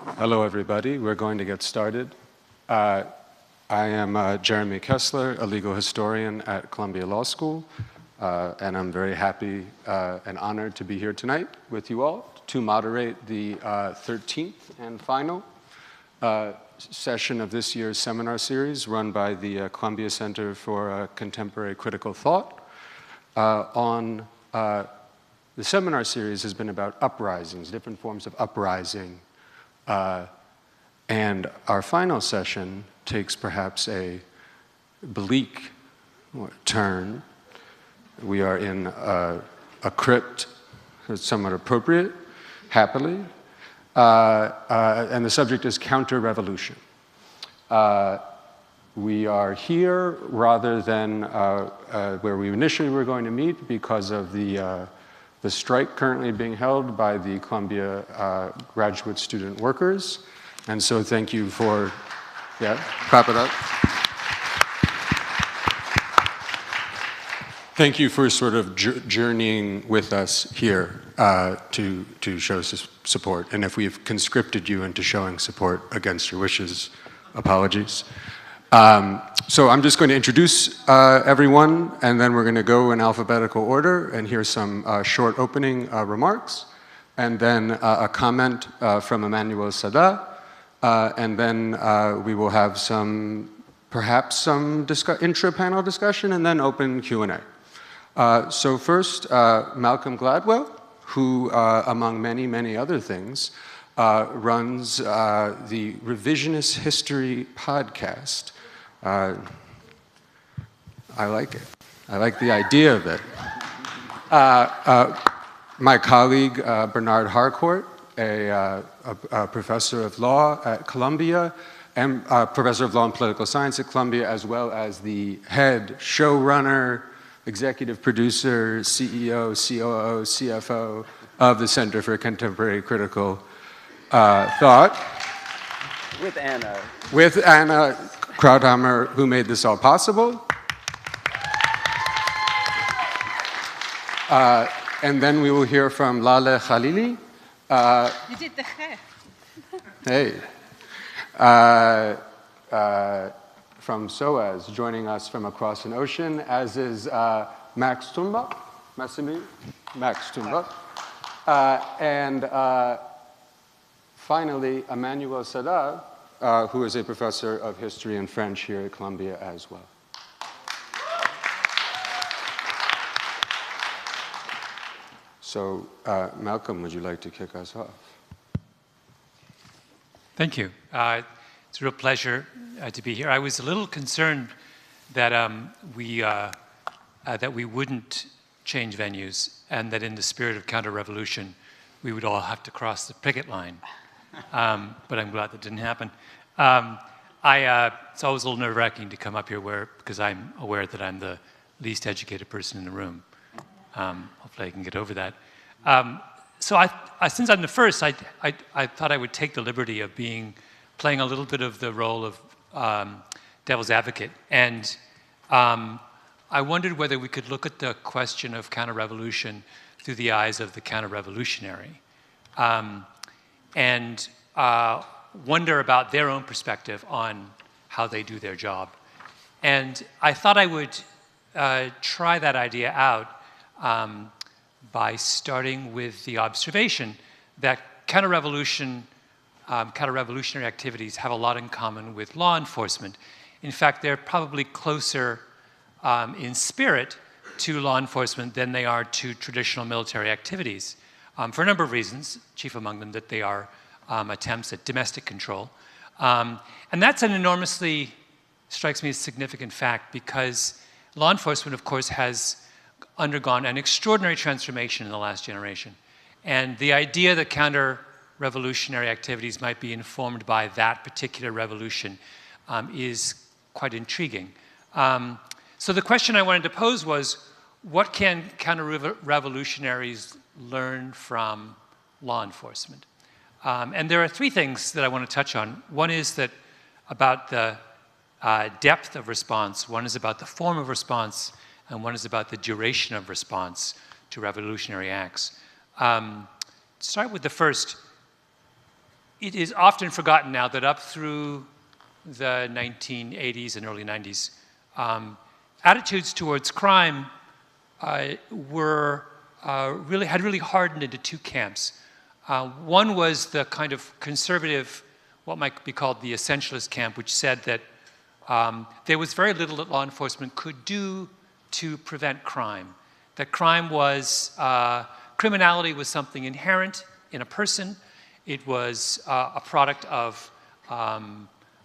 Hello, everybody. We're going to get started. I am Jeremy Kessler, a legal historian at Columbia Law School, and I'm very happy and honored to be here tonight with you all to moderate the 13th and final session of this year's seminar series run by the Columbia Center for Contemporary Critical Thought. The seminar series has been about uprisings, different forms of uprising. And our final session takes perhaps a bleak turn. We are in a crypt that's somewhat appropriate, happily. And the subject is Counterrevolution. We are here rather than where we initially were going to meet because of the strike currently being held by the Columbia graduate student workers. And so thank you for, clap it up. Thank you for sort of journeying with us here to show support. And if we've conscripted you into showing support against your wishes, apologies. So I'm just going to introduce everyone, and then we're going to go in alphabetical order and hear some short opening remarks, and then a comment from Emmanuelle Saada, and then we will have perhaps some intra-panel discussion, and then open Q&A. So first, Malcolm Gladwell, who, among many, many other things, runs the Revisionist History podcast. I like it. I like the idea of it. My colleague, Bernard Harcourt, a professor of law at Columbia, and professor of law and political science at Columbia, as well as the head showrunner, executive producer, CEO, COO, CFO of the Center for Contemporary Critical Thought. With Anna. With Anna Krauthammer, who made this all possible. And then we will hear from Laleh Khalili. You did the hair. Hey. From SOAS, joining us from across an ocean, as is Max Tomba, Max Tomba. And finally, Emmanuelle Saada, who is a professor of history and French here at Columbia as well. So, Malcolm, would you like to kick us off? Thank you. It's a real pleasure to be here. I was a little concerned that we wouldn't change venues, and that in the spirit of counter-revolution, we would all have to cross the picket line. But I'm glad that didn't happen. It's always a little nerve-wracking to come up here because I'm aware that I'm the least educated person in the room. Hopefully I can get over that. So since I'm the first, I thought I would take the liberty of playing a little bit of the role of devil's advocate. And I wondered whether we could look at the question of counter-revolution through the eyes of the counter-revolutionary. And wonder about their own perspective on how they do their job. And I thought I would try that idea out by starting with the observation that counter-revolutionary activities have a lot in common with law enforcement. In fact, they're probably closer in spirit to law enforcement than they are to traditional military activities, for a number of reasons, chief among them that they are attempts at domestic control. And that's strikes me as a significant fact, because law enforcement, of course, has undergone an extraordinary transformation in the last generation. And the idea that counter-revolutionary activities might be informed by that particular revolution is quite intriguing. So the question I wanted to pose was, what can counter-revolutionaries learn from law enforcement? And there are three things that I want to touch on. One is about the depth of response, one is about the form of response, and one is about the duration of response to revolutionary acts. To start with the first, it is often forgotten now that up through the 1980s and early 90s, attitudes towards crime had really hardened into two camps. One was the kind of conservative, what might be called the essentialist camp, which said that there was very little that law enforcement could do to prevent crime. That crime was, criminality was something inherent in a person. It was a product of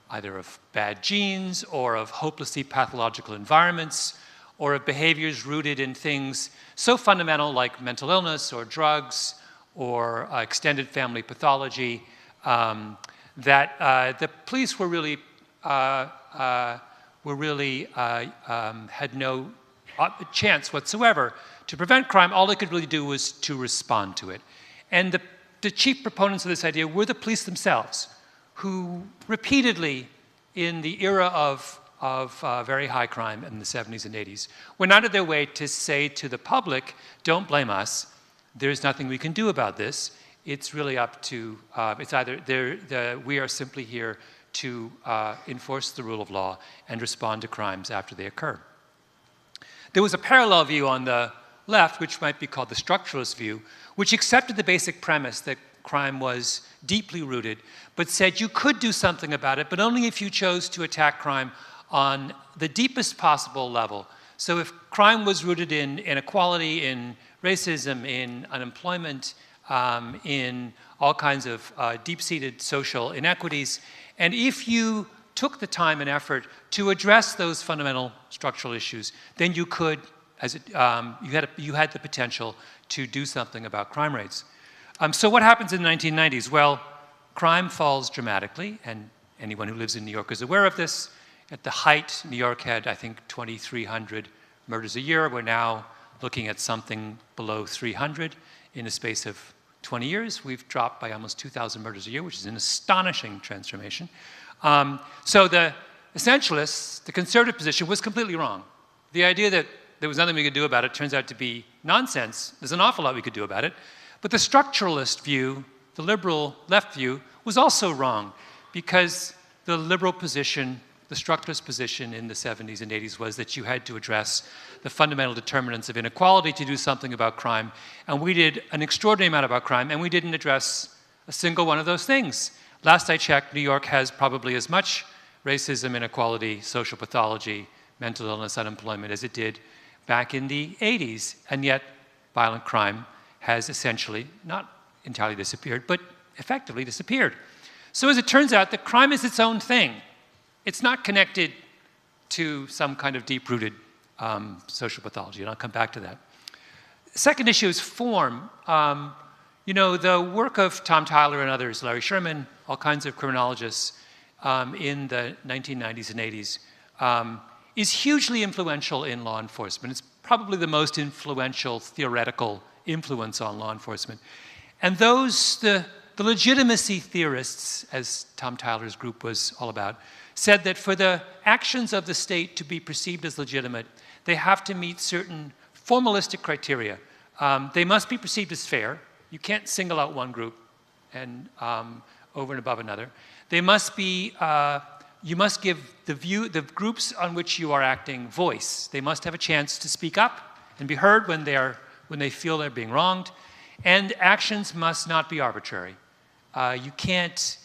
either of bad genes or of hopelessly pathological environments or of behaviors rooted in things so fundamental like mental illness or drugs or extended family pathology that the police were really had no chance whatsoever to prevent crime. All they could really do was to respond to it. And the chief proponents of this idea were the police themselves, who repeatedly, in the era of very high crime in the 70s and 80s, went out of their way to say to the public, don't blame us, there's nothing we can do about this. It's really up to, it's either, we are simply here to enforce the rule of law and respond to crimes after they occur. There was a parallel view on the left, which might be called the structuralist view, which accepted the basic premise that crime was deeply rooted, but said you could do something about it, but only if you chose to attack crime on the deepest possible level. So if crime was rooted in inequality, in racism, in unemployment, in all kinds of deep-seated social inequities, and if you took the time and effort to address those fundamental structural issues, then you could, you had the potential to do something about crime rates. So what happens in the 1990s? Well, crime falls dramatically, and anyone who lives in New York is aware of this. At the height, New York had, I think, 2,300 murders a year. We're now looking at something below 300 in a space of 20 years. We've dropped by almost 2,000 murders a year, which is an astonishing transformation. So the essentialists, the conservative position, was completely wrong. The idea that there was nothing we could do about it turns out to be nonsense. There's an awful lot we could do about it. But the structuralist view, the liberal left view, was also wrong, because the liberal position, the structuralist position in the 70s and 80s was that you had to address the fundamental determinants of inequality to do something about crime. And we did an extraordinary amount about crime, and we didn't address a single one of those things. Last I checked, New York has probably as much racism, inequality, social pathology, mental illness, unemployment as it did back in the 80s. And yet, violent crime has essentially not entirely disappeared, but effectively disappeared. So as it turns out, the crime is its own thing. It's not connected to some kind of deep-rooted social pathology, and I'll come back to that. The second issue is form. You know, the work of Tom Tyler and others, Larry Sherman, all kinds of criminologists in the 1990s and 80s, is hugely influential in law enforcement. It's probably the most influential theoretical influence on law enforcement. And those, the legitimacy theorists, as Tom Tyler's group was all about, said that for the actions of the state to be perceived as legitimate, they have to meet certain formalistic criteria. They must be perceived as fair. You can't single out one group and over and above another. They must be, you must give the groups on which you are acting voice. They must have a chance to speak up and be heard when they feel they're being wronged. And actions must not be arbitrary. You can't,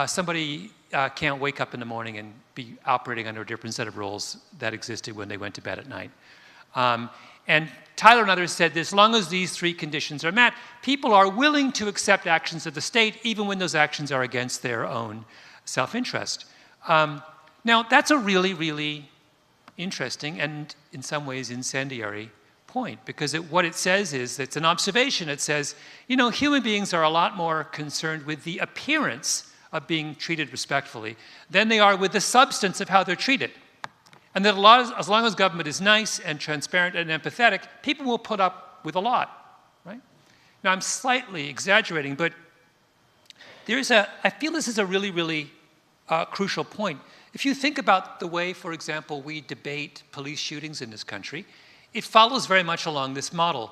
somebody can't wake up in the morning and be operating under a different set of rules that existed when they went to bed at night. And Tyler and others said that as long as these three conditions are met, people are willing to accept actions of the state, even when those actions are against their own self-interest. Now, that's a really, really interesting and, in some ways, incendiary point, because what it says is, it's an observation. It says, you know, human beings are a lot more concerned with the appearance of being treated respectfully than they are with the substance of how they're treated. And that as long as government is nice and transparent and empathetic, people will put up with a lot, right? Now, I'm slightly exaggerating, but I feel this is a really, really crucial point. If you think about the way, for example, we debate police shootings in this country, it follows very much along this model.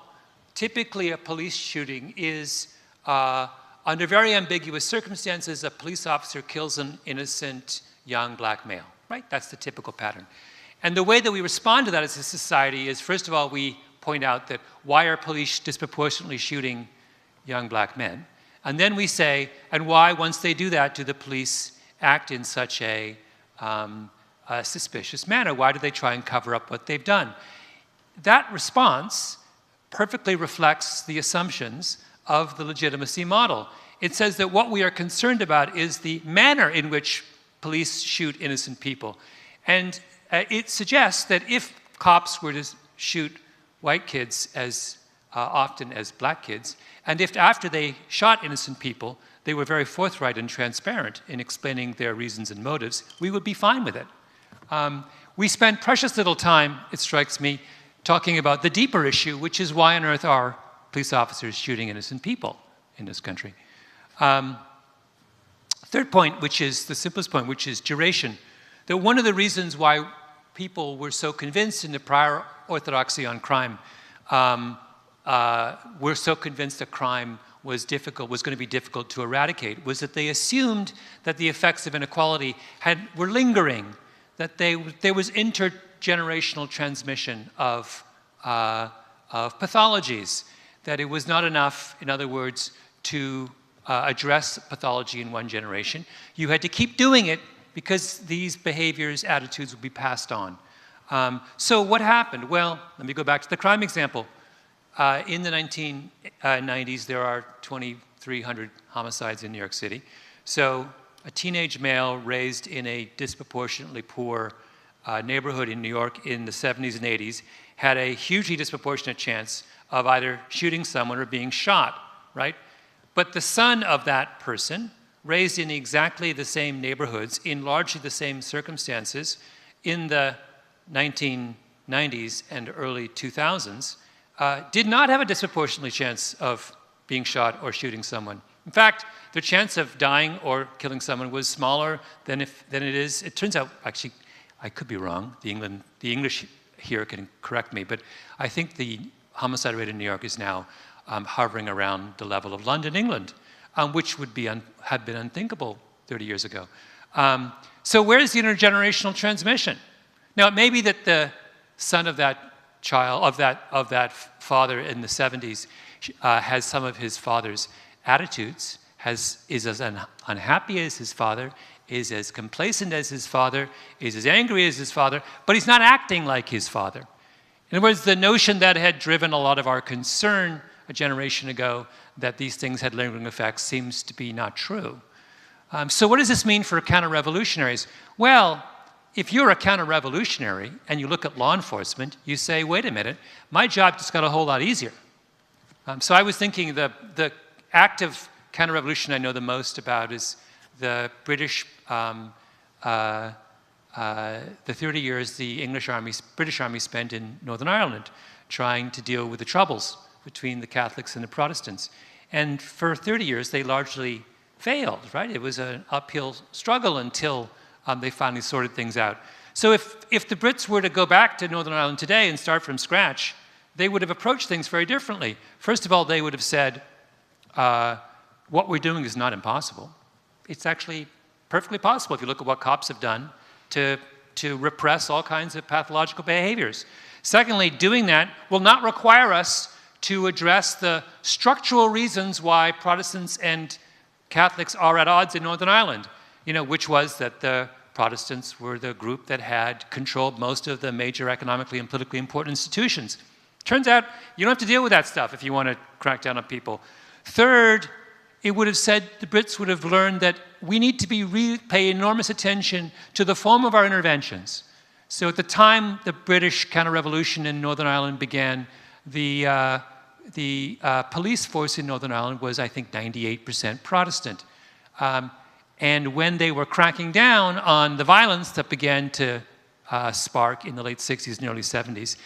Typically, a police shooting is a under very ambiguous circumstances, a police officer kills an innocent young black male, right? That's the typical pattern. And the way that we respond to that as a society is, first of all, we point out that why are police disproportionately shooting young black men? And then we say, and why, once they do that, do the police act in such a suspicious manner? Why do they try and cover up what they've done? That response perfectly reflects the assumptions of the legitimacy model. It says that what we are concerned about is the manner in which police shoot innocent people. And it suggests that if cops were to shoot white kids as often as black kids, and if after they shot innocent people, they were very forthright and transparent in explaining their reasons and motives, we would be fine with it. We spend precious little time, it strikes me, talking about the deeper issue, which is why on earth are police officers shooting innocent people in this country. Third point, which is the simplest point, which is duration. That one of the reasons why people were so convinced in the prior orthodoxy on crime, were so convinced that crime was going to be difficult to eradicate, was that they assumed that the effects of inequality were lingering, that there was intergenerational transmission of pathologies, that it was not enough, in other words, to address pathology in one generation. You had to keep doing it because these behaviors, attitudes would be passed on. So what happened? Well, let me go back to the crime example. In the 1990s, there are 2,300 homicides in New York City. So a teenage male raised in a disproportionately poor neighborhood in New York in the 70s and 80s had a hugely disproportionate chance of either shooting someone or being shot, right? But the son of that person, raised in exactly the same neighborhoods, in largely the same circumstances, in the 1990s and early 2000s, did not have a disproportionately chance of being shot or shooting someone. In fact, their chance of dying or killing someone was smaller than it is. It turns out, actually, I could be wrong. The English here can correct me, but I think the homicide rate in New York is now hovering around the level of London, England, which had been unthinkable 30 years ago. So where's the intergenerational transmission? Now, it may be that the son of that child, of that father in the 70s, has some of his father's attitudes, is as unhappy as his father, is as complacent as his father, is as angry as his father, but he's not acting like his father. In other words, the notion that had driven a lot of our concern a generation ago that these things had lingering effects seems to be not true. So what does this mean for counter-revolutionaries? Well, if you're a counter-revolutionary and you look at law enforcement, you say, wait a minute, my job just got a whole lot easier. So I was thinking the active counter-revolution I know the most about is the British, the 30 years the British Army spent in Northern Ireland trying to deal with the troubles between the Catholics and the Protestants. And for 30 years, they largely failed, right? It was an uphill struggle until they finally sorted things out. So if the Brits were to go back to Northern Ireland today and start from scratch, they would have approached things very differently. First of all, they would have said, what we're doing is not impossible. It's actually perfectly possible if you look at what cops have done to repress all kinds of pathological behaviors. Secondly, doing that will not require us to address the structural reasons why Protestants and Catholics are at odds in Northern Ireland, which was that the Protestants were the group that had controlled most of the major economically and politically important institutions. Turns out you don't have to deal with that stuff if you want to crack down on people. Third, it would have said, the Brits would have learned that we need to pay enormous attention to the form of our interventions. So at the time the British counter-revolution in Northern Ireland began, the police force in Northern Ireland was, I think, 98% Protestant. And when they were cracking down on the violence that began to spark in the late 60s and early 70s,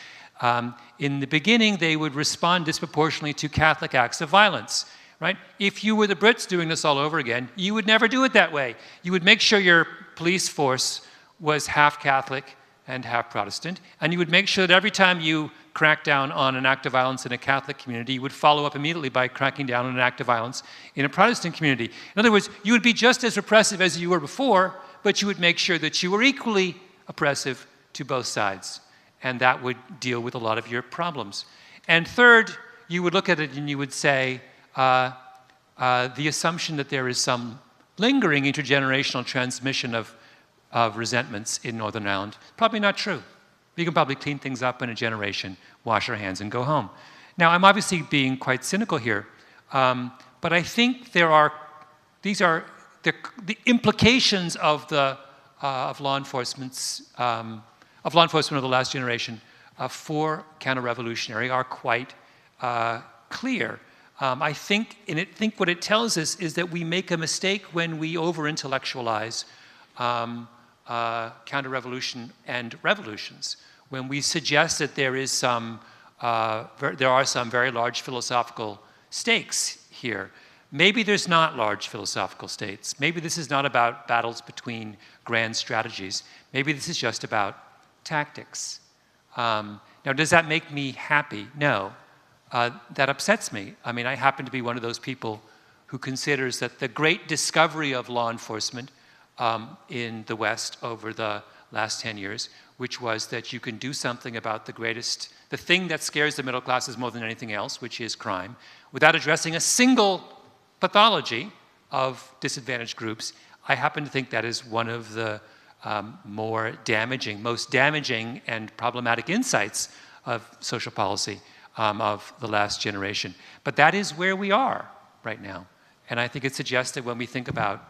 in the beginning, they would respond disproportionately to Catholic acts of violence. Right? If you were the Brits doing this all over again, you would never do it that way. You would make sure your police force was half Catholic, and half Protestant, and you would make sure that every time you crack down on an act of violence in a Catholic community, you would follow up immediately by cracking down on an act of violence in a Protestant community. In other words, you would be just as repressive as you were before, but you would make sure that you were equally oppressive to both sides, and that would deal with a lot of your problems. And third, you would look at it and you would say, the assumption that there is some lingering intergenerational transmission of resentments in Northern Ireland, probably not true. We can probably clean things up in a generation, wash our hands, and go home. Now, I'm obviously being quite cynical here, but I think these are the implications of law enforcement of the last generation for counter-revolutionary are quite clear. I think what it tells us is that we make a mistake when we over-intellectualize counter-revolution and revolutions. When we suggest that there are some very large philosophical stakes here. Maybe there's not large philosophical stakes. Maybe this is not about battles between grand strategies. Maybe this is just about tactics. Now, does that make me happy? No. That upsets me. I mean, I happen to be one of those people who considers that the great discovery of law enforcement in the West over the last 10 years, which was that you can do something about the thing that scares the middle classes more than anything else, which is crime, without addressing a single pathology of disadvantaged groups. I happen to think that is one of the most damaging and problematic insights of social policy of the last generation. But that is where we are right now. And I think it suggests that when we think about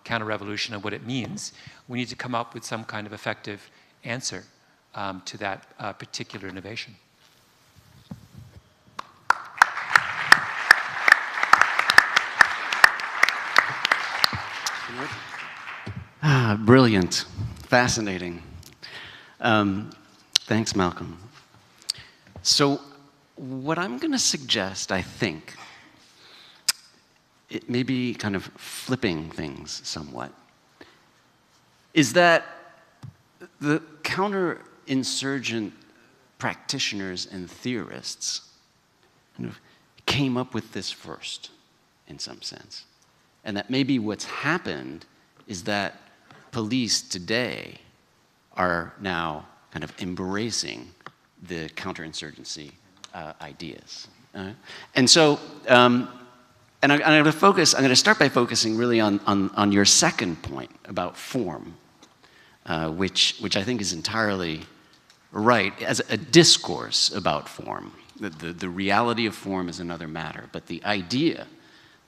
counter-revolution and what it means, we need to come up with some kind of effective answer to that particular innovation. Brilliant. Fascinating. Thanks, Malcolm. So what I'm going to suggest, I think, it may be kind of flipping things somewhat, is that the counterinsurgent practitioners and theorists kind of came up with this first, in some sense. And that maybe what's happened is that police today are now kind of embracing the counterinsurgency ideas. And so, and I'm going to start by focusing really on your second point about form, which I think is entirely right, as a discourse about form. The reality of form is another matter, but the idea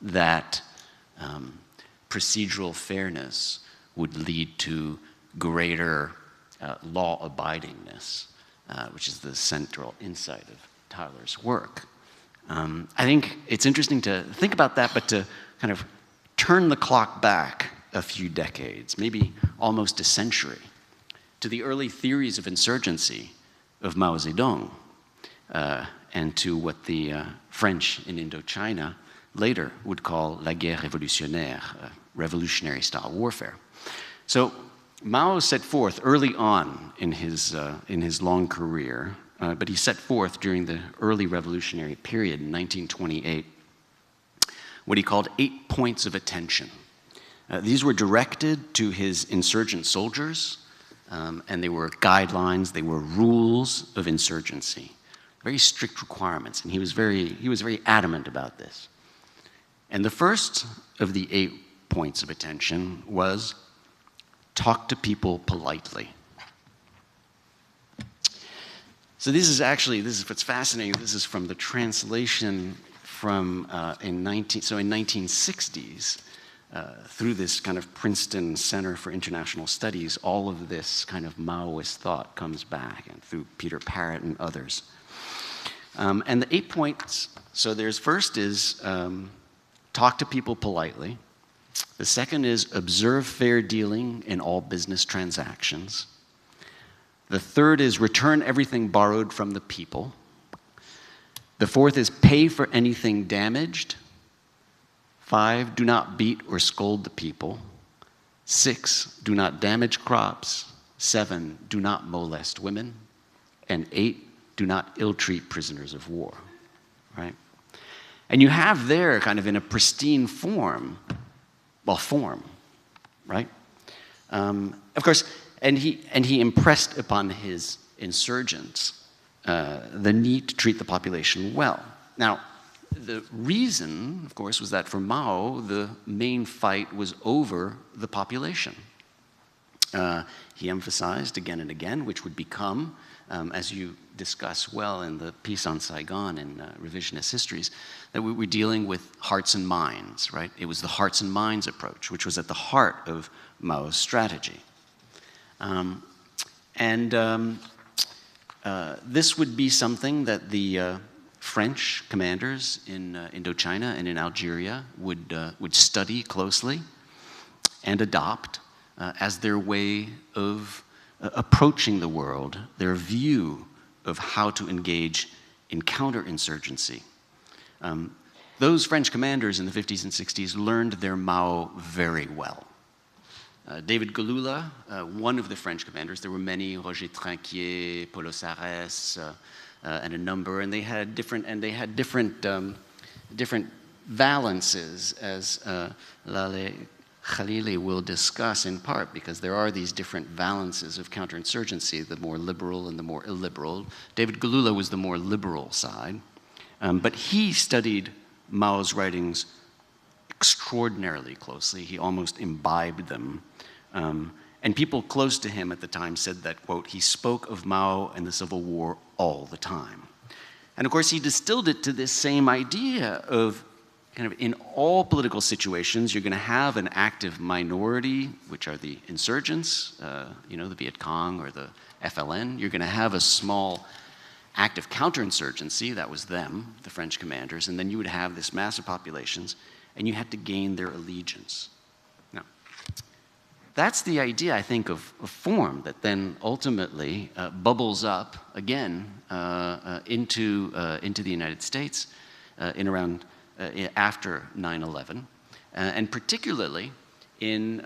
that procedural fairness would lead to greater law-abidingness, which is the central insight of Tyler's work. I think it's interesting to think about that, but to kind of turn the clock back a few decades, maybe almost a century, to the early theories of insurgency of Mao Zedong, and to what the French in Indochina later would call la guerre révolutionnaire, revolutionary-style warfare. So Mao set forth early on in his long career, but he set forth during the early revolutionary period in 1928, what he called 8 points of attention. These were directed to his insurgent soldiers, and they were guidelines, they were rules of insurgency, very strict requirements, and he was very adamant about this. And the first of the 8 points of attention was talk to people politely. So this is what's fascinating. This is from the translation from in 1960s through this kind of Princeton Center for International Studies. All of this kind of Maoist thought comes back, and through Peter Parrott and others. And the 8 points. So there's first is talk to people politely. The second is observe fair dealing in all business transactions. The third is return everything borrowed from the people. The fourth is pay for anything damaged. 5, do not beat or scold the people. 6, do not damage crops. 7, do not molest women, and 8, do not ill-treat prisoners of war, right? And you have there, kind of in a pristine form, right? Of course, and he impressed upon his insurgents the need to treat the population well. Now, the reason, of course, was that for Mao, the main fight was over the population. He emphasized again and again, which would become, as you discuss well in the piece on Saigon in Revisionist Histories, that we were dealing with hearts and minds, right? It was the hearts and minds approach, which was at the heart of Mao's strategy. This would be something that the French commanders in Indochina and in Algeria would study closely and adopt as their way of approaching the world, their view of how to engage in counterinsurgency. Those French commanders in the 50s and 60s learned their Mao very well. David Galula, one of the French commanders, there were many, Roger Trinquier, Paulo Sarès, and a number, and they had different valences, as Laleh Khalili will discuss in part, because there are these different valences of counterinsurgency, the more liberal and the more illiberal. David Galula was the more liberal side, but he studied Mao's writings extraordinarily closely. He almost imbibed them. And people close to him at the time said that, quote, he spoke of Mao and the Civil War all the time. And of course, he distilled it to this same idea of kind of in all political situations, you're going to have an active minority, which are the insurgents, the Viet Cong or the FLN. You're going to have a small active counterinsurgency, that was them, the French commanders, and then you would have this massive populations, and you had to gain their allegiance. Now, that's the idea, I think, of form that then ultimately bubbles up again into the United States in around after 9/11, and particularly in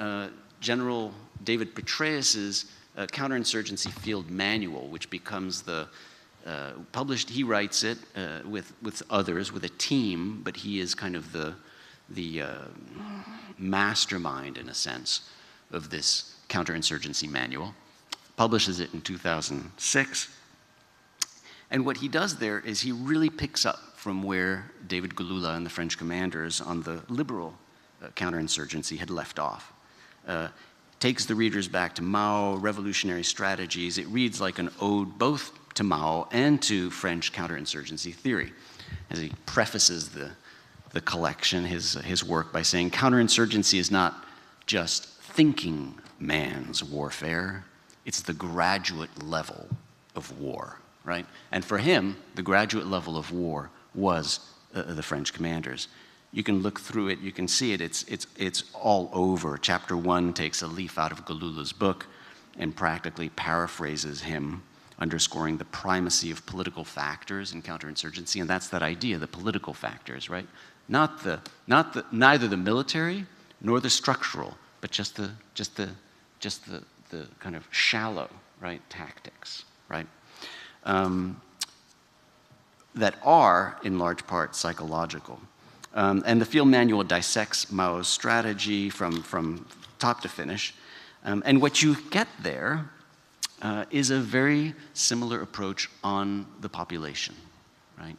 General David Petraeus's counterinsurgency field manual, which becomes the published. He writes it with others, with a team, but he is kind of the mastermind, in a sense, of this counterinsurgency manual. Publishes it in 2006. And what he does there is he really picks up from where David Galula and the French commanders on the liberal counterinsurgency had left off. Takes the readers back to Mao, revolutionary strategies. It reads like an ode both to Mao and to French counterinsurgency theory, as he prefaces the collection, his work, by saying counterinsurgency is not just thinking man's warfare, it's the graduate level of war, right? And for him, the graduate level of war was the French commanders. You can look through it, you can see it, it's all over. Chapter 1 takes a leaf out of Galula's book and practically paraphrases him, underscoring the primacy of political factors in counterinsurgency, and that's that idea, the political factors, right? Neither the military nor the structural, but just the kind of shallow, right, tactics, right? That are, in large part, psychological. And the field manual dissects Mao's strategy from top to finish. And what you get there is a very similar approach on the population, right?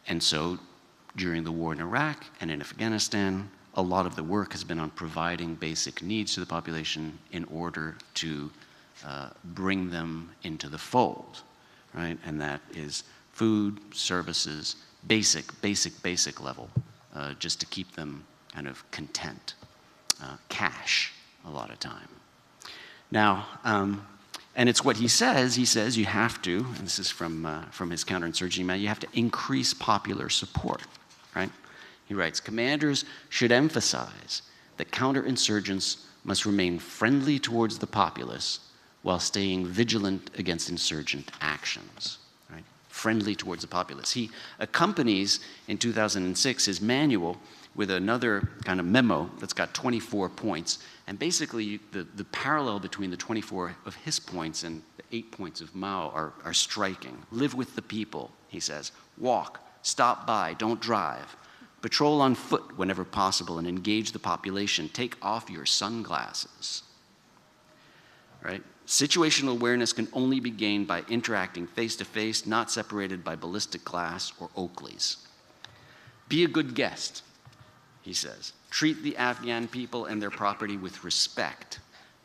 And so during the war in Iraq and in Afghanistan, a lot of the work has been on providing basic needs to the population in order to bring them into the fold, right? And that is food, services, basic level, just to keep them kind of content. Cash, a lot of time. Now, and it's what he says you have to, and this is from his counterinsurgency manual, you have to increase popular support, right? He writes, commanders should emphasize that counterinsurgents must remain friendly towards the populace while staying vigilant against insurgent actions, right? Friendly towards the populace. He accompanies, in 2006, his manual with another kind of memo that's got 24 points. And basically, the parallel between the 24 of his points and the 8 points of Mao are striking. Live with the people, he says. Walk, stop by, don't drive. Patrol on foot whenever possible and engage the population. Take off your sunglasses. Right? Situational awareness can only be gained by interacting face-to-face, not separated by ballistic glass or Oakleys. Be a good guest, he says. Treat the Afghan people and their property with respect.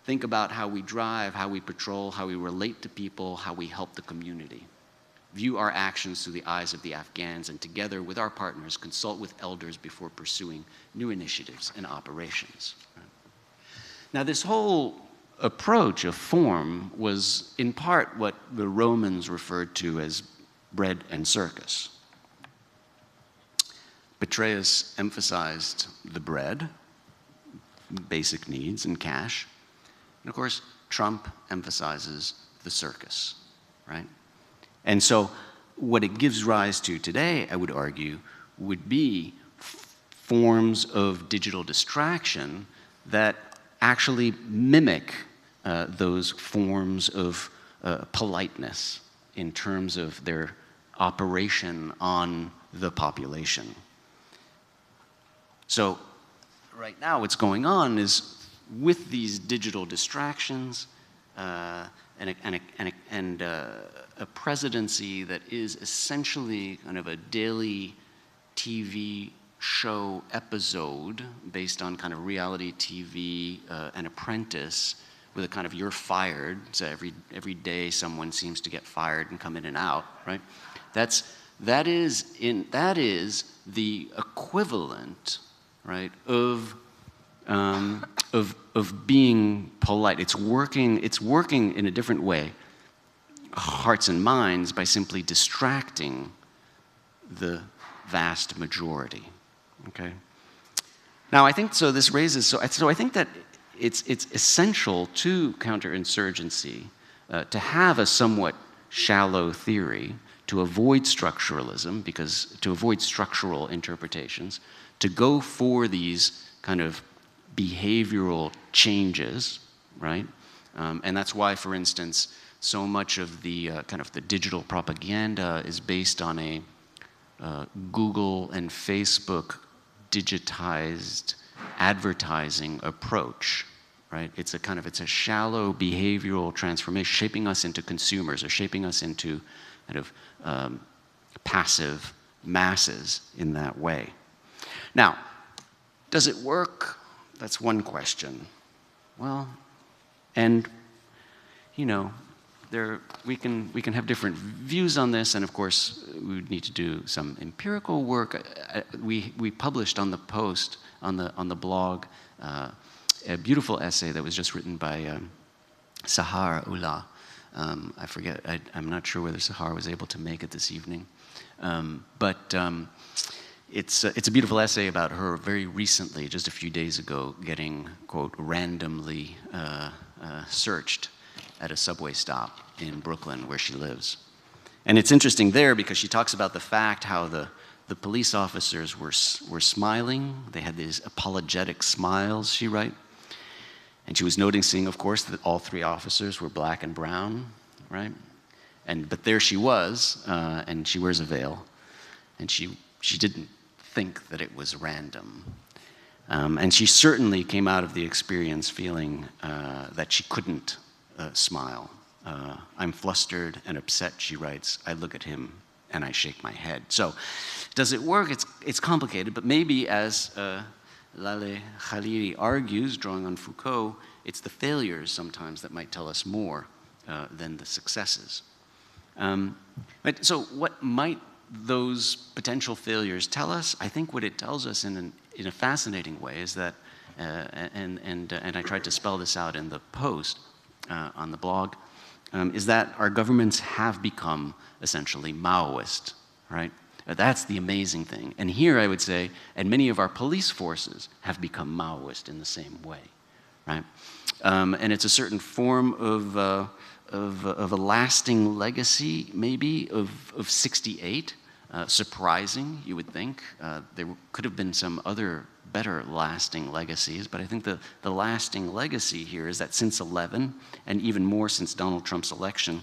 Think about how we drive, how we patrol, how we relate to people, how we help the community. View our actions through the eyes of the Afghans, and together with our partners, consult with elders before pursuing new initiatives and operations. Now, this whole approach of form was in part what the Romans referred to as bread and circus. Petraeus emphasized the bread, basic needs, and cash. And of course, Trump emphasizes the circus, right? And so what it gives rise to today, I would argue, would be forms of digital distraction that actually mimic those forms of politeness in terms of their operation on the population. So right now what's going on is with these digital distractions and a presidency that is essentially kind of a daily TV show episode based on kind of reality TV, An Apprentice, with a kind of you're fired, so every day someone seems to get fired and come in and out, right? That is the equivalent, right, of being polite. It's working in a different way, hearts and minds, by simply distracting the vast majority. Okay. Now I think so. This raises so I think that it's essential to counterinsurgency to have a somewhat shallow theory, to avoid structuralism, because to avoid structural interpretations, to go for these kind of behavioral changes, right? And that's why, for instance, so much of the kind of the digital propaganda is based on a Google and Facebook digitized advertising approach, right? It's a shallow behavioral transformation, shaping us into consumers or shaping us into kind of passive masses in that way. Now, does it work? That's one question. Well, and you know, we can have different views on this, and of course we would need to do some empirical work. We published on the post on the blog a beautiful essay that was just written by Sahara Ullah. I forget. I'm not sure whether Sahara was able to make it this evening, but it's a beautiful essay about her very recently, just a few days ago, getting, quote, randomly searched at a subway stop in Brooklyn where she lives. And it's interesting there because she talks about the fact how the police officers were smiling. They had these apologetic smiles, she writes. And she was noticing, of course, that all three officers were black and brown, right? But there she was, and she wears a veil. And she didn't think that it was random. And she certainly came out of the experience feeling that she couldn't smile. I'm flustered and upset, she writes. I look at him and I shake my head. So, does it work? It's complicated, but maybe, as Laleh Khalili argues, drawing on Foucault, it's the failures sometimes that might tell us more than the successes. So what might those potential failures tell us? I think what it tells us in a fascinating way is that, and I tried to spell this out in the post on the blog, is that our governments have become essentially Maoist, right? That's the amazing thing. And here I would say, and many of our police forces have become Maoist in the same way, right? And it's a certain form of a lasting legacy, maybe, of '68, surprising, you would think. There could have been some other better lasting legacies, but I think the lasting legacy here is that since 11, and even more since Donald Trump's election,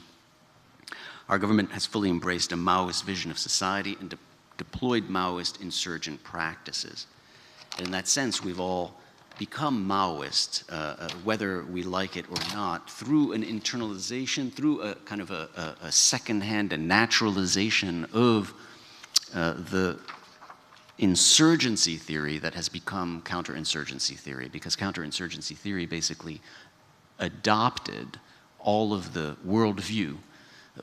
our government has fully embraced a Maoist vision of society and deployed Maoist insurgent practices. And in that sense, we've all become Maoist, whether we like it or not, through an internalization, through a kind of a second-hand and naturalization of the insurgency theory that has become counterinsurgency theory, because counterinsurgency theory basically adopted all of the worldview,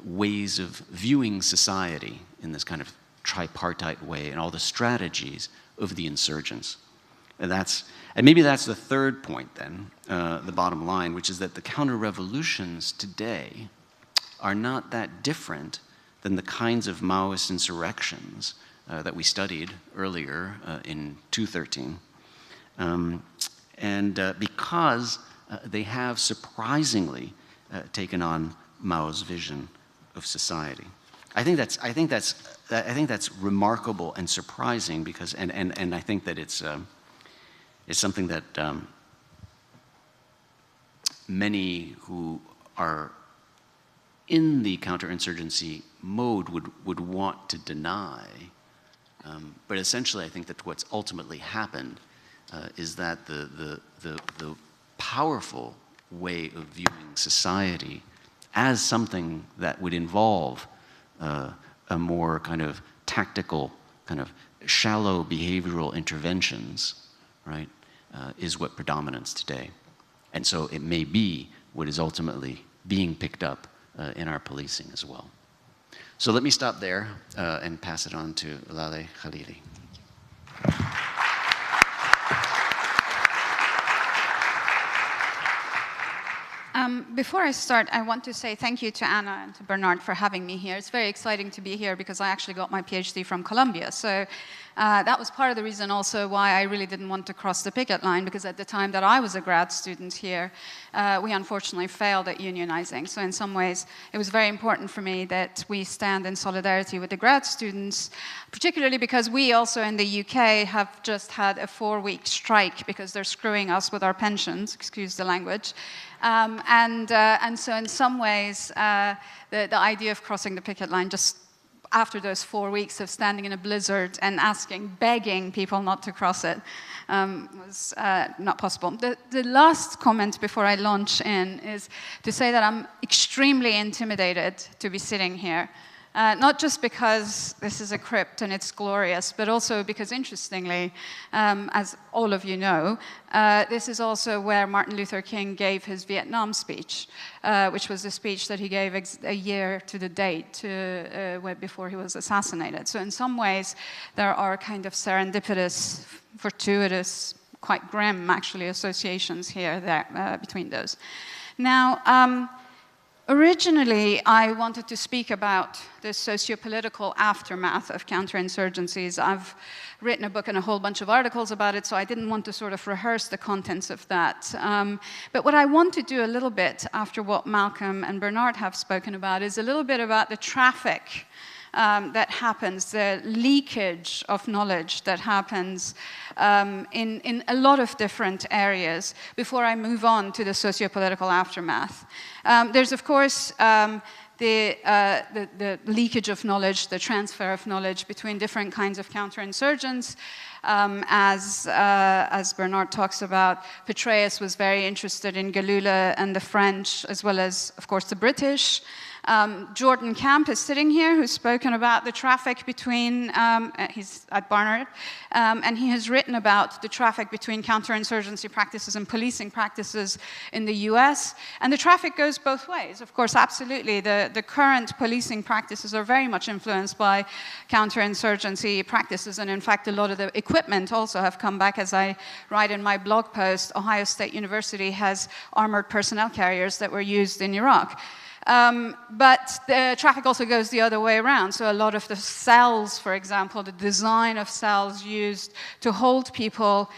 ways of viewing society in this kind of tripartite way, and all the strategies of the insurgents. And maybe that's the third point then, the bottom line, which is that the counter-revolutions today are not that different than the kinds of Maoist insurrections that we studied earlier in 213. Because they have surprisingly taken on Mao's vision of society. I think that's remarkable and surprising because, and I think that it's something that many who are in the counterinsurgency mode would want to deny. But essentially, I think that what's ultimately happened is that the powerful way of viewing society as something that would involve a more kind of tactical, kind of shallow behavioral interventions, right, is what predominates today. And so it may be what is ultimately being picked up in our policing as well. So let me stop there and pass it on to Lale Khalili. Before I start, I want to say thank you to Anna and to Bernard for having me here. It's very exciting to be here because I actually got my PhD from Columbia. So that was part of the reason also why I really didn't want to cross the picket line, because at the time that I was a grad student here, we unfortunately failed at unionizing. So in some ways, it was very important for me that we stand in solidarity with the grad students, particularly because we also in the UK have just had a 4-week strike because they're screwing us with our pensions, excuse the language. And so in some ways, the idea of crossing the picket line just after those 4 weeks of standing in a blizzard and begging people not to cross it, was not possible. The last comment before I launch in is to say that I'm extremely intimidated to be sitting here. Not just because this is a crypt and it's glorious, but also because, interestingly, as all of you know, this is also where Martin Luther King gave his Vietnam speech, which was the speech that he gave a year to the date before he was assassinated. So in some ways, there are kind of serendipitous, fortuitous, quite grim, actually, associations here between those. Now, originally, I wanted to speak about the socio-political aftermath of counterinsurgencies. I've written a book and a whole bunch of articles about it, so I didn't want to sort of rehearse the contents of that. But what I want to do a little bit, after what Malcolm and Bernard have spoken about, is a little bit about the traffic that happens, the leakage of knowledge that happens in a lot of different areas before I move on to the socio-political aftermath. There's, of course, the leakage of knowledge, the transfer of knowledge between different kinds of counterinsurgents. As Bernard talks about, Petraeus was very interested in Galula and the French, as well as, of course, the British. Jordan Camp is sitting here, who's spoken about the traffic between, he's at Barnard, and he has written about the traffic between counterinsurgency practices and policing practices in the US. And the traffic goes both ways. Of course, absolutely, the current policing practices are very much influenced by counterinsurgency practices. And in fact, a lot of the equipment also have come back. As I write in my blog post, Ohio State University has armored personnel carriers that were used in Iraq. But the traffic also goes the other way around. So a lot of the cells, for example, the design of cells used to hold people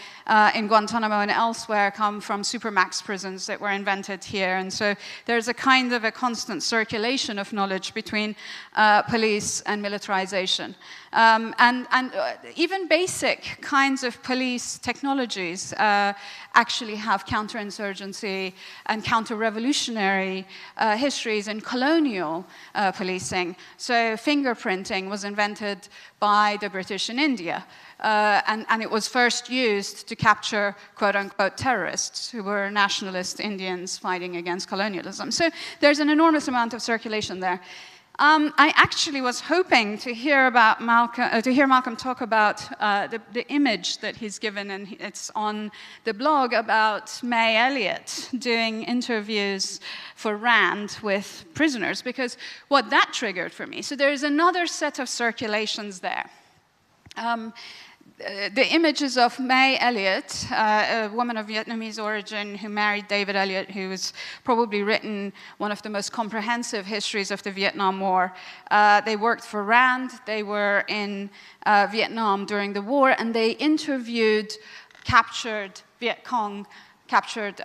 in Guantanamo and elsewhere come from supermax prisons that were invented here. And so there's a kind of a constant circulation of knowledge between police and militarization. And even basic kinds of police technologies actually have counterinsurgency and counter-revolutionary histories in colonial policing. So fingerprinting was invented by the British in India. And it was first used to capture quote-unquote terrorists who were nationalist Indians fighting against colonialism. So there's an enormous amount of circulation there. I actually was hoping to hear about Malcolm talk about the image that he's given, and it's on the blog, about May Elliot doing interviews for RAND with prisoners, because what that triggered for me. So there's another set of circulations there. The images of May Elliot, a woman of Vietnamese origin who married David Elliot, who has probably written one of the most comprehensive histories of the Vietnam War. They worked for RAND, they were in Vietnam during the war, and they interviewed captured Viet Cong, captured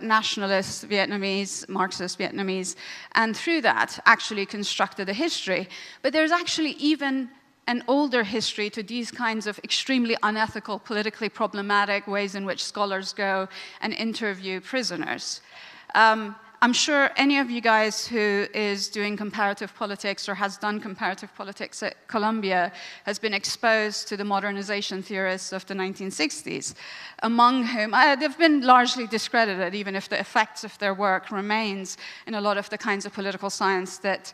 nationalist Vietnamese, Marxist Vietnamese, and through that actually constructed a history. But there's actually even an older history to these kinds of extremely unethical, politically problematic ways in which scholars go and interview prisoners. I'm sure any of you guys who is doing comparative politics or has done comparative politics at Columbia has been exposed to the modernization theorists of the 1960s, among whom they've been largely discredited, even if the effects of their work remains in a lot of the kinds of political science that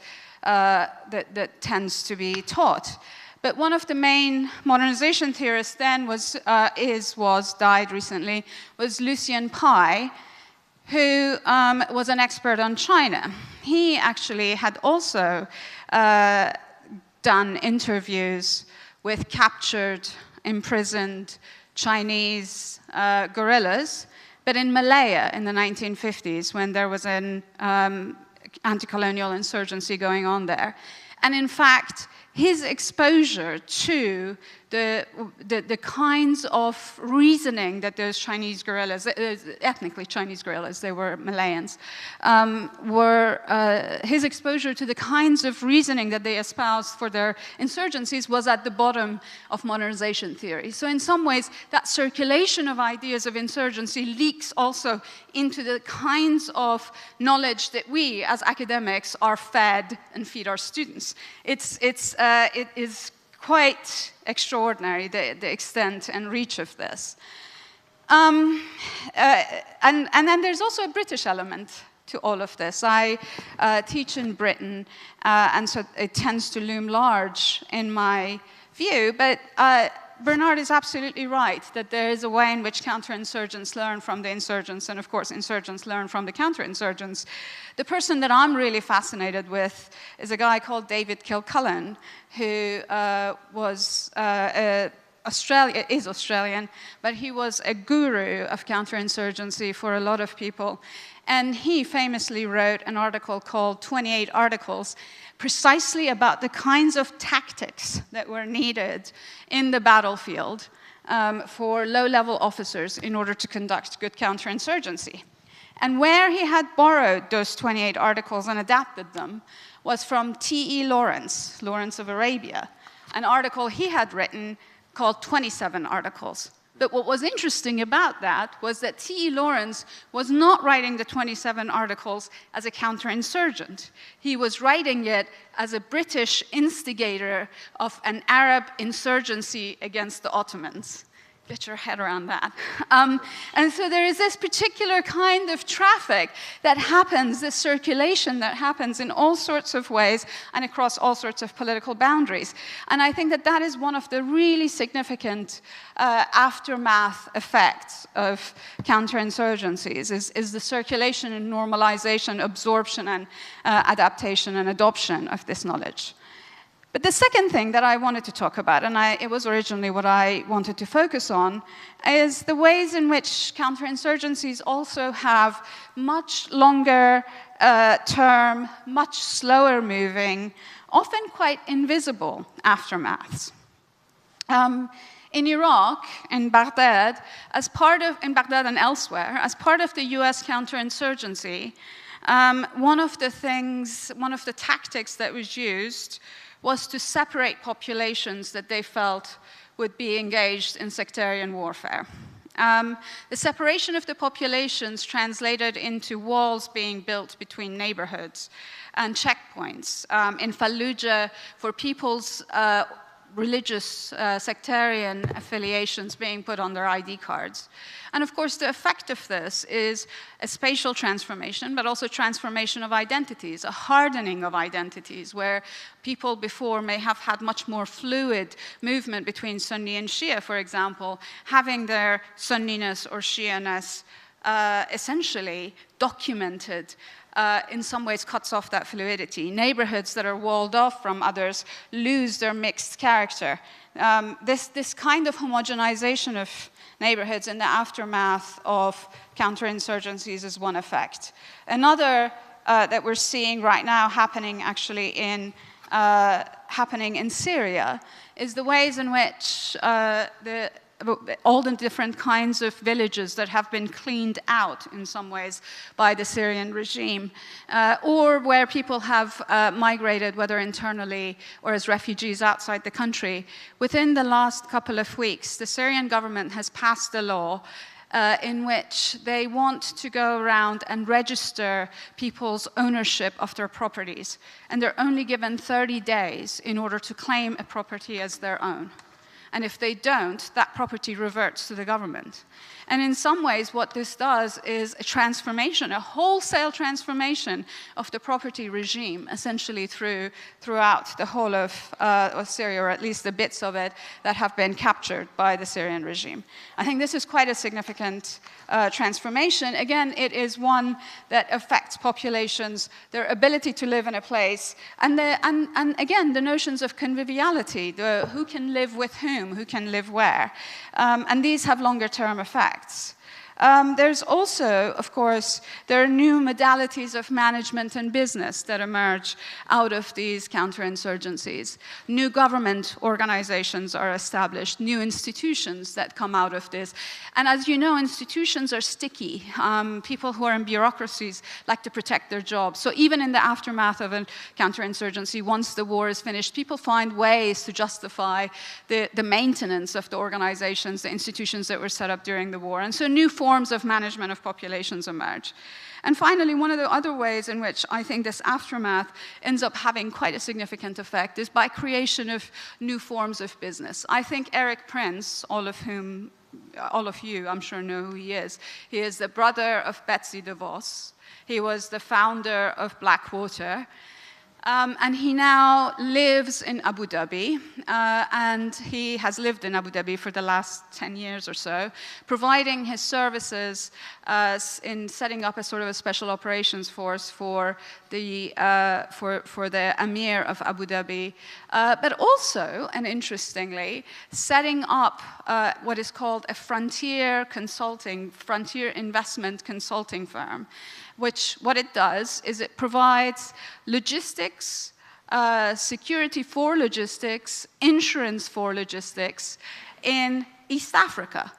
tends to be taught. But one of the main modernization theorists then died recently, was Lucien Pai, who was an expert on China. He actually had also done interviews with captured, imprisoned Chinese guerrillas, but in Malaya in the 1950s, when there was an anti-colonial insurgency going on there. And in fact, his exposure to the kinds of reasoning that those Chinese guerrillas, ethnically Chinese guerrillas, they were Malayans, his exposure to the kinds of reasoning that they espoused for their insurgencies was at the bottom of modernization theory. So in some ways, that circulation of ideas of insurgency leaks also into the kinds of knowledge that we, as academics, are fed and feed our students. It is quite extraordinary, the extent and reach of this. And then there's also a British element to all of this. I teach in Britain, and so it tends to loom large in my view, but Bernard is absolutely right that there is a way in which counterinsurgents learn from the insurgents, and of course insurgents learn from the counterinsurgents. The person that I'm really fascinated with is a guy called David Kilcullen, who is Australian, but he was a guru of counterinsurgency for a lot of people. And he famously wrote an article called 28 Articles, precisely about the kinds of tactics that were needed in the battlefield for low-level officers in order to conduct good counterinsurgency. And where he had borrowed those 28 articles and adapted them was from T.E. Lawrence of Arabia, an article he had written called 27 Articles. But what was interesting about that was that T.E. Lawrence was not writing the 27 Articles as a counterinsurgent. He was writing it as a British instigator of an Arab insurgency against the Ottomans. Get your head around that. And so there is this particular kind of traffic that happens, this circulation that happens in all sorts of ways and across all sorts of political boundaries. And I think that that is one of the really significant aftermath effects of counterinsurgencies, is the circulation and normalization, absorption and adaptation and adoption of this knowledge. But the second thing that I wanted to talk about, and it was originally what I wanted to focus on, is the ways in which counterinsurgencies also have much longer term, much slower moving, often quite invisible aftermaths. In Iraq, in Baghdad, in Baghdad and elsewhere, as part of the US counterinsurgency, one of the tactics that was used was to separate populations that they felt would be engaged in sectarian warfare. The separation of the populations translated into walls being built between neighborhoods and checkpoints. In Fallujah, for people's religious sectarian affiliations being put on their ID cards. And of course, the effect of this is a spatial transformation, but also transformation of identities, a hardening of identities, where people before may have had much more fluid movement between Sunni and Shia, for example, having their Sunniness or Shia-ness essentially documented in some ways cuts off that fluidity. Neighborhoods that are walled off from others lose their mixed character. This kind of homogenization of neighborhoods in the aftermath of counterinsurgencies is one effect. Another that we're seeing right now happening actually in Syria is the ways in which all the different kinds of villages that have been cleaned out in some ways by the Syrian regime, or where people have migrated, whether internally or as refugees outside the country. Within the last couple of weeks, the Syrian government has passed a law in which they want to go around and register people's ownership of their properties. And they're only given 30 days in order to claim a property as their own. And if they don't, that property reverts to the government. And in some ways, what this does is a transformation, a wholesale transformation of the property regime, essentially throughout the whole of Syria, or at least the bits of it that have been captured by the Syrian regime. I think this is quite a significant transformation. Again, it is one that affects populations, their ability to live in a place, and again, the notions of conviviality, who can live with whom can live where. And these have longer-term effects. There's also, of course, there are new modalities of management and business that emerge out of these counterinsurgencies. New government organizations are established, new institutions that come out of this. And as you know, institutions are sticky. People who are in bureaucracies like to protect their jobs. So even in the aftermath of a counterinsurgency, once the war is finished, people find ways to justify the maintenance of the organizations, the institutions that were set up during the war. And so new forms of management of populations emerge. And finally, one of the other ways in which I think this aftermath ends up having quite a significant effect is by creation of new forms of business. I think Eric Prince, all of you, I'm sure, know who he is. He is the brother of Betsy DeVos. He was the founder of Blackwater. And he now lives in Abu Dhabi, and he has lived in Abu Dhabi for the last 10 years or so, providing his services in setting up a sort of a special operations force for the Emir of Abu Dhabi, but also, and interestingly, setting up what is called a frontier investment consulting firm, which what it does is it provides logistics, security for logistics, insurance for logistics in East Africa.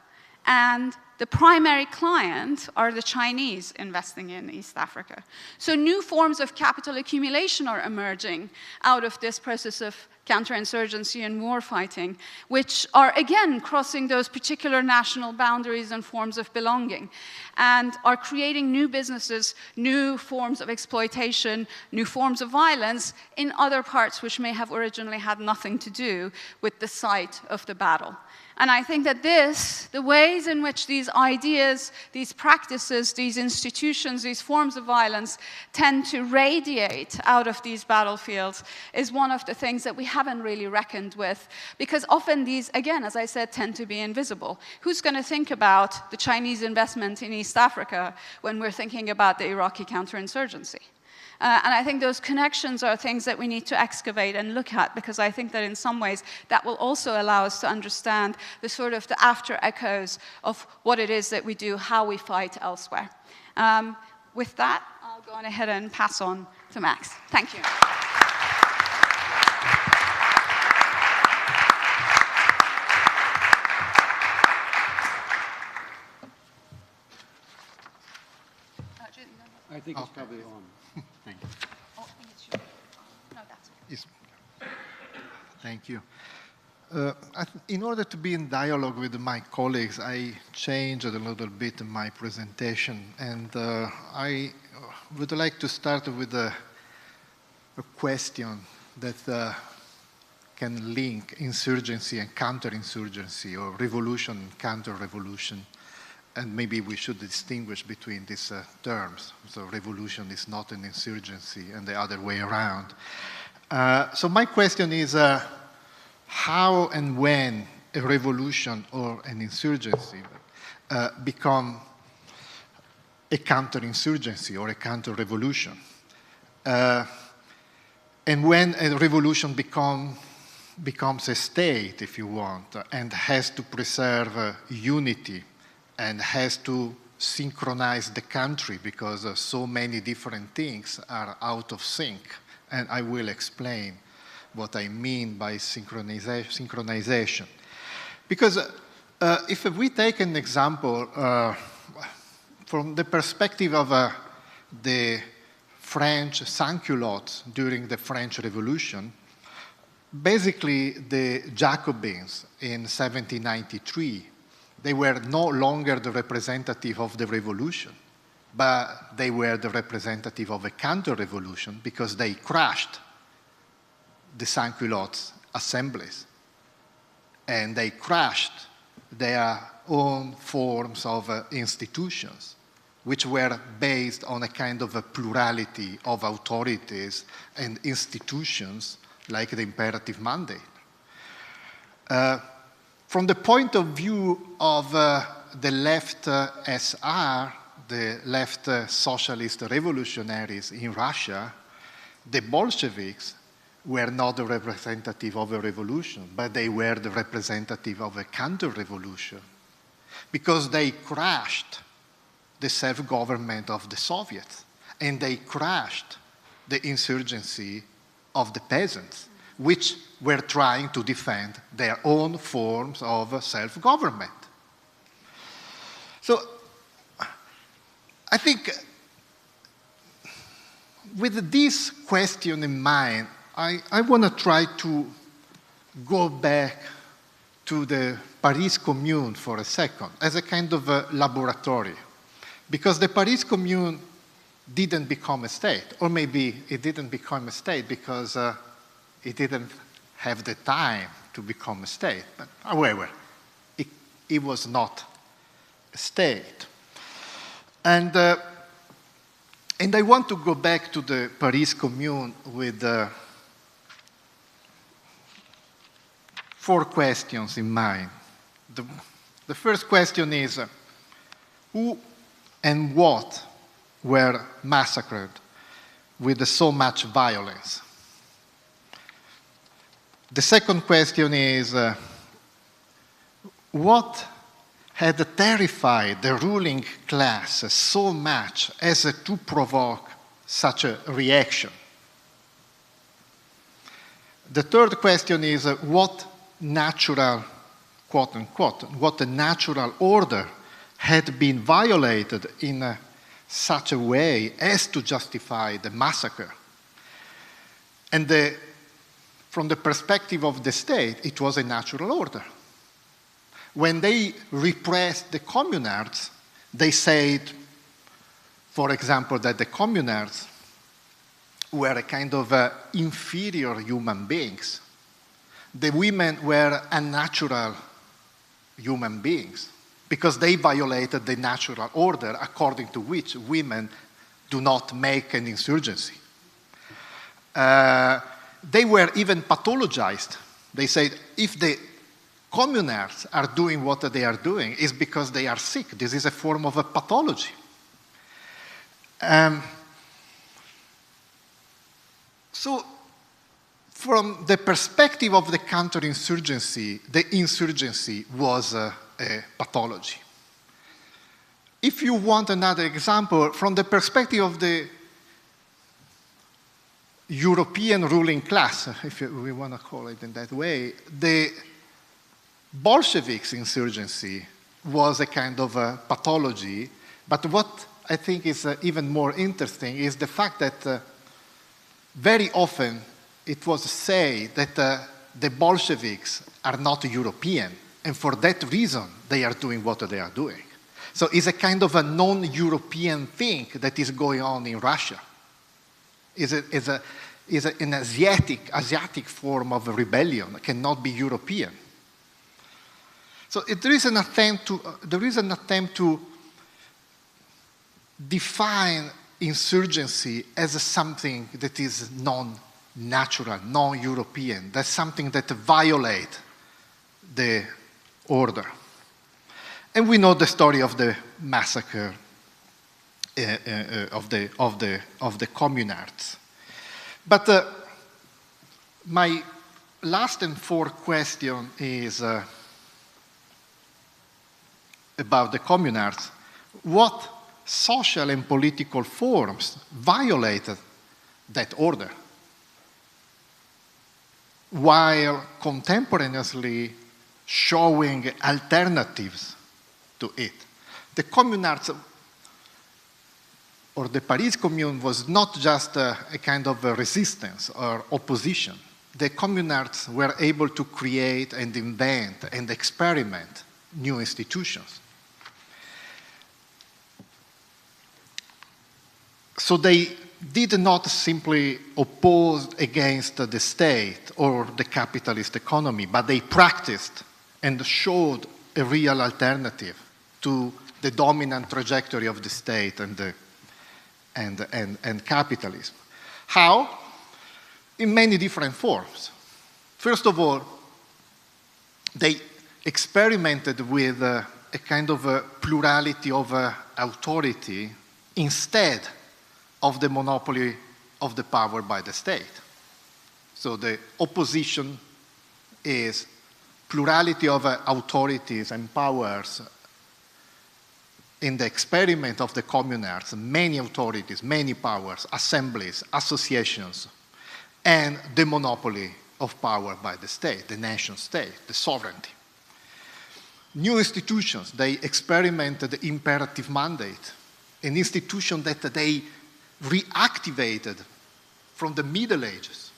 And the primary client are the Chinese investing in East Africa. So new forms of capital accumulation are emerging out of this process of counterinsurgency and war fighting, which are again crossing those particular national boundaries and forms of belonging, and are creating new businesses, new forms of exploitation, new forms of violence in other parts which may have originally had nothing to do with the site of the battle. And I think that the ways in which these ideas, these practices, these institutions, these forms of violence tend to radiate out of these battlefields is one of the things that we haven't really reckoned with, because often these, again, as I said, tend to be invisible. Who's going to think about the Chinese investment in East Africa when we're thinking about the Iraqi counterinsurgency? And I think those connections are things that we need to excavate and look at, because I think that in some ways that will also allow us to understand the sort of the after echoes of what it is that we do, how we fight elsewhere. With that, I'll go on ahead and pass on to Max. Thank you. I think it's probably on. Thank you. Oh, I think it's you. No, that's okay. Yes. Thank you. In order to be in dialogue with my colleagues, I changed a little bit my presentation, and I would like to start with a question that can link insurgency and counterinsurgency, or revolution and counter-revolution. And maybe we should distinguish between these terms. So revolution is not an insurgency, and the other way around. So my question is, how and when a revolution or an insurgency become a counterinsurgency or a counter-revolution? And when a revolution becomes a state, if you want, and has to preserve unity, and has to synchronize the country because so many different things are out of sync. And I will explain what I mean by synchronization. Because if we take an example from the perspective of the French sans-culottes during the French Revolution, basically the Jacobins in 1793, they were no longer the representative of the revolution, but they were the representative of a counter-revolution because they crushed the sans-culottes assemblies, and they crushed their own forms of institutions, which were based on a kind of a plurality of authorities and institutions like the imperative mandate. From the point of view of the left SR, the left socialist revolutionaries in Russia, the Bolsheviks were not the representative of a revolution, but they were the representative of a counter-revolution, because they crushed the self-government of the Soviets, and they crushed the insurgency of the peasants, which were trying to defend their own forms of self-government. So I think with this question in mind, I want to try to go back to the Paris Commune for a second as a kind of a laboratory, because the Paris Commune didn't become a state, or maybe it didn't become a state because it didn't have the time to become a state. But however, it was not a state. And I want to go back to the Paris Commune with 4 questions in mind. The first question is, who and what were massacred with so much violence? The second question is, what had terrified the ruling class so much as to provoke such a reaction? The third question is, what natural, quote unquote, what natural order had been violated in such a way as to justify the massacre? And from the perspective of the state, it was a natural order. When they repressed the communards, they said, for example, that the communards were a kind of inferior human beings. The women were unnatural human beings because they violated the natural order according to which women do not make an insurgency. They were even pathologized. They said, if the communards are doing what they are doing, it's because they are sick. This is a form of a pathology. So from the perspective of the counterinsurgency, the insurgency was a pathology. If you want another example, from the perspective of the European ruling class, if we want to call it in that way, the Bolsheviks' insurgency was a kind of a pathology. But what I think is even more interesting is the fact that very often it was said that the Bolsheviks are not European, and for that reason they are doing what they are doing. So it's a kind of a non-European thing that is going on in Russia. Is an Asiatic form of rebellion, cannot be European. So there is an attempt to define insurgency as something that is non-natural, non-European. That's something that violates the order. And we know the story of the massacre of the communards. But my last and fourth question is about the communards. What social and political forms violated that order, while contemporaneously showing alternatives to it? The communards, or the Paris Commune, was not just a kind of a resistance or opposition. The communards were able to create and invent and experiment new institutions. So they did not simply oppose against the state or the capitalist economy, but they practiced and showed a real alternative to the dominant trajectory of the state and capitalism. How? In many different forms. First of all, they experimented with a kind of a plurality of authority instead of the monopoly of the power by the state. So the opposition is plurality of authorities and powers. In the experiment of the communards, many authorities, many powers, assemblies, associations, and the monopoly of power by the state, the nation state, the sovereignty. New institutions, they experimented the imperative mandate, an institution that they reactivated from the Middle Ages,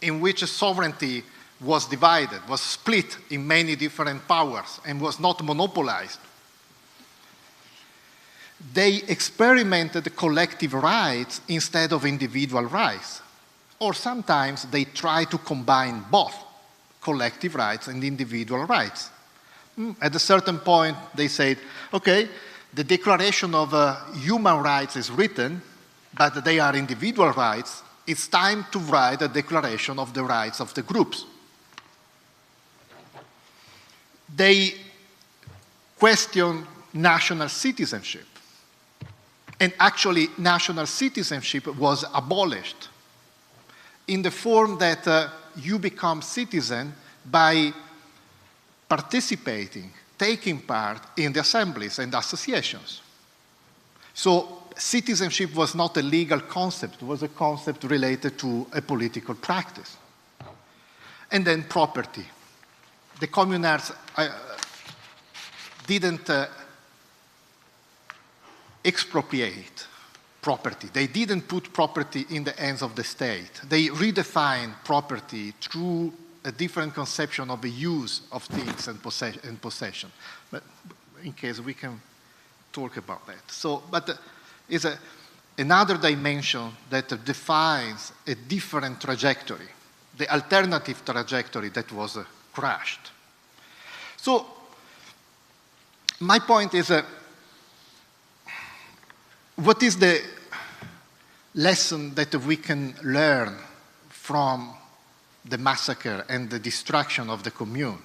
in which sovereignty was divided, was split in many different powers, and was not monopolized. They experimented collective rights instead of individual rights. Or sometimes they try to combine both collective rights and individual rights. At a certain point, they said, okay, the Declaration of Human Rights is written, but they are individual rights. It's time to write a Declaration of the Rights of the Groups. They question national citizenship. And actually, national citizenship was abolished in the form that you become citizen by participating, taking part in the assemblies and associations. So citizenship was not a legal concept, it was a concept related to a political practice. And then property. The communards didn't expropriate property. They didn't put property in the hands of the state. They redefined property through a different conception of the use of things and possession. But in case we can talk about that. So, but it's another dimension that defines a different trajectory, the alternative trajectory that was crashed. So, my point is what is the lesson that we can learn from the massacre and the destruction of the Commune?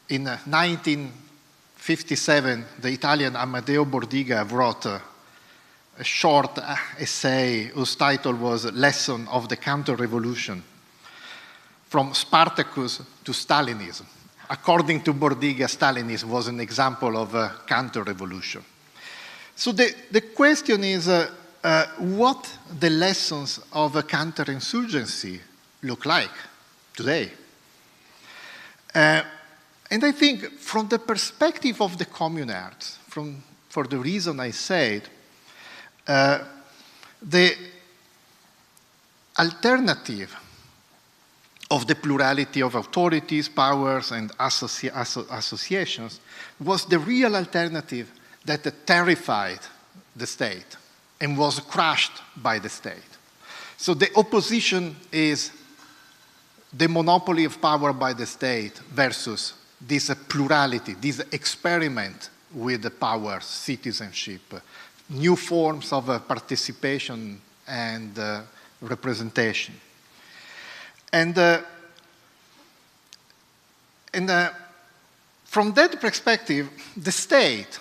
In 1957, the Italian Amedeo Bordiga wrote a short essay whose title was Lesson of the Counterrevolution, from Spartacus to Stalinism. According to Bordiga, Stalinism was an example of a counter-revolution. So the question is what the lessons of a counterinsurgency look like today. And I think from the perspective of the communards, for the reason I said, the alternative of the plurality of authorities, powers, and associations was the real alternative that terrified the state and was crushed by the state. So the opposition is the monopoly of power by the state versus this plurality, this experiment with the power, citizenship, new forms of participation and representation. And from that perspective, the state,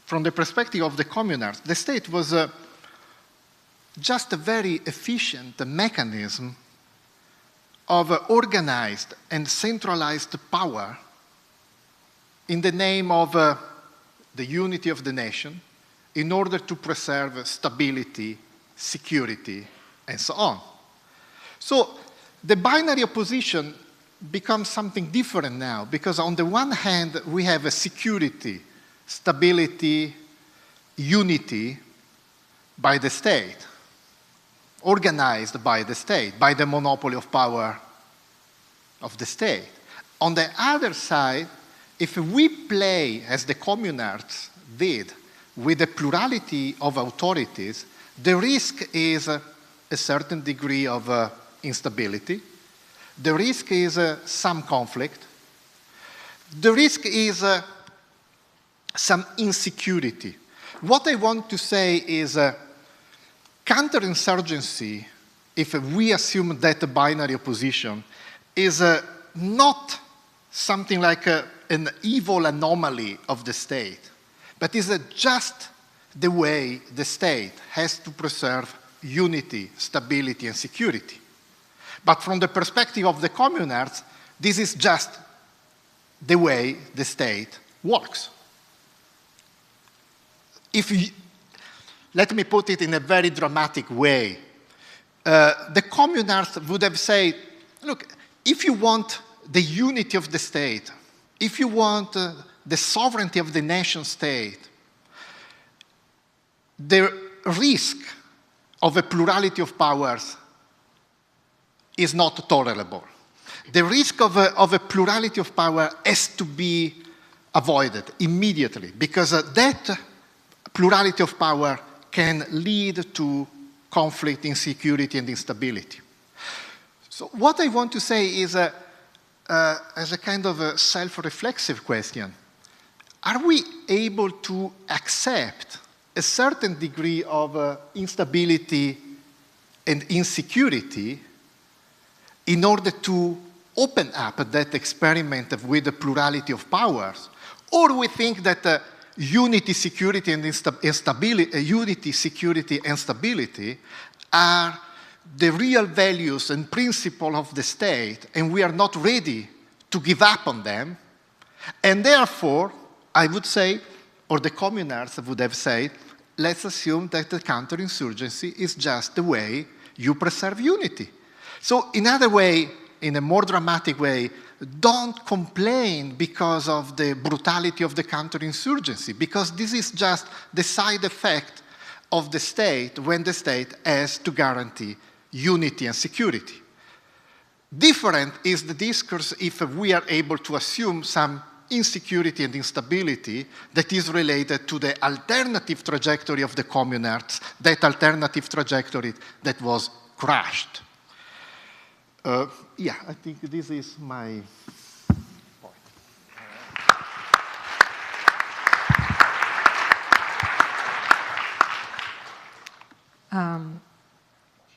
from the perspective of the communards, the state was just a very efficient mechanism of organized and centralized power in the name of the unity of the nation in order to preserve stability, security, and so on. So the binary opposition becomes something different now, because on the one hand, we have a security, stability, unity by the state, organized by the state, by the monopoly of power of the state. On the other side, if we play, as the communards did, with a plurality of authorities, the risk is a certain degree of instability. The risk is some conflict. The risk is some insecurity. What I want to say is counterinsurgency, if we assume that the binary opposition, is not something like an evil anomaly of the state, but is just the way the state has to preserve unity, stability, and security. But from the perspective of the communards, this is just the way the state works. Let me put it in a very dramatic way. The communards would have said, look, if you want the unity of the state, if you want the sovereignty of the nation state, the risk of a plurality of powers is not tolerable. The risk of a plurality of power has to be avoided immediately, because that plurality of power can lead to conflict, insecurity, and instability. So what I want to say is, as a kind of a self-reflexive question, are we able to accept a certain degree of instability and insecurity in order to open up that experiment with the plurality of powers? Or we think that unity, security, and stability are the real values and principles of the state, and we are not ready to give up on them. And therefore, I would say, or the communards would have said, let's assume that the counterinsurgency is just the way you preserve unity. So in other way, in a more dramatic way, don't complain because of the brutality of the counterinsurgency, because this is just the side effect of the state when the state has to guarantee unity and security. Different is the discourse if we are able to assume some insecurity and instability that is related to the alternative trajectory of the communards, that alternative trajectory that was crushed. Yeah, I think this is my point.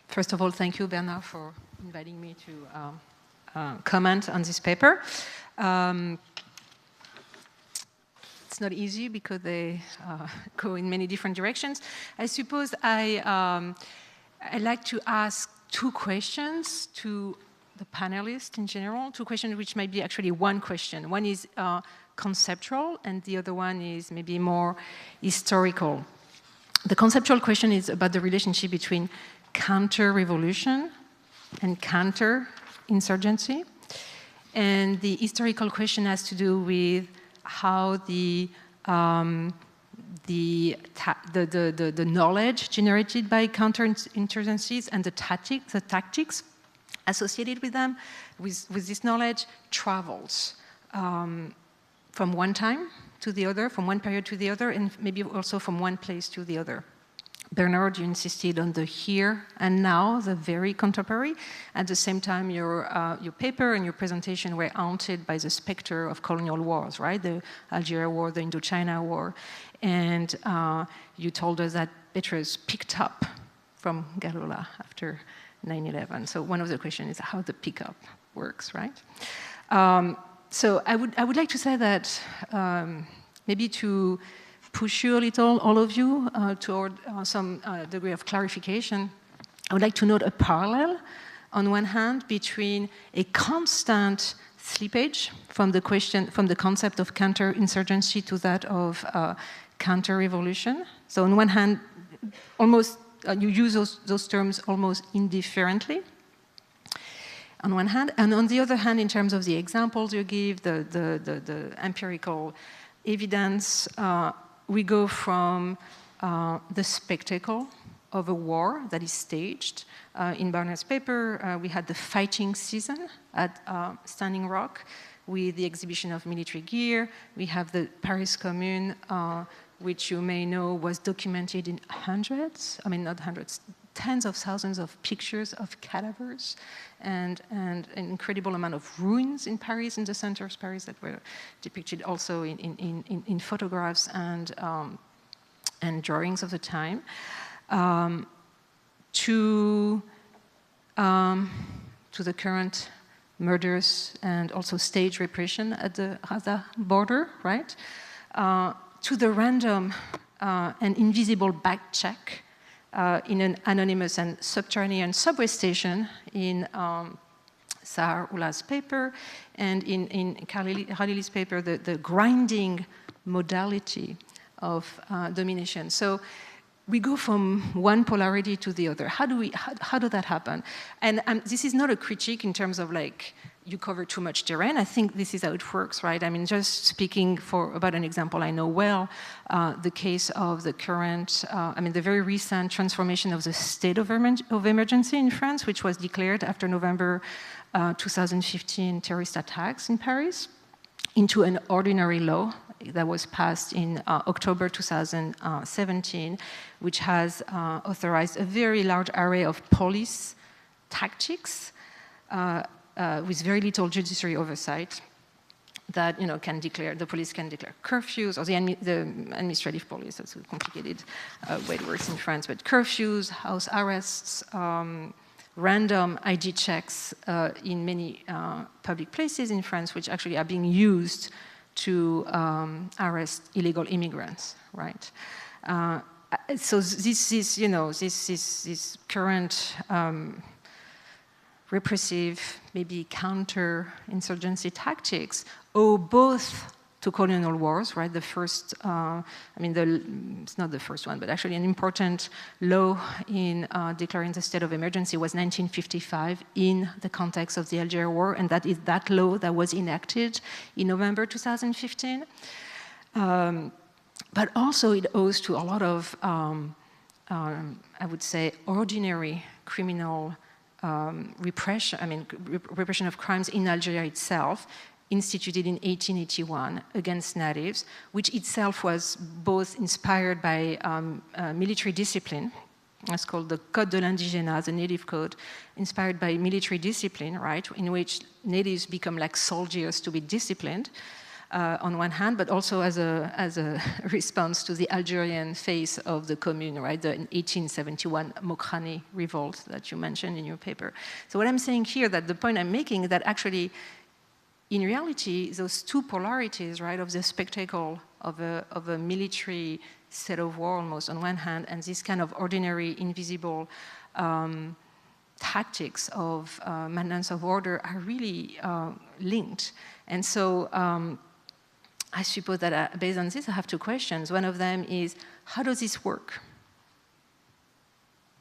First of all, thank you, Bernard, for inviting me to comment on this paper. It's it's not easy because they go in many different directions. I suppose I'd like to ask two questions to the panelists in general, two questions which might be actually one question. One is conceptual, and the other one is maybe more historical. The conceptual question is about the relationship between counter-revolution and counter-insurgency. And the historical question has to do with how the knowledge generated by counterinsurgencies and the tactics associated with them, with this knowledge, travels from one time to the other, from one period to the other, and maybe also from one place to the other. Bernard, you insisted on the here and now, the very contemporary. At the same time, your paper and your presentation were haunted by the specter of colonial wars, right? The Algeria War, the Indochina War. And you told us that Petrus picked up from Galula after 9/11. So one of the questions is how the pickup works, right? So I would like to say that maybe to push you a little, all of you, toward some degree of clarification, I would like to note a parallel, on one hand, between a constant slippage from the concept of counterinsurgency to that of counter-revolution. So on one hand, almost you use those terms almost indifferently, on one hand, and on the other hand, in terms of the examples you give, the empirical evidence, we go from the spectacle of a war that is staged. In Barnard's paper, we had the fighting season at Standing Rock with the exhibition of military gear. We have the Paris Commune, which you may know was documented in hundreds, I mean not hundreds, tens of thousands of pictures of cadavers and an incredible amount of ruins in Paris, in the center of Paris, that were depicted also in photographs and drawings of the time. To the current murders and also stage repression at the Gaza border, right? To the random and invisible back check in an anonymous and subterranean subway station in Sahara's paper, and in Khalili's paper, the grinding modality of domination. So we go from one polarity to the other. How does that happen? And this is not a critique in terms of like, you cover too much terrain. I think this is how it works, right? I mean, just speaking about an example I know well, the case of the current, the very recent transformation of the state of emergency in France, which was declared after November 2015 terrorist attacks in Paris, into an ordinary law that was passed in October 2017, which has authorized a very large array of police tactics with very little judiciary oversight that the police can declare curfews, or the administrative police, that's a complicated way it works in France, but curfews, house arrests, random ID checks in many public places in France, which actually are being used to arrest illegal immigrants, right? So this is, this current repressive, maybe counter-insurgency tactics owe both to colonial wars, right? The first, it's not the first one, but actually an important law in declaring the state of emergency was 1955 in the context of the Algeria War, and that is that law that was enacted in November 2015. But also it owes to a lot of, I would say, ordinary criminal repression of crimes in Algeria itself, instituted in 1881 against natives, which itself was both inspired by military discipline. It's called the Code de l'Indigénat, the native code, inspired by military discipline, right, in which natives become like soldiers to be disciplined on one hand, but also as a response to the Algerian phase of the Commune, right, the 1871 Mokrani revolt that you mentioned in your paper. So what I'm saying here, that the point I'm making is that actually, in reality, those two polarities, right, of the spectacle of a military state of war almost on one hand, and this kind of ordinary, invisible tactics of maintenance of order are really linked. And so I suppose that based on this, I have two questions. One of them is, how does this work?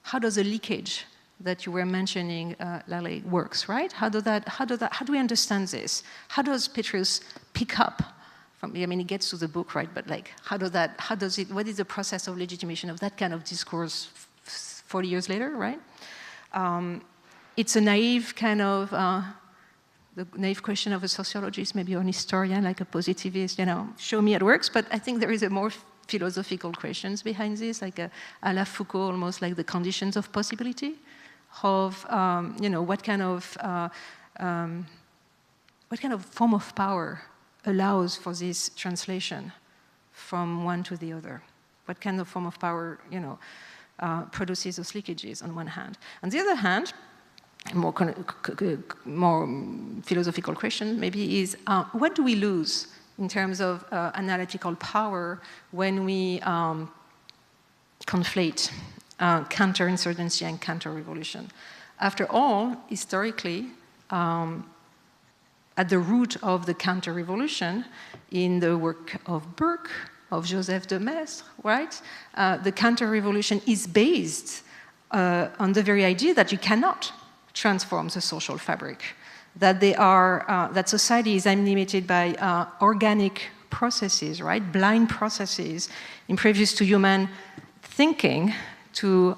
How does the leakage that you were mentioning, Lale, works, right? How do we understand this? How does Petrus pick up from, I mean, it gets to the book, right? But like, what is the process of legitimation of that kind of discourse 40 years later, right? It's a naive kind of, the naive question of a sociologist, maybe an historian, like a positivist, show me it works, but I think there is a more philosophical questions behind this, like a la Foucault, almost like the conditions of possibility, of what kind of form of power allows for this translation from one to the other? What kind of form of power, produces those leakages on one hand? On the other hand, more philosophical question maybe is, what do we lose in terms of analytical power when we conflate counterinsurgency and counter-revolution? After all, historically, at the root of the counter-revolution, in the work of Burke, of Joseph de Maistre, right? The counter-revolution is based on the very idea that you cannot transform the social fabric, that that society is animated by organic processes, right? Blind processes, impervious to human thinking, to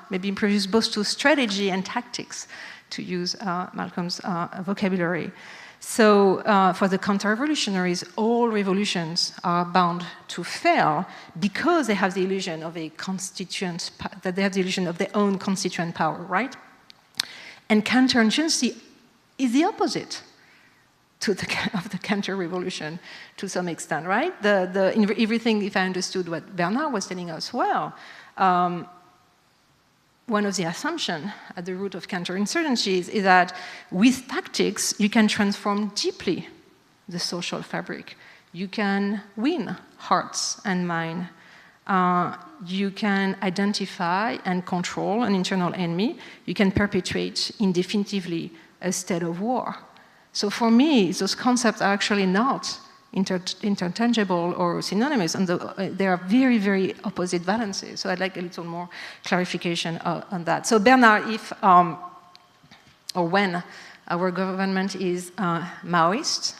maybe impervious both to strategy and tactics, to use Malcolm's vocabulary. So for the counter-revolutionaries, all revolutions are bound to fail because they have the illusion of that they have the illusion of their own constituent power, right? And counterinsurgency is the opposite of the counter-revolution to some extent, right? Everything, if I understood what Bernard was telling us well, one of the assumptions at the root of counterinsurgencies is that with tactics, you can transform deeply the social fabric. You can win hearts and minds. You can identify and control an internal enemy. You can perpetuate indefinitely a state of war. So for me, those concepts are actually not interchangeable or synonymous, and they are very, very opposite valences. So I'd like a little more clarification on that. So Bernard, if or when our government is Maoist,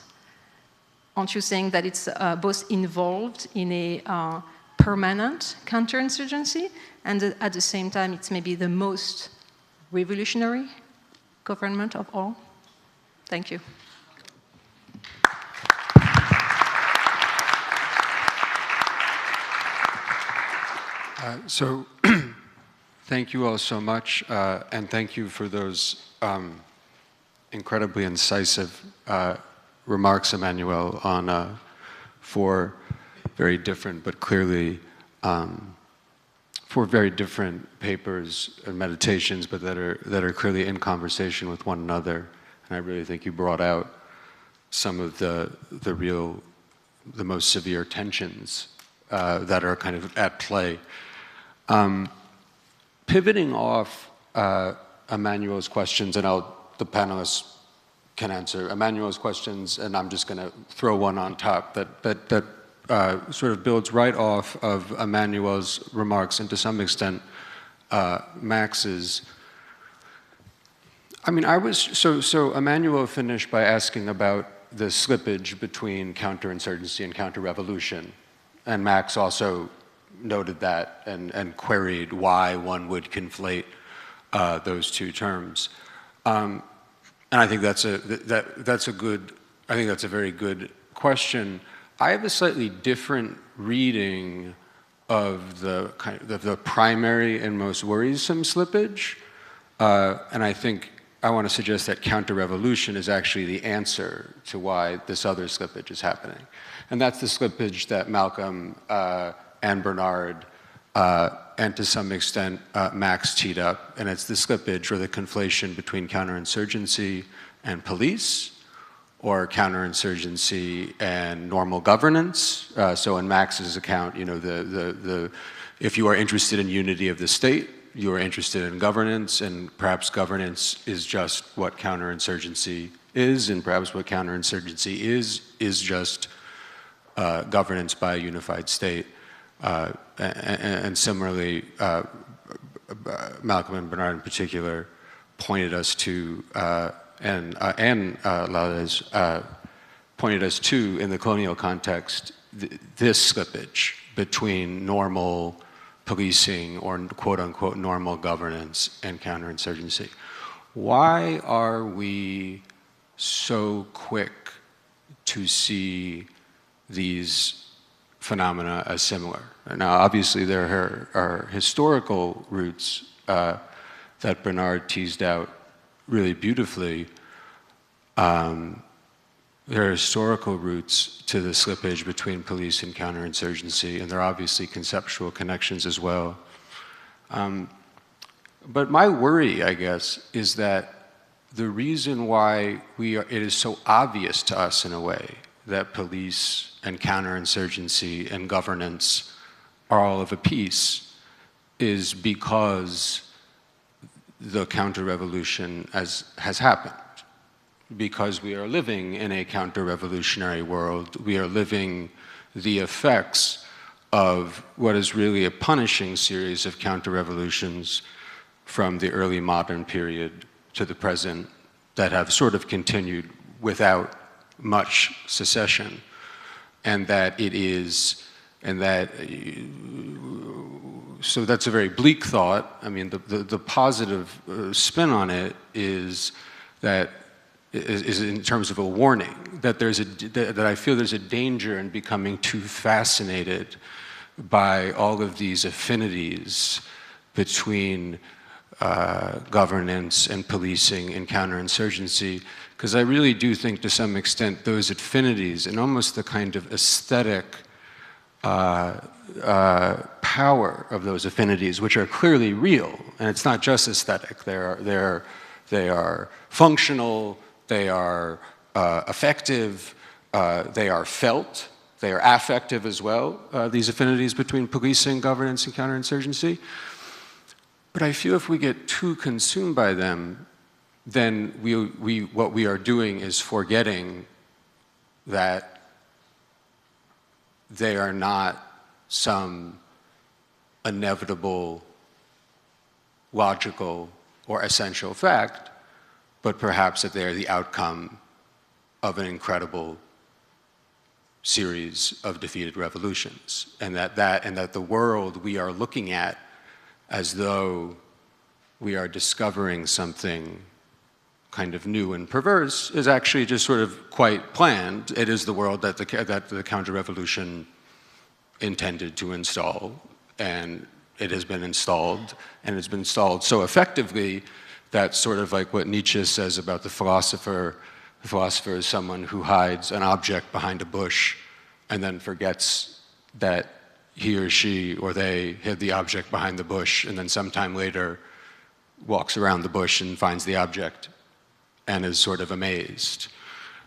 aren't you saying that it's both involved in a permanent counterinsurgency, and at the same time it's maybe the most revolutionary government of all? Thank you. So thank you all so much, and thank you for those incredibly incisive remarks, Emmanuelle, on 4 very different, but clearly 4 very different papers and meditations, but that are clearly in conversation with one another. And I really think you brought out some of the most severe tensions that are kind of at play. Pivoting off Emmanuelle's questions, and the panelists can answer Emmanuelle's questions, and I'm just going to throw one on top that sort of builds right off of Emmanuelle's remarks, and to some extent Max's. I mean, so Emmanuelle finished by asking about the slippage between counterinsurgency and counter-revolution, and Max also noted that and queried why one would conflate those 2 terms. And I think that's a very good question. I have a slightly different reading of the primary and most worrisome slippage, and I think I want to suggest that counter-revolution is actually the answer to why this other slippage is happening, and that's the slippage that Malcolm and Bernard, and to some extent Max teed up, and it's the slippage or the conflation between counterinsurgency and police, or counterinsurgency and normal governance. So in Max's account, you know, if you are interested in unity of the state, you are interested in governance, and perhaps governance is just what counterinsurgency is, and perhaps what counterinsurgency is just governance by a unified state. And similarly, Malcolm and Bernard in particular pointed us to, and Lades pointed us to, in the colonial context, this slippage between normal policing or quote-unquote normal governance and counterinsurgency. Why are we so quick to see these phenomena as similar? Now, obviously, there are historical roots that Bernard teased out really beautifully. There are historical roots to the slippage between police and counterinsurgency, and there are obviously conceptual connections as well. But my worry, I guess, is that the reason why it is so obvious to us in a way that police and counterinsurgency and governance are all of a piece is because the counter-revolution has happened. Because we are living in a counter-revolutionary world, we are living the effects of what is really a punishing series of counter-revolutions from the early modern period to the present that have sort of continued without much secession. And that it is, and that, so that's a very bleak thought. I mean, the positive spin on it is that is in terms of a warning, that that I feel there's a danger in becoming too fascinated by all of these affinities between governance and policing and counterinsurgency, because I really do think to some extent those affinities and almost the kind of aesthetic power of those affinities, which are clearly real, and it's not just aesthetic, they are functional, they are effective, they are felt, they are affective as well, these affinities between policing, governance, and counterinsurgency. But I feel if we get too consumed by them, then what we are doing is forgetting that they are not some inevitable, logical, or essential fact, but perhaps that they are the outcome of an incredible series of defeated revolutions, and that the world we are looking at as though we are discovering something kind of new and perverse is actually just sort of quite planned. It is the world that the counter-revolution intended to install, and it has been installed, and it's been installed so effectively that sort of like what Nietzsche says about the philosopher is someone who hides an object behind a bush and then forgets that he or she or they hid the object behind the bush, and then sometime later walks around the bush and finds the object and is sort of amazed.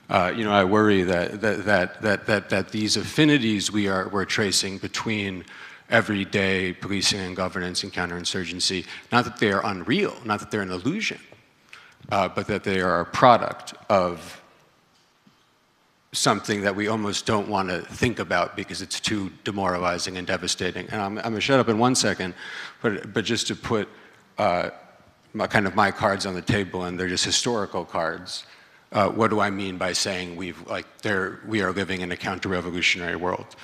I worry that these affinities we're tracing between everyday policing and governance and counterinsurgency, not that they are unreal, not that they're an illusion, but that they are a product of something that we almost don't want to think about because it's too demoralizing and devastating. And I'm going to shut up in 1 second, but just to put my cards on the table, and they're just historical cards. What do I mean by saying we are living in a counter-revolutionary world?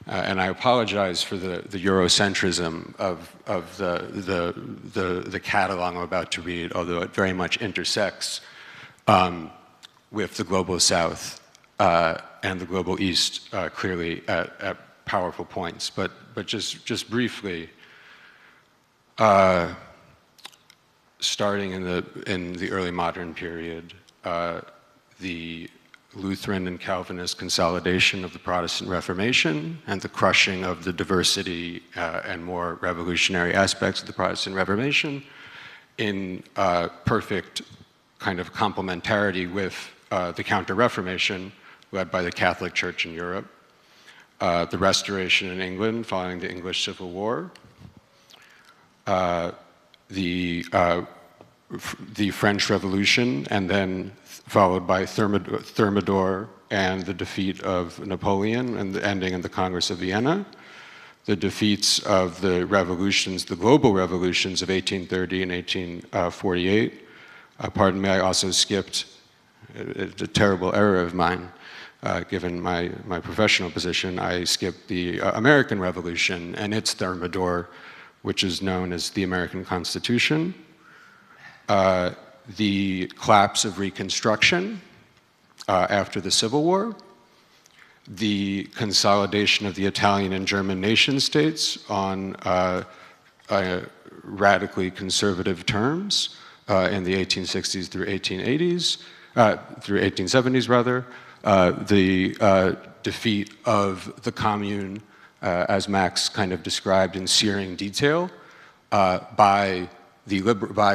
And I apologize for the Eurocentrism of the catalog I'm about to read, although it very much intersects with the Global South and the Global East clearly at powerful points. But just briefly, starting in the early modern period, the Lutheran and Calvinist consolidation of the Protestant Reformation and the crushing of the diversity and more revolutionary aspects of the Protestant Reformation in perfect kind of complementarity with the Counter-Reformation, led by the Catholic Church in Europe, the Restoration in England following the English Civil War, the French Revolution, and then followed by Thermidor and the defeat of Napoleon and the ending in the Congress of Vienna, the defeats of the revolutions, the global revolutions of 1830 and 1848. Pardon me, I also skipped a terrible error of mine, given my professional position. I skipped the American Revolution and its Thermidor, which is known as the American Constitution, the collapse of Reconstruction after the Civil War, the consolidation of the Italian and German nation states on radically conservative terms in the 1860s through 1880s, through 1870s rather, the defeat of the Commune, as Max kind of described in searing detail, by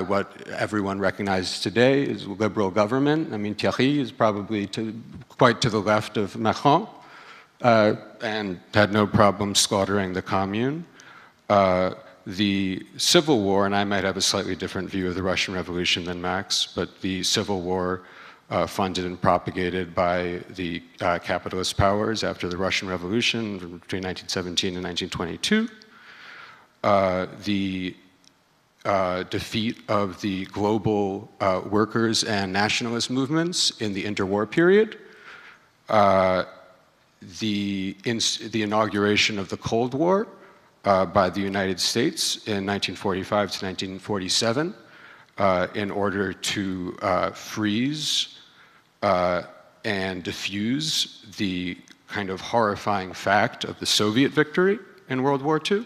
what everyone recognizes today as liberal government. I mean, Thierry is probably quite to the left of Macron, and had no problem slaughtering the Commune. The Civil War, and I might have a slightly different view of the Russian Revolution than Max, but the Civil War funded and propagated by the capitalist powers after the Russian Revolution between 1917 and 1922. The defeat of the global workers and nationalist movements in the interwar period. The inauguration of the Cold War by the United States in 1945 to 1947 in order to freeze and diffuse the kind of horrifying fact of the Soviet victory in World War II.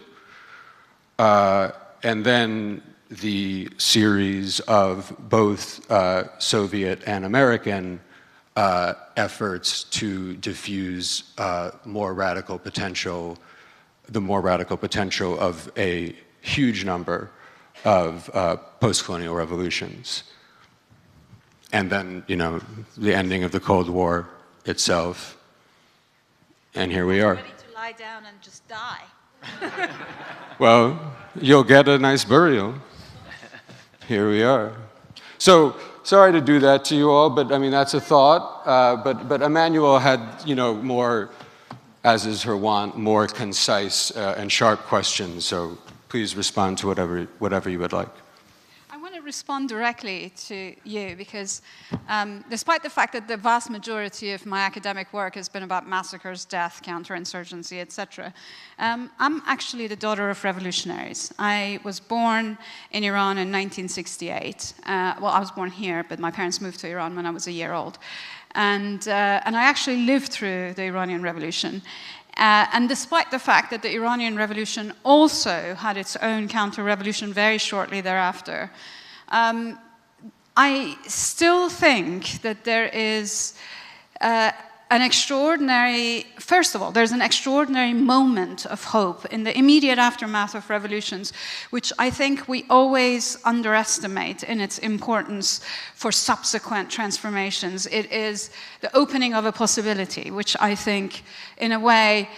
And then the series of both Soviet and American efforts to diffuse the more radical potential of a huge number of post-colonial revolutions. And then, you know, the ending of the Cold War itself. And here we are. Ready to lie down and just die. Well, you'll get a nice burial. Here we are. So, sorry to do that to you all, but I mean, that's a thought. But Emmanuelle had, you know, more, as is her wont, more concise and sharp questions. So please respond to whatever you would like. I want to respond directly to you because despite the fact that the vast majority of my academic work has been about massacres, death, counterinsurgency, etc., I'm actually the daughter of revolutionaries. I was born in Iran in 1968. Well, I was born here, but my parents moved to Iran when I was a year old. And I actually lived through the Iranian Revolution. And despite the fact that the Iranian Revolution also had its own counter-revolution very shortly thereafter, I still think that there is first of all, there's an extraordinary moment of hope in the immediate aftermath of revolutions, which I think we always underestimate in its importance for subsequent transformations. It is the opening of a possibility, which I think, in a way,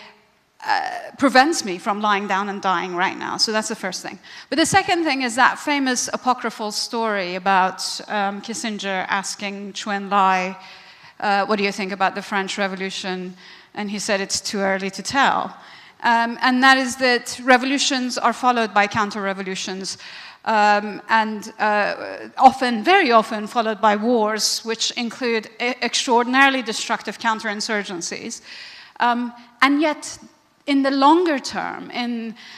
prevents me from lying down and dying right now. So that's the first thing. But the second thing is that famous apocryphal story about Kissinger asking Chou En-lai, what do you think about the French Revolution? And he said it's too early to tell. And that is that revolutions are followed by counter-revolutions, and often, very often, followed by wars, which include extraordinarily destructive counterinsurgencies. And yet, in the longer term,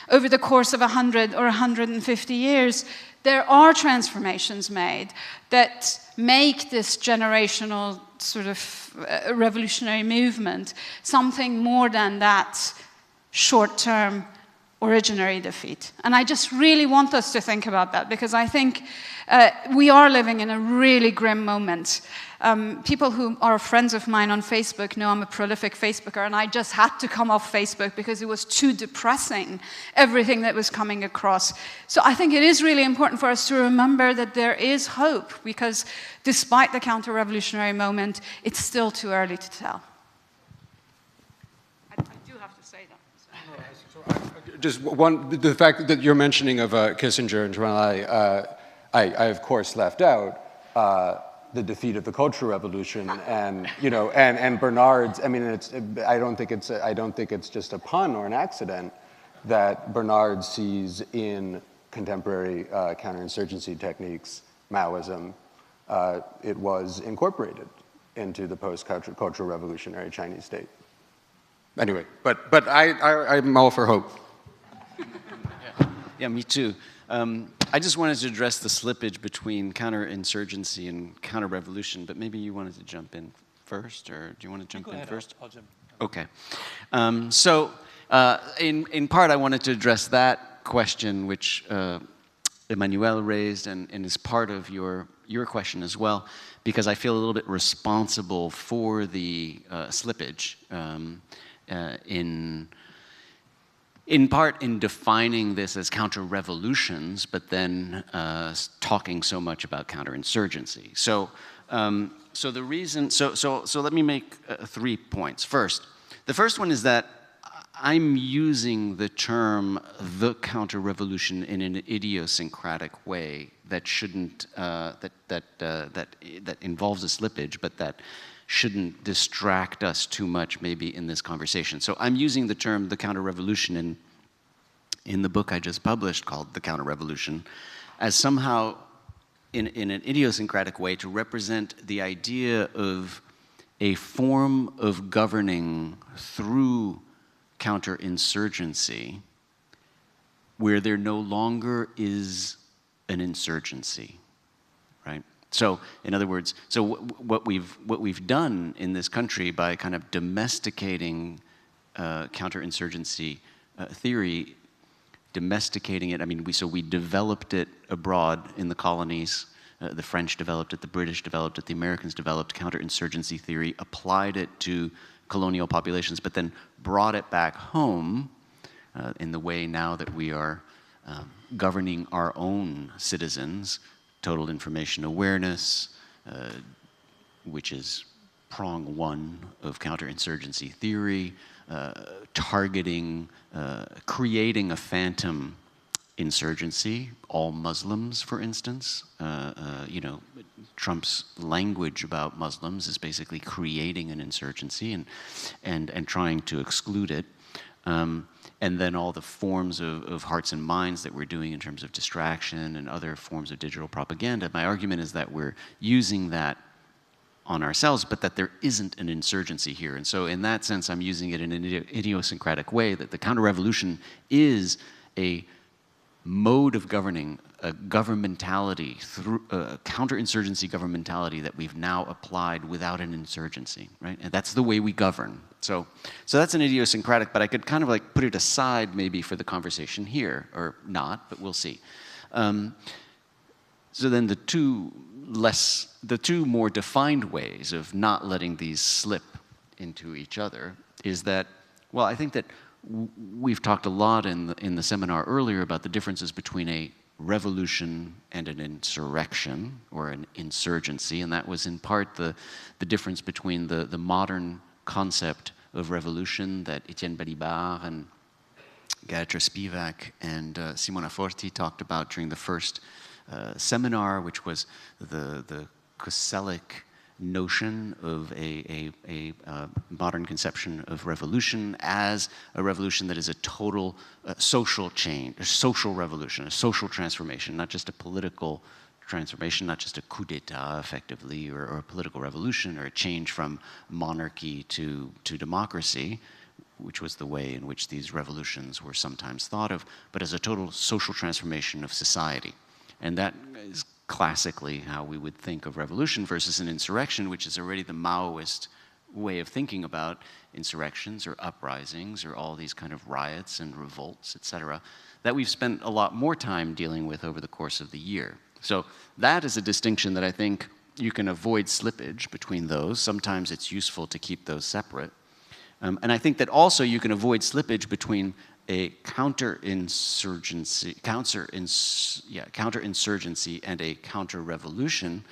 over the course of 100 or 150 years, there are transformations made that make this generational sort of revolutionary movement something more than that short-term originary defeat. And I just really want us to think about that, because I think we are living in a really grim moment. People who are friends of mine on Facebook know I'm a prolific Facebooker, and I just had to come off Facebook because it was too depressing, everything that was coming across. So I think it is really important for us to remember that there is hope, because despite the counter-revolutionary moment, it's still too early to tell. I do have to say that. Just one, the fact that you're mentioning of Kissinger and Joanne, I of course left out the defeat of the Cultural Revolution, and and Bernard's. I mean, I don't think it's just a pun or an accident that Bernard sees in contemporary counterinsurgency techniques, Maoism. It was incorporated into the post-Cultural Revolutionary Chinese state. Anyway, but I'm all for hope. Yeah, me too. I just wanted to address the slippage between counterinsurgency and counter-revolution, but maybe you wanted to jump in first, or do you want to jump in first? I'll jump. Okay. In part, I wanted to address that question, which Emmanuelle raised, and is part of your question as well, because I feel a little bit responsible for the slippage in part in defining this as counter-revolutions, but then talking so much about counterinsurgency. So the reason, so let me make 3 points. First, the first one is that I'm using the term the counter-revolution in an idiosyncratic way that shouldn't, that involves a slippage, but that shouldn't distract us too much maybe in this conversation. So I'm using the term the counter-revolution in the book I just published called The Counter-Revolution as somehow in an idiosyncratic way to represent the idea of a form of governing through counterinsurgency where there no longer is an insurgency, right? So, in other words, what we've done in this country by kind of domesticating counterinsurgency theory, domesticating it. I mean, we developed it abroad in the colonies. The French developed it, the British developed it, the Americans developed counterinsurgency theory, applied it to colonial populations, but then brought it back home in the way now that we are governing our own citizens. Total information awareness, which is prong 1 of counterinsurgency theory, targeting, creating a phantom insurgency, all Muslims, for instance. Trump's language about Muslims is basically creating an insurgency and trying to exclude it. And then all the forms of hearts and minds that we're doing in terms of distraction and other forms of digital propaganda. My argument is that we're using that on ourselves, but that there isn't an insurgency here. And so in that sense, I'm using it in an idiosyncratic way, that the counter-revolution is a mode of governing, a governmentality, through a counterinsurgency governmentality that we've now applied without an insurgency, right? And that's the way we govern. So that's an idiosyncratic, but I could kind of like put it aside maybe for the conversation here, or not, but we'll see. So then the two more defined ways of not letting these slip into each other is that, well, I think that we've talked a lot in the seminar earlier about the differences between a revolution and an insurrection or an insurgency, and that was in part the difference between the modern concept of revolution that Etienne Balibar and Gayatri Spivak and Simona Forti talked about during the first seminar, which was the Koselleck notion of a modern conception of revolution as a revolution that is a total social change, a social revolution, a social transformation, not just a political transformation, not just a coup d'etat effectively, or a political revolution, or a change from monarchy to democracy, which was the way in which these revolutions were sometimes thought of, but as a total social transformation of society. And that is classically how we would think of revolution versus an insurrection, which is already the Maoist way of thinking about insurrections or uprisings or all these kind of riots and revolts, etc., that we've spent a lot more time dealing with over the course of the year. So that is a distinction that I think you can avoid slippage between those. Sometimes it's useful to keep those separate. And I think that also you can avoid slippage between a counterinsurgency and a counter-revolution.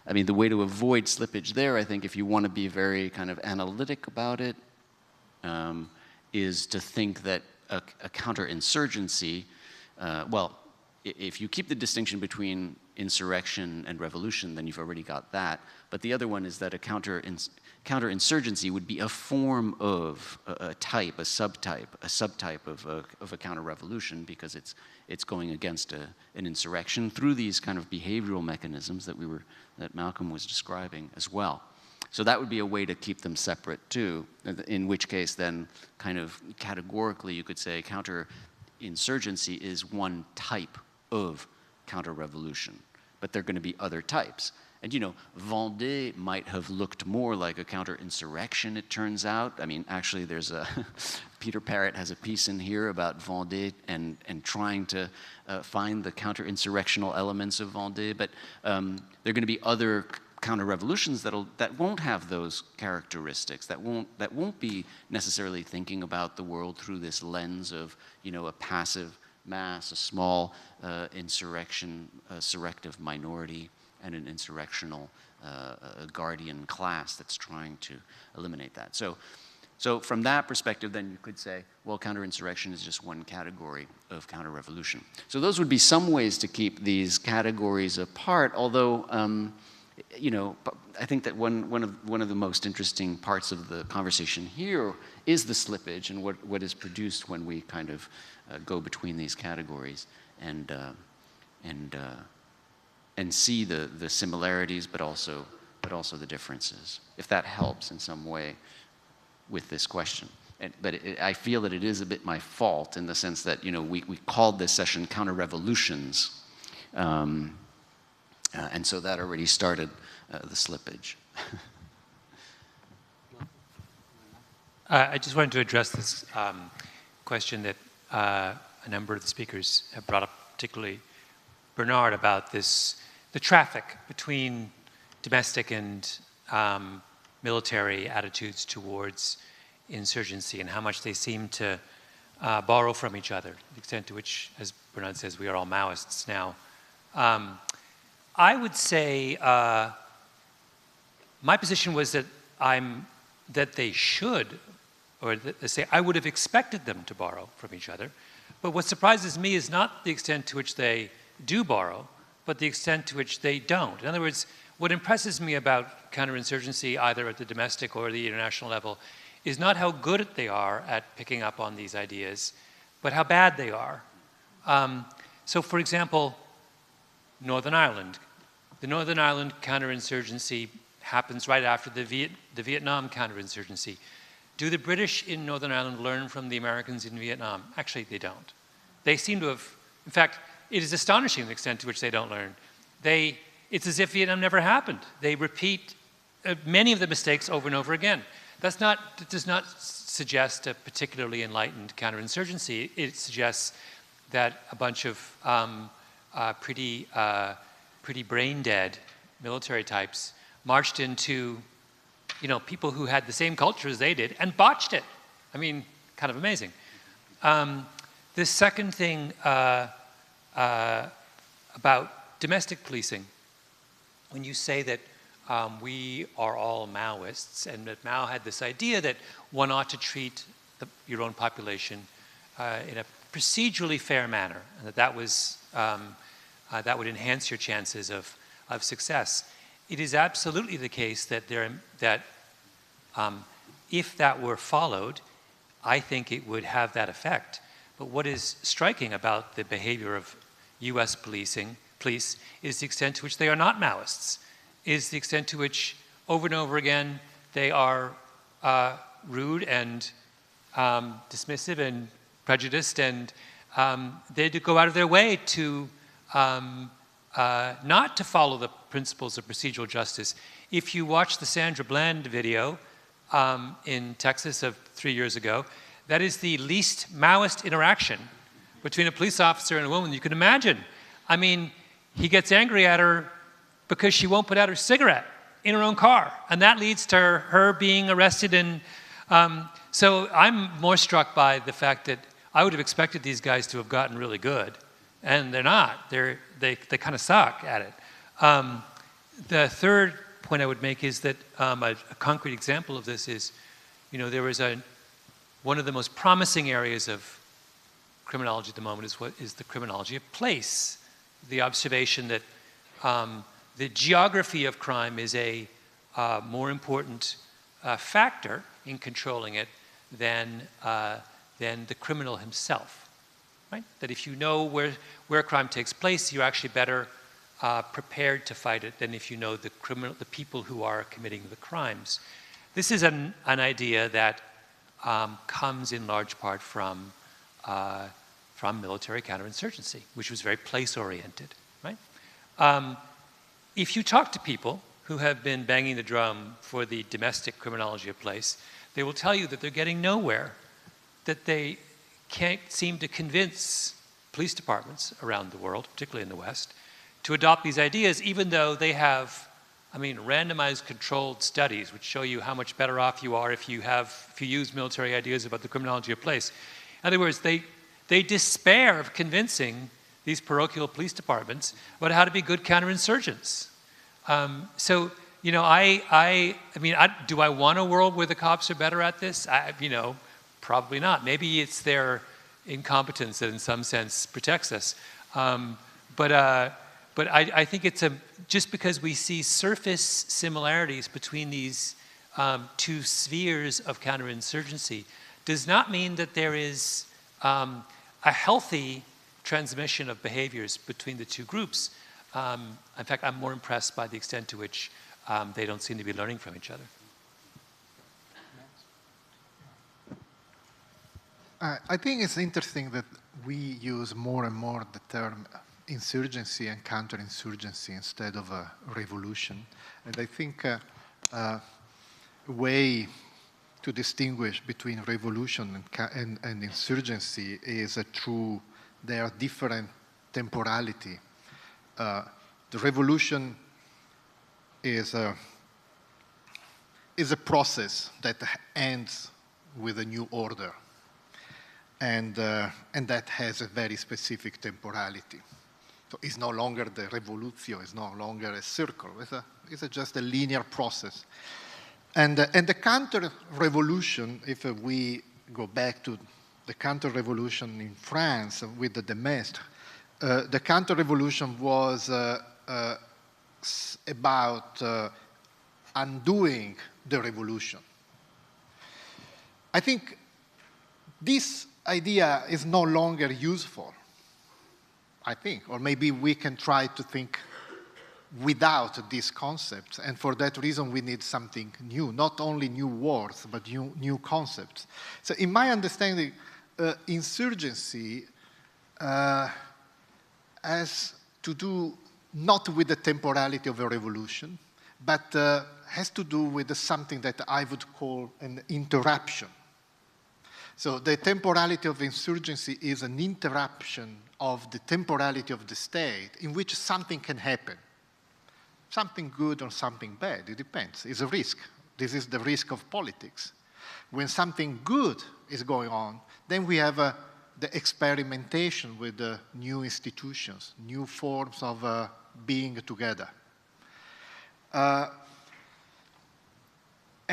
I mean, the way to avoid slippage there, I think, if you want to be very kind of analytic about it, is to think that a counterinsurgency, well, if you keep the distinction between insurrection and revolution, then you've already got that. But the other one is that a counterinsurgency would be a form of a type, a subtype of a counter-revolution, because it's going against an insurrection through these kind of behavioral mechanisms that Malcolm was describing as well. So that would be a way to keep them separate too, in which case then kind of categorically you could say counterinsurgency is one type of counter-revolution, but there are going to be other types. And, you know, Vendée might have looked more like a counter-insurrection, it turns out. I mean, actually, there's a Peter Parrott has a piece in here about Vendée and trying to find the counter-insurrectional elements of Vendée. But there are going to be other counter-revolutions that won't have those characteristics, that won't be necessarily thinking about the world through this lens of, you know, a passive mass, a small insurrective minority, and an insurrectional guardian class that's trying to eliminate that. So from that perspective, then you could say, well, counterinsurrection is just one category of counter-revolution. So those would be some ways to keep these categories apart, although, you know, I think that one of the most interesting parts of the conversation here is the slippage and what is produced when we kind of go between these categories and see the similarities, but also the differences, if that helps in some way with this question. But I feel that it is a bit my fault in the sense that, you know, we called this session Counter-Revolutions, and so that already started the slippage. I just wanted to address this question that a number of the speakers have brought up, particularly Bernard, about the traffic between domestic and military attitudes towards insurgency and how much they seem to borrow from each other, the extent to which, as Bernard says, we are all Maoists now. I would say my position was that they should, or that, say, I would have expected them to borrow from each other. But what surprises me is not the extent to which they do borrow, but the extent to which they don't. In other words, what impresses me about counterinsurgency, either at the domestic or the international level, is not how good they are at picking up on these ideas, but how bad they are. So, for example, Northern Ireland. The Northern Ireland counterinsurgency happens right after the Vietnam counterinsurgency. Do the British in Northern Ireland learn from the Americans in Vietnam? Actually, they don't. They seem to have, in fact, it is astonishing the extent to which they don't learn. It's as if Vietnam never happened. They repeat many of the mistakes over and over again. That does not suggest a particularly enlightened counterinsurgency. It suggests that a bunch of pretty brain-dead military types marched into, you know, people who had the same culture as they did and botched it. I mean, kind of amazing. The second thing about domestic policing, when you say that we are all Maoists and that Mao had this idea that one ought to treat your own population in a procedurally fair manner, and that would enhance your chances of success. It is absolutely the case that if that were followed, I think it would have that effect. But what is striking about the behavior of U.S. police is the extent to which they are not Maoists, is the extent to which over and over again they are rude and dismissive and prejudiced, and they go out of their way to not to follow the principles of procedural justice. If you watch the Sandra Bland video, in Texas of 3 years ago. That is the least Maoist interaction between a police officer and a woman you can imagine. I mean, he gets angry at her because she won't put out her cigarette in her own car, and that leads to her being arrested. And so I'm more struck by the fact that I would have expected these guys to have gotten really good, and they're not. They kind of suck at it. The third point I would make is that a concrete example of this is, there was one of the most promising areas of criminology at the moment is the criminology of place. The observation that the geography of crime is a more important factor in controlling it than the criminal himself, right? That if you know where crime takes place, you're actually better prepared to fight it than if you know the people who are committing the crimes. This is an idea that comes in large part from military counterinsurgency, which was very place-oriented, right? If you talk to people who have been banging the drum for the domestic criminology of place, they will tell you that they're getting nowhere, that they can't seem to convince police departments around the world, particularly in the West, to adopt these ideas, even though they have, randomized controlled studies which show you how much better off you are if you use military ideas about the criminology of place. In other words, they despair of convincing these parochial police departments about how to be good counterinsurgents. Do I want a world where the cops are better at this? Probably not. Maybe it's their incompetence that in some sense protects us. But I think it's just because we see surface similarities between these two spheres of counterinsurgency does not mean that there is a healthy transmission of behaviors between the two groups. In fact, I'm more impressed by the extent to which they don't seem to be learning from each other. I think it's interesting that we use more and more the term insurgency and counterinsurgency instead of a revolution. And I think a way to distinguish between revolution and insurgency is there are different temporality. The revolution is a process that ends with a new order, and that has a very specific temporality. So it's no longer the revolution, it's no longer a circle, it's just a linear process. And the counter-revolution, if we go back to the counter-revolution in France with the Mestre, the counter-revolution was about undoing the revolution. I think this idea is no longer useful, I think, or maybe we can try to think without these concepts, and for that reason we need something new, not only new words, but new concepts. So in my understanding, insurgency has to do not with the temporality of a revolution, but has to do with something that I would call an interruption. So the temporality of insurgency is an interruption of the temporality of the state in which something can happen. Something good or something bad, it depends. It's a risk. This is the risk of politics. When something good is going on, then we have the experimentation with the new institutions, new forms of being together. And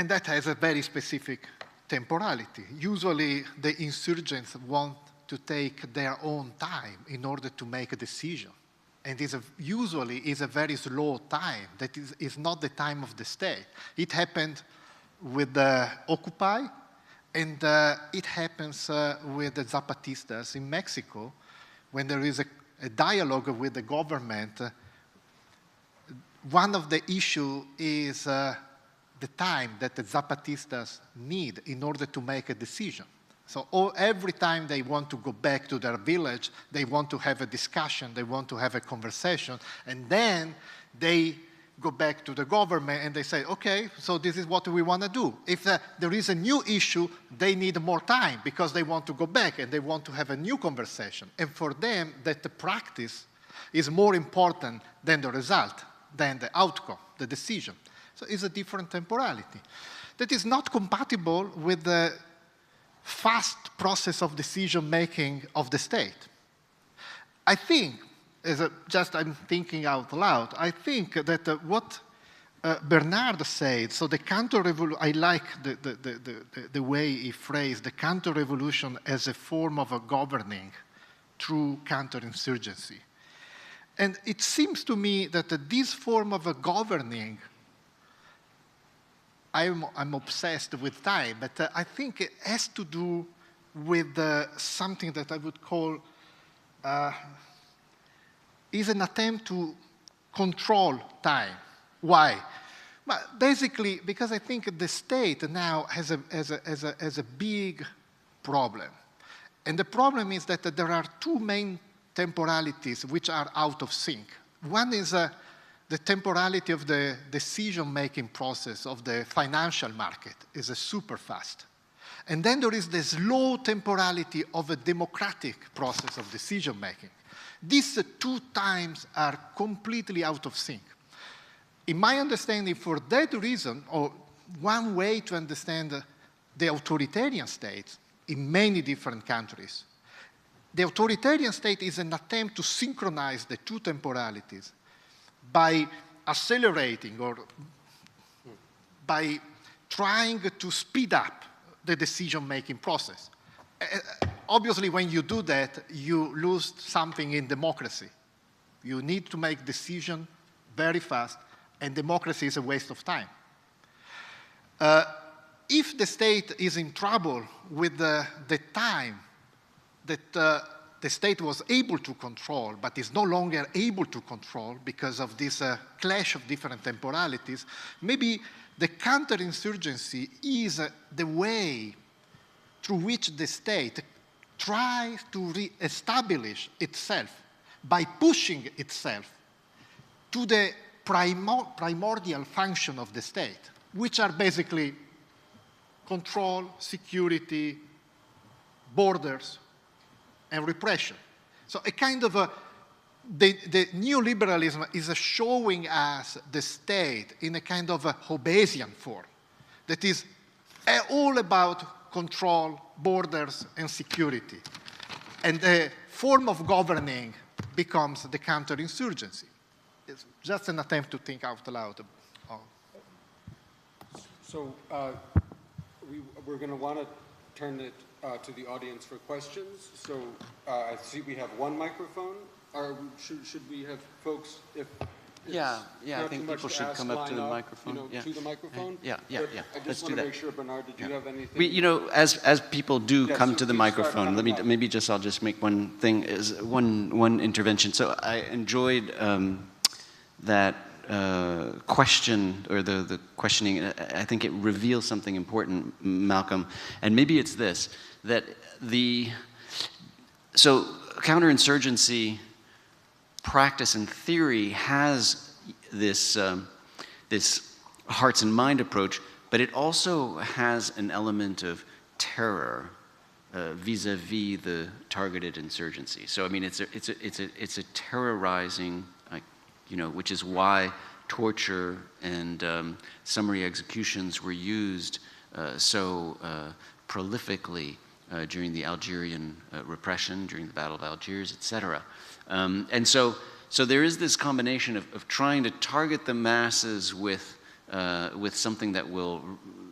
that has a very specific temporality. Usually the insurgents want to take their own time in order to make a decision. And usually is a very slow time. That is not the time of the state. It happened with the Occupy, and it happens with the Zapatistas in Mexico. When there is a dialogue with the government, one of the issues is the time that the Zapatistas need in order to make a decision. So every time they want to go back to their village, they want to have a discussion, they want to have a conversation, and then they go back to the government and they say, okay, so this is what we want to do. If there is a new issue, they need more time because they want to go back and they want to have a new conversation. And for them, that the practice is more important than the result, than the outcome, the decision. So it's a different temporality that is not compatible with the fast process of decision-making of the state. I think, I'm thinking out loud, I think that what Bernard said, so the counter-revolution, I like the way he phrased the counter-revolution as a form of a governing through counterinsurgency. And it seems to me that this form of a governing, I'm obsessed with time, but I think it has to do with something that I would call is an attempt to control time. Why? Well, basically, because I think the state now has a big problem. And the problem is that there are two main temporalities which are out of sync. One is the temporality of the decision-making process of the financial market is super fast. And then there is the slow temporality of a democratic process of decision-making. These two times are completely out of sync. In my understanding, for that reason, or one way to understand the authoritarian states in many different countries, the authoritarian state is an attempt to synchronize the two temporalities by accelerating or by trying to speed up the decision-making process. Obviously, when you do that, you lose something in democracy. You need to make decisions very fast, and democracy is a waste of time. If the state is in trouble with the time that the state was able to control, but is no longer able to control because of this clash of different temporalities, maybe the counterinsurgency is the way through which the state tries to re-establish itself by pushing itself to the primordial function of the state, which are basically control, security, borders, and repression. So a kind of the neoliberalism is showing us the state in a kind of a Hobbesian form that is all about control, borders, and security. And the form of governing becomes the counterinsurgency. It's just an attempt to think out loud. So we're going to want to turn it to the audience for questions. So I see we have one microphone. Or should we have folks, if I think people should come up to the microphone. To the microphone? Yeah. I just want to make sure, Bernard, did you have anything? As people do come so to the please microphone, start I'll just make one thing, is one intervention. So I enjoyed that question, or the questioning. I think it reveals something important, Malcolm, and maybe it's this, that so counterinsurgency practice and theory has this hearts and mind approach, but it also has an element of terror vis-a-vis the targeted insurgency. So I mean, it's a terrorizing, which is why torture and summary executions were used so prolifically during the Algerian repression, during the Battle of Algiers, etc. And so there is this combination of trying to target the masses with something that will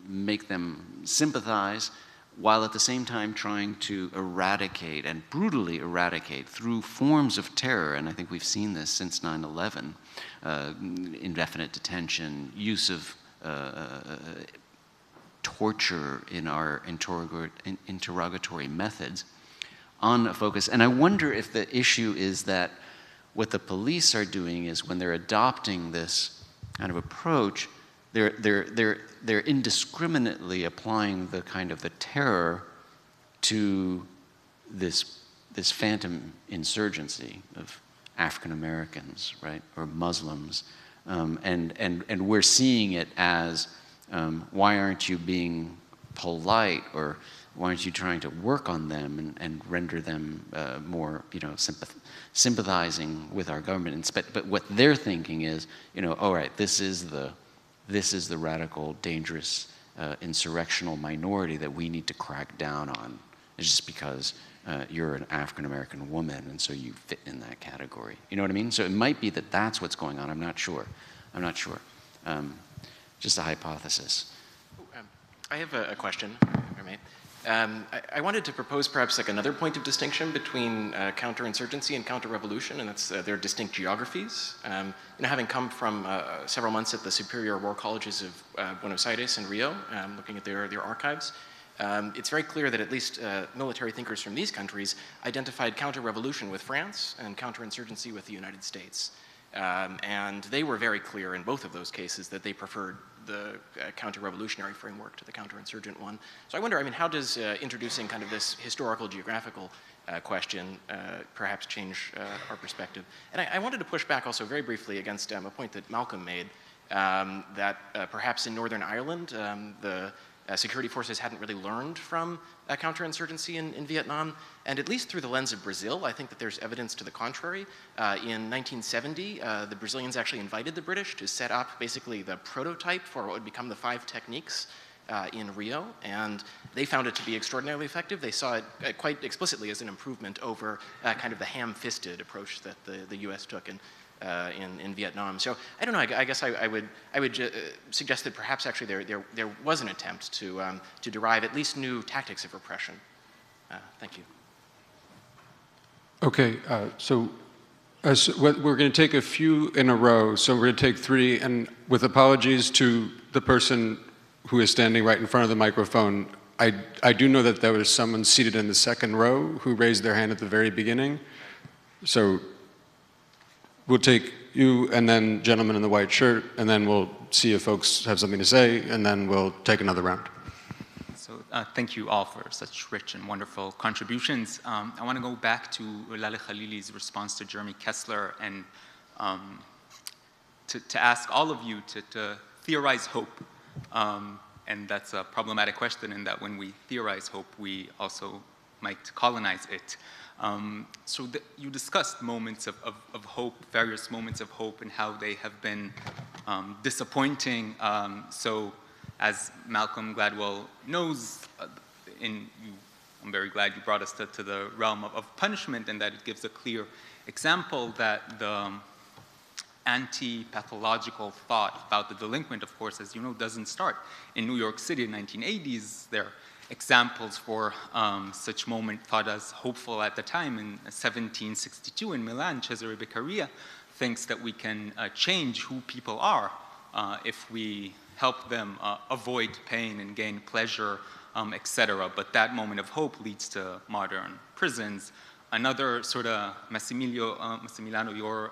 make them sympathize, while at the same time trying to eradicate and brutally eradicate through forms of terror. And I think we've seen this since 9/11, indefinite detention, use of torture in our interrogatory methods on a focus. And I wonder if the issue is that what the police are doing is, when they're adopting this kind of approach, they're indiscriminately applying the kind of the terror to this phantom insurgency of African Americans, right, or Muslims, And we're seeing it as, why aren't you being polite, or why aren't you trying to work on them and render them more, sympathizing with our government? But what they're thinking is, all right, this is the radical, dangerous, insurrectional minority that we need to crack down on. It's just because you're an African-American woman, and so you fit in that category. You know what I mean? So it might be that that's what's going on. I'm not sure. Just a hypothesis. I have a question, if I may. I wanted to propose perhaps like another point of distinction between counterinsurgency and counter-revolution, and that's their distinct geographies. Having come from several months at the Superior War Colleges of Buenos Aires and Rio, looking at their archives, it's very clear that at least military thinkers from these countries identified counter-revolution with France and counterinsurgency with the United States. And they were very clear in both of those cases that they preferred the counter-revolutionary framework to the counterinsurgent one. So I wonder, how does introducing kind of this historical geographical question perhaps change our perspective? And I wanted to push back also very briefly against a point that Malcolm made, that perhaps in Northern Ireland, the security forces hadn't really learned from counterinsurgency in Vietnam. And at least through the lens of Brazil, I think that there's evidence to the contrary. In 1970, the Brazilians actually invited the British to set up basically the prototype for what would become the 5 techniques in Rio, and they found it to be extraordinarily effective. They saw it quite explicitly as an improvement over kind of the ham-fisted approach that the US took in Vietnam. So I don't know, I guess I would suggest that perhaps actually there was an attempt to derive at least new tactics of repression. Thank you. Okay, so we're going to take a few in a row. So we're going to take 3, and with apologies to the person who is standing right in front of the microphone, I do know that there was someone seated in the second row who raised their hand at the very beginning. So we'll take you, and then gentleman in the white shirt, and then we'll see if folks have something to say, and then we'll take another round. So thank you all for such rich and wonderful contributions. I want to go back to Lale Khalili's response to Jeremy Kessler, and to ask all of you to theorize hope. And that's a problematic question, in that when we theorize hope, we also might colonize it. So you discussed moments of hope, various moments of hope, and how they have been disappointing. So as Malcolm Gladwell knows, I'm very glad you brought us to the realm of punishment, and that it gives a clear example that the anti-pathological thought about the delinquent, of course, as you know, doesn't start in New York City in the 1980s. There are examples for such moment thought as hopeful at the time. In 1762 in Milan, Cesare Beccaria thinks that we can change who people are if we help them avoid pain and gain pleasure, etc. But that moment of hope leads to modern prisons. Another sort of Massimiliano, your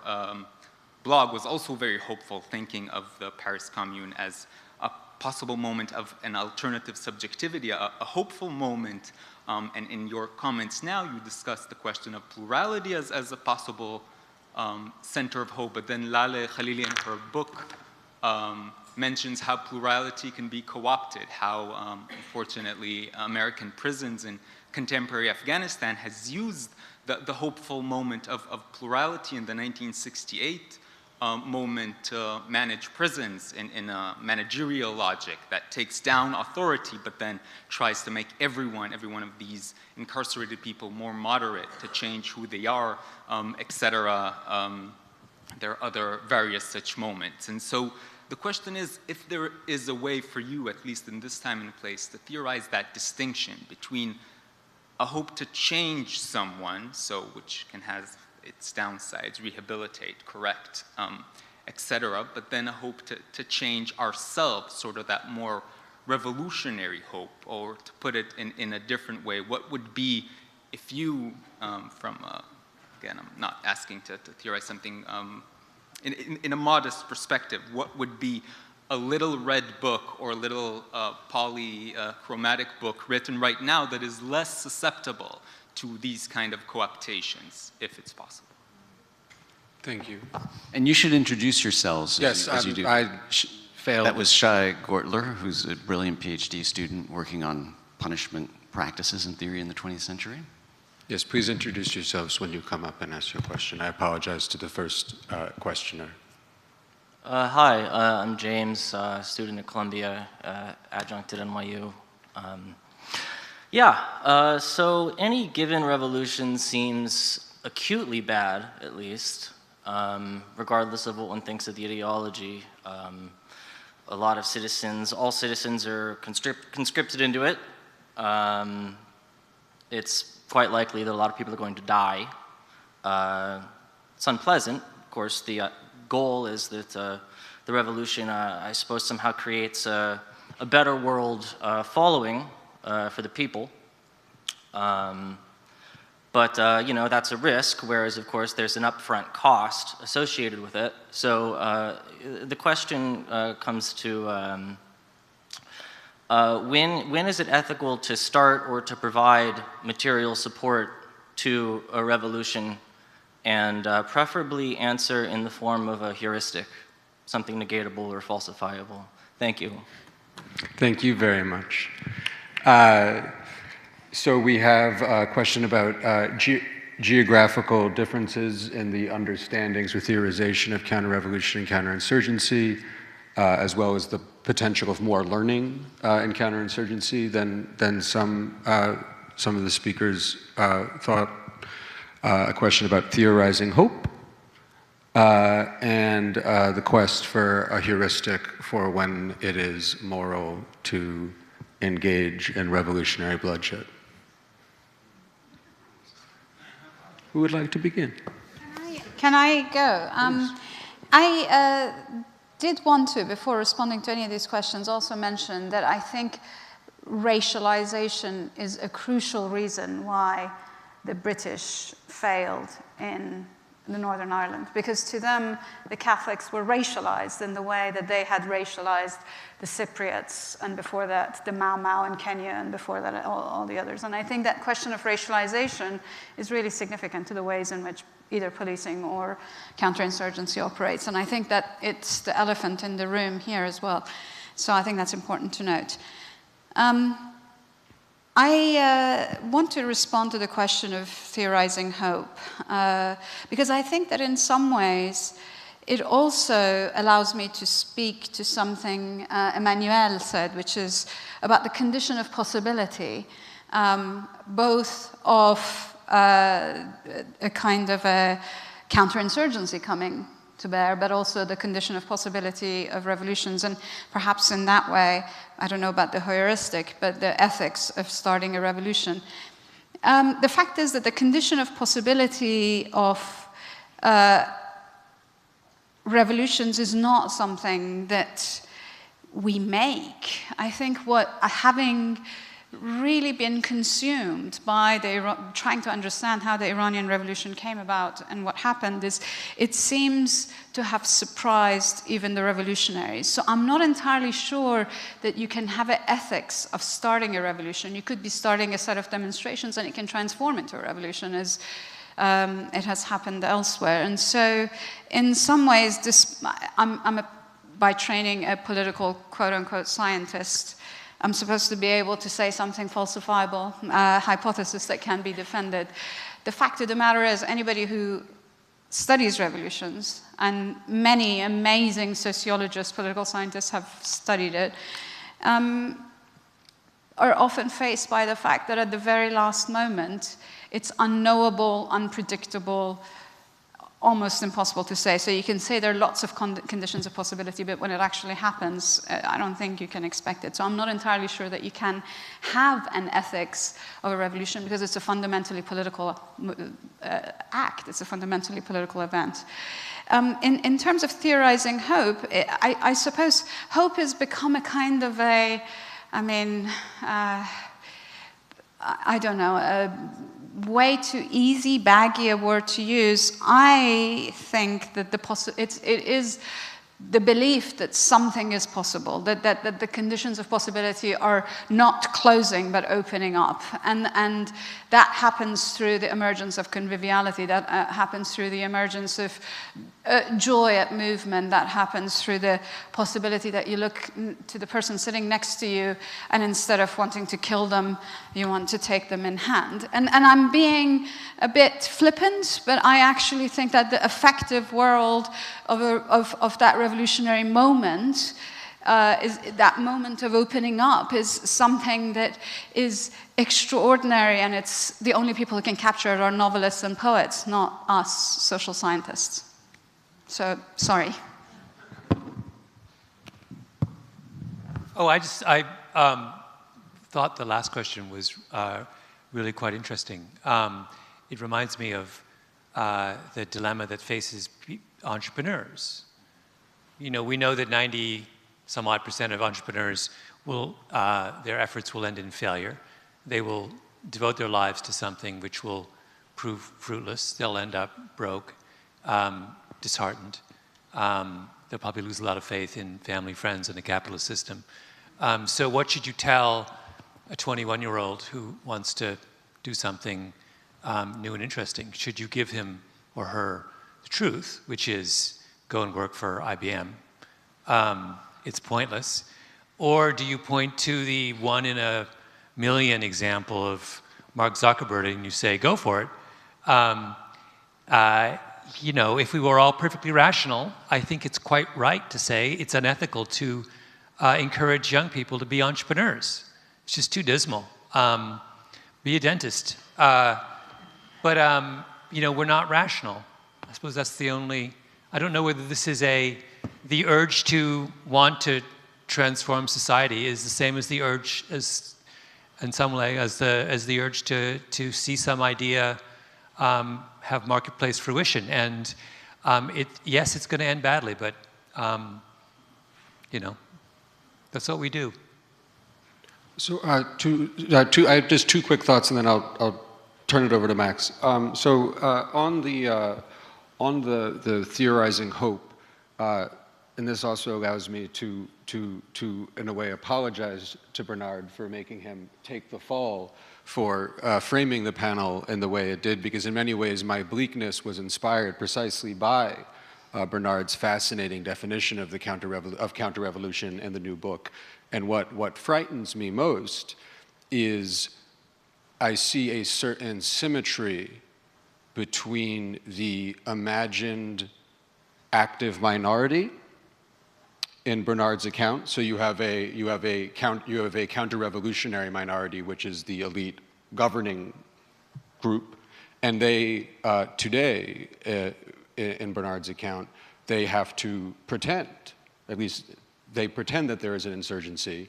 blog was also very hopeful, thinking of the Paris Commune as a possible moment of an alternative subjectivity, a hopeful moment. And in your comments now, you discussed the question of plurality as a possible center of hope. But then Lale Khalili in her book mentions how plurality can be co-opted, how unfortunately American prisons in contemporary Afghanistan has used the hopeful moment of plurality in the 1968 moment to manage prisons in a managerial logic that takes down authority, but then tries to make every one of these incarcerated people more moderate, to change who they are, etc. There are other various such moments. And so the question is, if there is a way for you, at least in this time and place, to theorize that distinction between a hope to change someone, so which can have its downsides, rehabilitate, correct, etc., but then a hope to change ourselves, sort of that more revolutionary hope, or to put it in a different way, what would be, if you, again, I'm not asking to theorize something, in a modest perspective, what would be a little red book or a little polychromatic book written right now that is less susceptible to these kind of cooptations, if it's possible? Thank you. And you should introduce yourselves Yes, as you do. I failed. That was Shai Gortler, who's a brilliant PhD student working on punishment practices and theory in the 20th century. Yes, please introduce yourselves when you come up and ask your question. I apologize to the first questioner. Hi, I'm James, student at Columbia, adjunct at NYU. So any given revolution seems acutely bad, at least, regardless of what one thinks of the ideology. A lot of citizens, all citizens are conscripted into it. It's quite likely that a lot of people are going to die. It's unpleasant. Of course, the goal is that the revolution, I suppose, somehow creates a better world following for the people. But you know, that's a risk, whereas, of course, there's an upfront cost associated with it. So the question comes to when is it ethical to start or to provide material support to a revolution, and preferably answer in the form of a heuristic, something negatable or falsifiable? Thank you. Thank you very much. So we have a question about geographical differences in the understandings or theorization of counter-revolution and counterinsurgency, as well as the potential of more learning in counterinsurgency than some of the speakers thought. A question about theorizing hope, and the quest for a heuristic for when it is moral to engage in revolutionary bloodshed. Who would like to begin? Can I go? I did want to, before responding to any of these questions, also mention that I think racialization is a crucial reason why the British failed in the Northern Ireland, because to them, the Catholics were racialized in the way that they had racialized the Cypriots, and before that, the Mau Mau in Kenya, and before that, all the others. And I think that question of racialization is really significant to the ways in which either policing or counterinsurgency operates. And I think that it's the elephant in the room here as well. So I think that's important to note. I want to respond to the question of theorizing hope, because I think that in some ways it also allows me to speak to something Emmanuelle said, which is about the condition of possibility, both of a kind of a counterinsurgency coming to bear, but also the condition of possibility of revolutions. And perhaps in that way, I don't know about the heuristic, but the ethics of starting a revolution. The fact is that the condition of possibility of revolutions is not something that we make. I think having really been consumed by trying to understand how the Iranian Revolution came about and what happened, is it seems to have surprised even the revolutionaries. So I'm not entirely sure that you can have an ethics of starting a revolution. You could be starting a set of demonstrations and it can transform into a revolution, as it has happened elsewhere. And so in some ways, I'm by training a political quote-unquote scientist. I'm supposed to be able to say something falsifiable, hypothesis that can be defended. The fact of the matter is, anybody who studies revolutions, and many amazing sociologists, political scientists have studied it, are often faced by the fact that at the very last moment, it's unknowable, unpredictable, almost impossible to say. So you can say there are lots of conditions of possibility, but when it actually happens, I don't think you can expect it. So I'm not entirely sure that you can have an ethics of a revolution, because it's a fundamentally political act. It's a fundamentally political event. In terms of theorizing hope, I suppose hope has become a kind of a, I don't know, a way too easy, baggy a word to use. I think that it is the belief that something is possible, that the conditions of possibility are not closing but opening up. And that happens through the emergence of conviviality, that happens through the emergence of joy at movement, that happens through the possibility that you look to the person sitting next to you and instead of wanting to kill them, you want to take them in hand. And I'm being a bit flippant, but I actually think that the effective world of that revolutionary moment, is that moment of opening up, is something that is extraordinary, and it's the only people who can capture it are novelists and poets, not us social scientists. So, sorry. Oh, I thought the last question was really quite interesting. It reminds me of the dilemma that faces entrepreneurs. You know, we know that 90-some-odd% of entrepreneurs will, their efforts will end in failure. They will devote their lives to something which will prove fruitless. They'll end up broke, disheartened. They'll probably lose a lot of faith in family, friends, and the capitalist system. So what should you tell a 21-year-old who wants to do something new and interesting? Should you give him or her the truth, which is go and work for IBM? It's pointless. Or do you point to the 1 in a million example of Mark Zuckerberg and you say, go for it? You know, if we were all perfectly rational, I think it's quite right to say it's unethical to encourage young people to be entrepreneurs. It's just too dismal. Be a dentist. But you know, we're not rational. I suppose that's the only, I don't know whether this is the urge to want to transform society is the same as the urge, as in some way, as the urge to see some idea have marketplace fruition. And yes, it's going to end badly, but you know, that's what we do. So I have just two quick thoughts, and then I'll turn it over to Max. On the theorizing hope, and this also allows me to in a way apologize to Bernard for making him take the fall for framing the panel in the way it did, because in many ways my bleakness was inspired precisely by Bernard's fascinating definition of the counterrevolution in the new book. And what frightens me most is I see a certain symmetry between the imagined active minority in Bernard's account. So you have a counter-revolutionary minority, which is the elite governing group, and they today in Bernard's account, they have to pretend, at least they pretend that there is an insurgency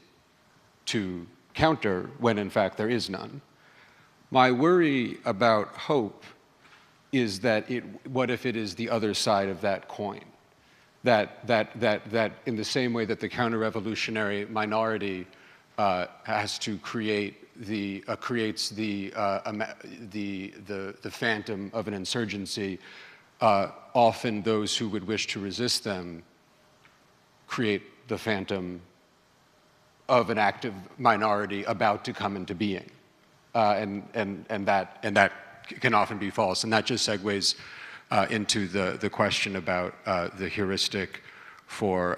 to counter when in fact there is none. My worry about hope is that what if it is the other side of that coin? That in the same way that the counter-revolutionary minority has to creates the phantom of an insurgency, often those who would wish to resist them create the phantom of an active minority about to come into being, and that can often be false, and that just segues into the question about the heuristic for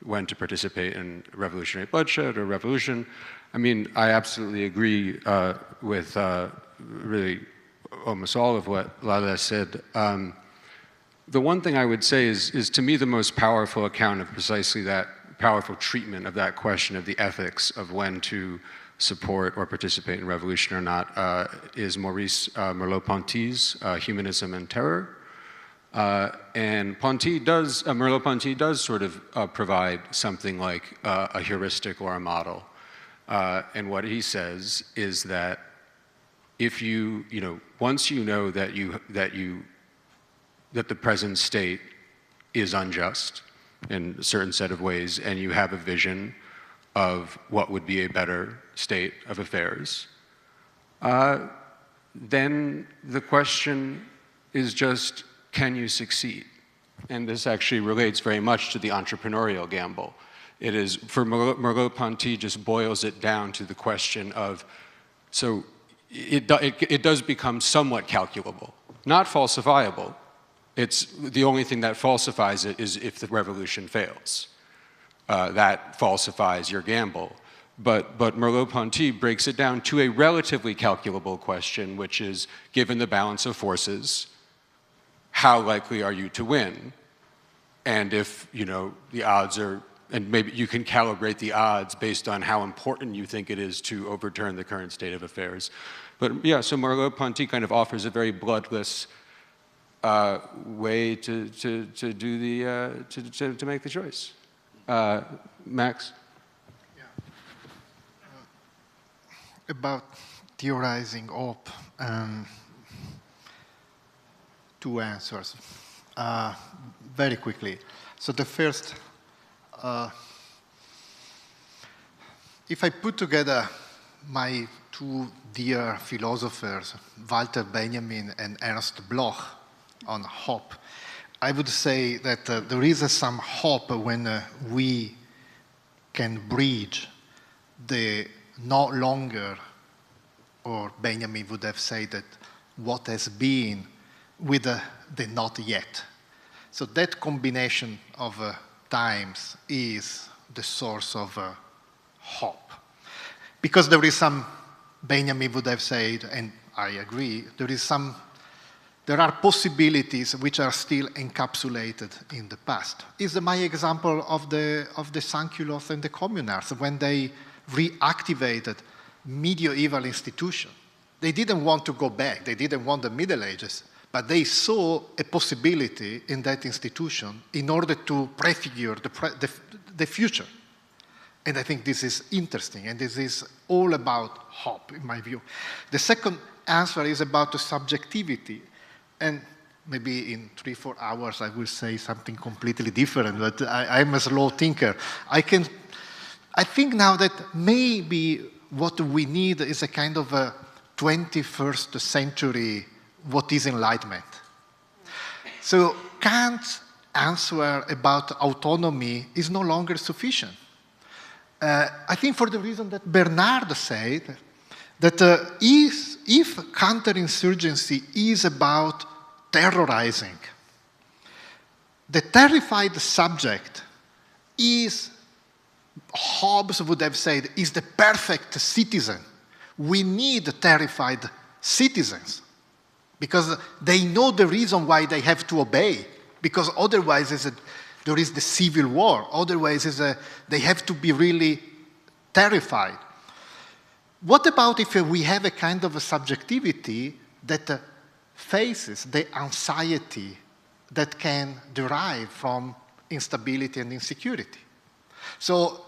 when to participate in revolutionary bloodshed or revolution. I mean, I absolutely agree with really almost all of what Lala said. The one thing I would say is to me the most powerful account of precisely that powerful treatment of that question of the ethics of when to support or participate in revolution or not is Maurice Merleau-Ponty's Humanism and Terror. And Merleau-Ponty does sort of provide something like a heuristic or a model. And what he says is that if once you know that the present state is unjust in a certain set of ways, and you have a vision of what would be a better state of affairs, then the question is just, can you succeed? and this actually relates very much to the entrepreneurial gamble. It is, for Merleau-Ponty just boils it down to the question of, so it does become somewhat calculable, not falsifiable. It's the only thing that falsifies it is if the revolution fails. That falsifies your gamble. But Merleau-Ponty breaks it down to a relatively calculable question, which is, given the balance of forces, how likely are you to win? And if, you know, the odds are, and maybe you can calibrate the odds based on how important you think it is to overturn the current state of affairs. But yeah, so Merleau-Ponty kind of offers a very bloodless way to do the, to make the choice. Max? About theorizing hope, two answers very quickly. So the first, if I put together my two dear philosophers, Walter Benjamin and Ernst Bloch, on hope, I would say that there is some hope when we can bridge the no longer, or Benjamin would have said that what has been with the not yet. So that combination of times is the source of hope. Because there is some, Benjamin would have said, and I agree, there are possibilities which are still encapsulated in the past. Is my example of the Sans-Culottes and the Communards when they reactivated medieval institutions. They didn't want to go back, they didn't want the Middle Ages, but they saw a possibility in that institution in order to prefigure the future. And I think this is interesting, and this is all about hope, in my view. The second answer is about the subjectivity, and maybe in 3-4 hours I will say something completely different, but I'm a slow thinker. I think now that maybe what we need is a kind of a 21st century, what is enlightenment. So Kant's answer about autonomy is no longer sufficient. I think for the reason that Bernard said, that if counterinsurgency is about terrorizing, the terrified subject is, Hobbes would have said, is the perfect citizen. We need terrified citizens because they know the reason why they have to obey, because otherwise there is the civil war. Otherwise they have to be really terrified. What about if we have a kind of a subjectivity that faces the anxiety that can derive from instability and insecurity? So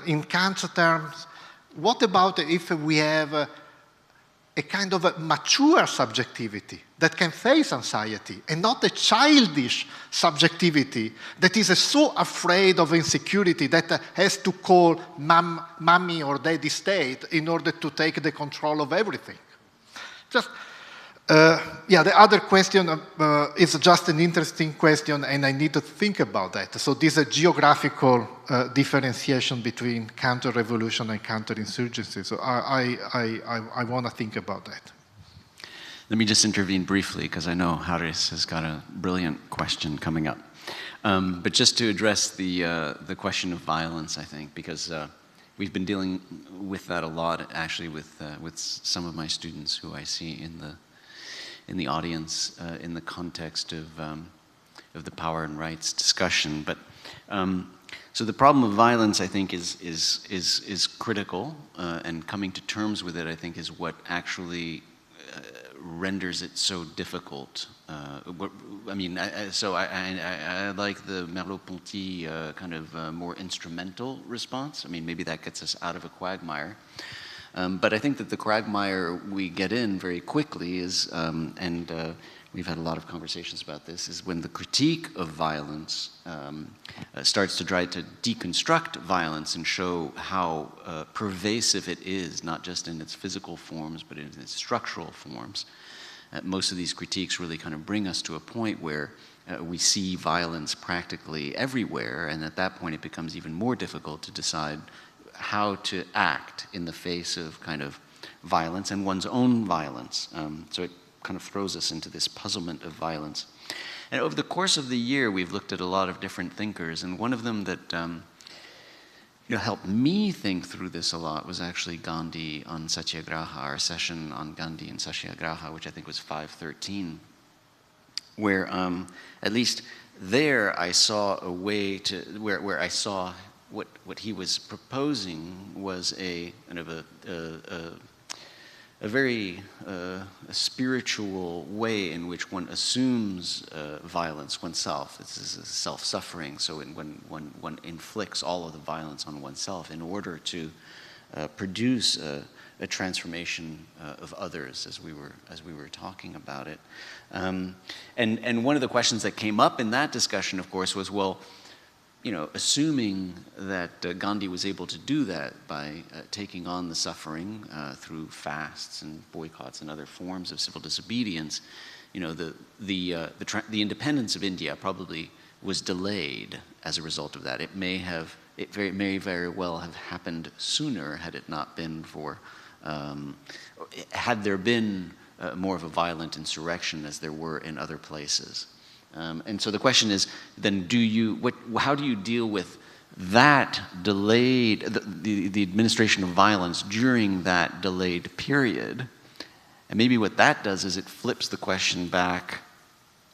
in Kant's terms, what about if we have a kind of a mature subjectivity that can face anxiety and not a childish subjectivity that is so afraid of insecurity that has to call mommy or daddy state in order to take the control of everything? The other question is just an interesting question, and I need to think about that. So this is a geographical differentiation between counter-revolution and counterinsurgency. So I want to think about that. Let me just intervene briefly, because I know Haris has got a brilliant question coming up. But just to address the question of violence, I think, because we've been dealing with that a lot, actually, with some of my students who I see in the audience in the context of the power and rights discussion. But so the problem of violence, I think, is critical, and coming to terms with it, I think, is what actually renders it so difficult. I like the Merleau-Ponty kind of more instrumental response. I mean, maybe that gets us out of a quagmire. But I think that the quagmire we get in very quickly is, and we've had a lot of conversations about this, is when the critique of violence starts to try to deconstruct violence and show how pervasive it is, not just in its physical forms, but in its structural forms. Most of these critiques really kind of bring us to a point where we see violence practically everywhere, and at that point it becomes even more difficult to decide how to act in the face of kind of violence and one's own violence. So it kind of throws us into this puzzlement of violence. And over the course of the year, we've looked at a lot of different thinkers, and one of them that helped me think through this a lot was actually Gandhi on Satyagraha, our session on Gandhi and Satyagraha, which I think was 513, where at least there I saw a way to, where I saw what he was proposing was a kind of a very spiritual way in which one assumes violence oneself. This is self-suffering, so when one inflicts all of the violence on oneself in order to produce a transformation of others, as we were talking about it. And one of the questions that came up in that discussion, of course, was, well, assuming that Gandhi was able to do that by taking on the suffering through fasts and boycotts and other forms of civil disobedience, the independence of India probably was delayed as a result of that. It may very well have happened sooner had it not been for, had there been more of a violent insurrection as there were in other places. And so the question is, then how do you deal with that delayed, the administration of violence during that delayed period? And maybe what that does is it flips the question back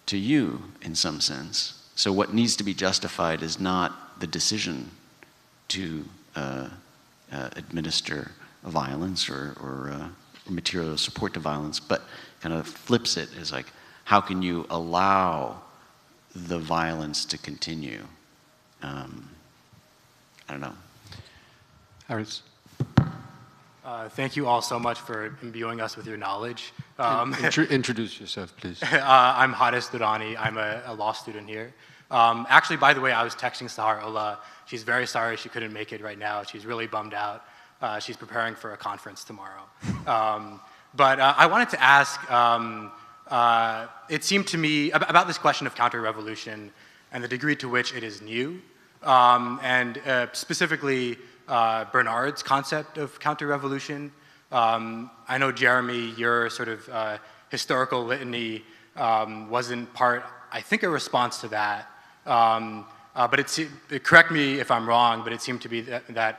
to you in some sense. So what needs to be justified is not the decision to administer violence or material support to violence, but kind of flips it as like, how can you allow the violence to continue? I don't know. Harris. Thank you all so much for imbuing us with your knowledge. Introduce yourself, please. I'm Haris Durrani. I'm a law student here. Actually, by the way, I was texting Sahara. She's very sorry she couldn't make it right now. She's really bummed out. She's preparing for a conference tomorrow. But I wanted to ask, it seemed to me about this question of counter-revolution and the degree to which it is new, and specifically Bernard's concept of counter-revolution. I know, Jeremy, your sort of historical litany was in part, I think, a response to that. But correct me if I'm wrong, but it seemed to be that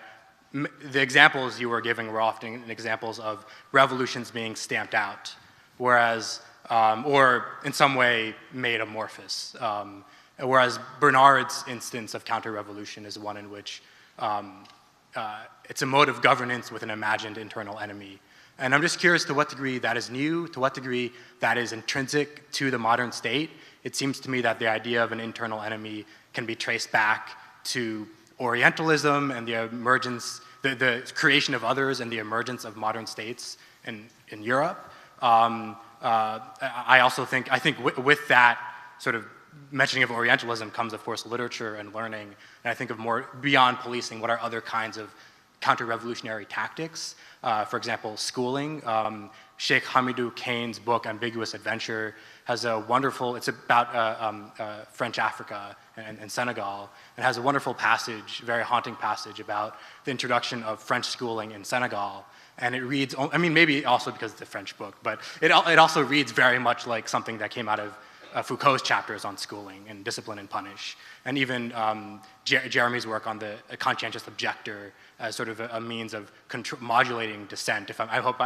the examples you were giving were often examples of revolutions being stamped out, whereas or in some way made amorphous. Whereas Bernard's instance of counter-revolution is one in which it's a mode of governance with an imagined internal enemy. And I'm just curious to what degree that is new, to what degree that is intrinsic to the modern state. It seems to me that the idea of an internal enemy can be traced back to Orientalism and the emergence, the creation of others and the emergence of modern states in Europe. I think with that sort of mentioning of Orientalism comes, of course, literature and learning. And I think of more beyond policing, what are other kinds of counter-revolutionary tactics? For example, schooling. Sheikh Hamidou Kane's book, Ambiguous Adventure, has a wonderful, it's about French Africa and Senegal, and has a wonderful passage, very haunting passage about the introduction of French schooling in Senegal. And it reads, I mean, maybe also because it's a French book, but it also reads very much like something that came out of Foucault's chapters on schooling and discipline and punish. And even Jeremy's work on the conscientious objector as sort of a means of modulating dissent. I hope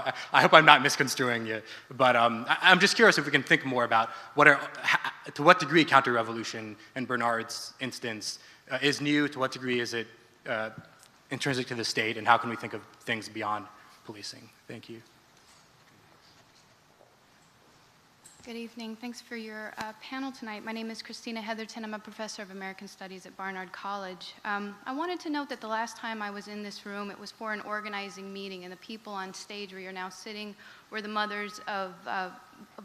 I'm not misconstruing you, but I'm just curious if we can think more about to what degree counter-revolution in Bernard's instance is new, to what degree is it intrinsic to the state, and how can we think of things beyond policing? Thank you. Good evening. Thanks for your panel tonight. My name is Christina Heatherton. I'm a professor of American Studies at Barnard College. I wanted to note that the last time I was in this room, it was for an organizing meeting, and the people on stage where you're now sitting were the mothers of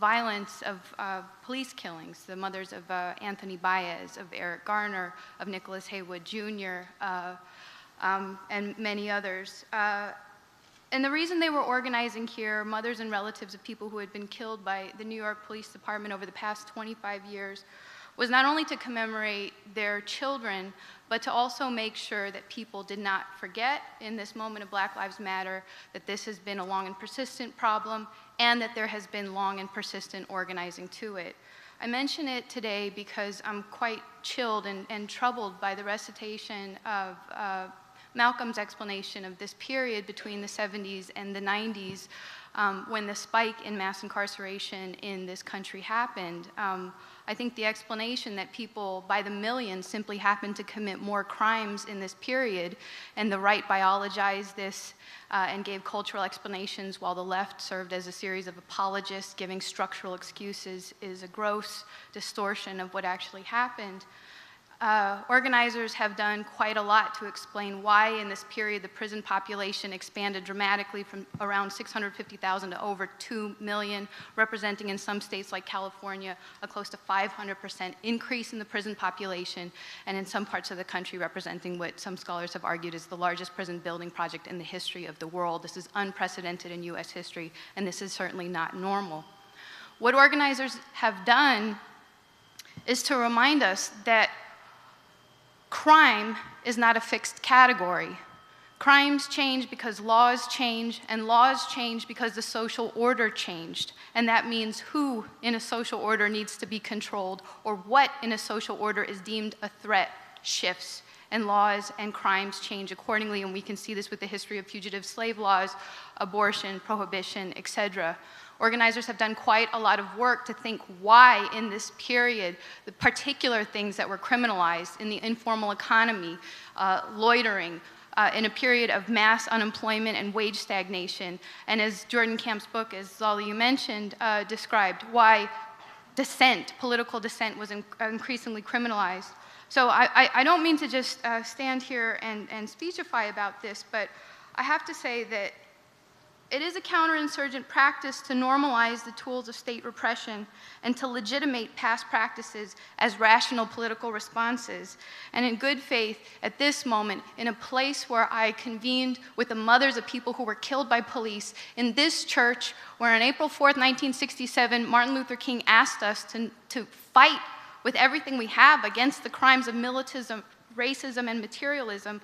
violence, of police killings, the mothers of Anthony Baez, of Eric Garner, of Nicholas Haywood Jr., and many others. And the reason they were organizing here, mothers and relatives of people who had been killed by the New York Police Department over the past 25 years, was not only to commemorate their children, but to also make sure that people did not forget in this moment of Black Lives Matter that this has been a long and persistent problem and that there has been long and persistent organizing to it. I mention it today because I'm quite chilled and troubled by the recitation of Malcolm's explanation of this period between the 70s and the 90s when the spike in mass incarceration in this country happened. I think the explanation that people by the millions simply happened to commit more crimes in this period, and the right biologized this and gave cultural explanations while the left served as a series of apologists giving structural excuses, is a gross distortion of what actually happened. Organizers have done quite a lot to explain why in this period the prison population expanded dramatically from around 650,000 to over 2 million, representing in some states like California a close to 500% increase in the prison population, and in some parts of the country representing what some scholars have argued is the largest prison building project in the history of the world. This is unprecedented in US history, and this is certainly not normal. What organizers have done is to remind us that crime is not a fixed category. Crimes change because laws change, and laws change because the social order changed. And that means who in a social order needs to be controlled, or what in a social order is deemed a threat shifts. And laws and crimes change accordingly, and we can see this with the history of fugitive slave laws, abortion, prohibition, etc. Organizers have done quite a lot of work to think why in this period the particular things that were criminalized in the informal economy, loitering, in a period of mass unemployment and wage stagnation, and as Jordan Camp's book, as Zali you mentioned, described, why dissent, political dissent, was increasingly criminalized. So I don't mean to just stand here and speechify about this, but I have to say that it is a counterinsurgent practice to normalize the tools of state repression and to legitimate past practices as rational political responses. And in good faith, at this moment, in a place where I convened with the mothers of people who were killed by police, in this church, where on April 4th, 1967, Martin Luther King asked us to fight with everything we have against the crimes of militantism, racism, and materialism,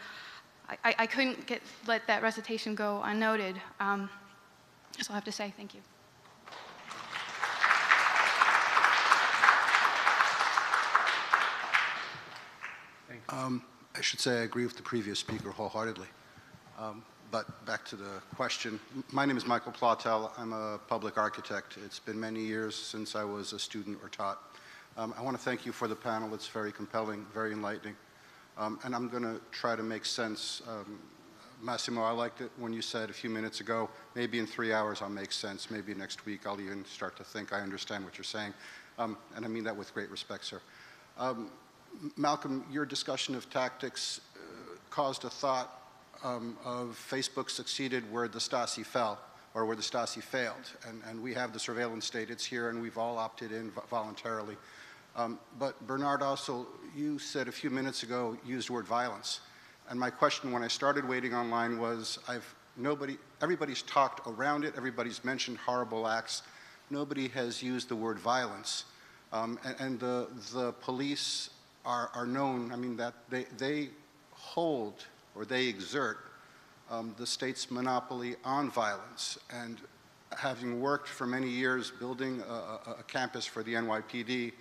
I couldn't let that recitation go unnoted. That's all I have to say. Thank you. I should say I agree with the previous speaker wholeheartedly. But back to the question. My name is Michael Plautel. I'm a public architect. It's been many years since I was a student or taught. I want to thank you for the panel. It's very compelling, very enlightening. And I'm going to try to make sense. Massimo, I liked it when you said a few minutes ago, maybe in 3 hours I'll make sense. Maybe next week I'll even start to think I understand what you're saying. And I mean that with great respect, sir. Malcolm, your discussion of tactics caused a thought of Facebook succeeded where the Stasi fell, or where the Stasi failed. And we have the surveillance state. It's here, and we've all opted in voluntarily. But Bernard, also, you said a few minutes ago, used the word violence. And my question when I started waiting online was, everybody's talked around it, everybody's mentioned horrible acts. Nobody has used the word violence. And the police are known, I mean, that they hold, or they exert, the state's monopoly on violence. And having worked for many years building a campus for the NYPD,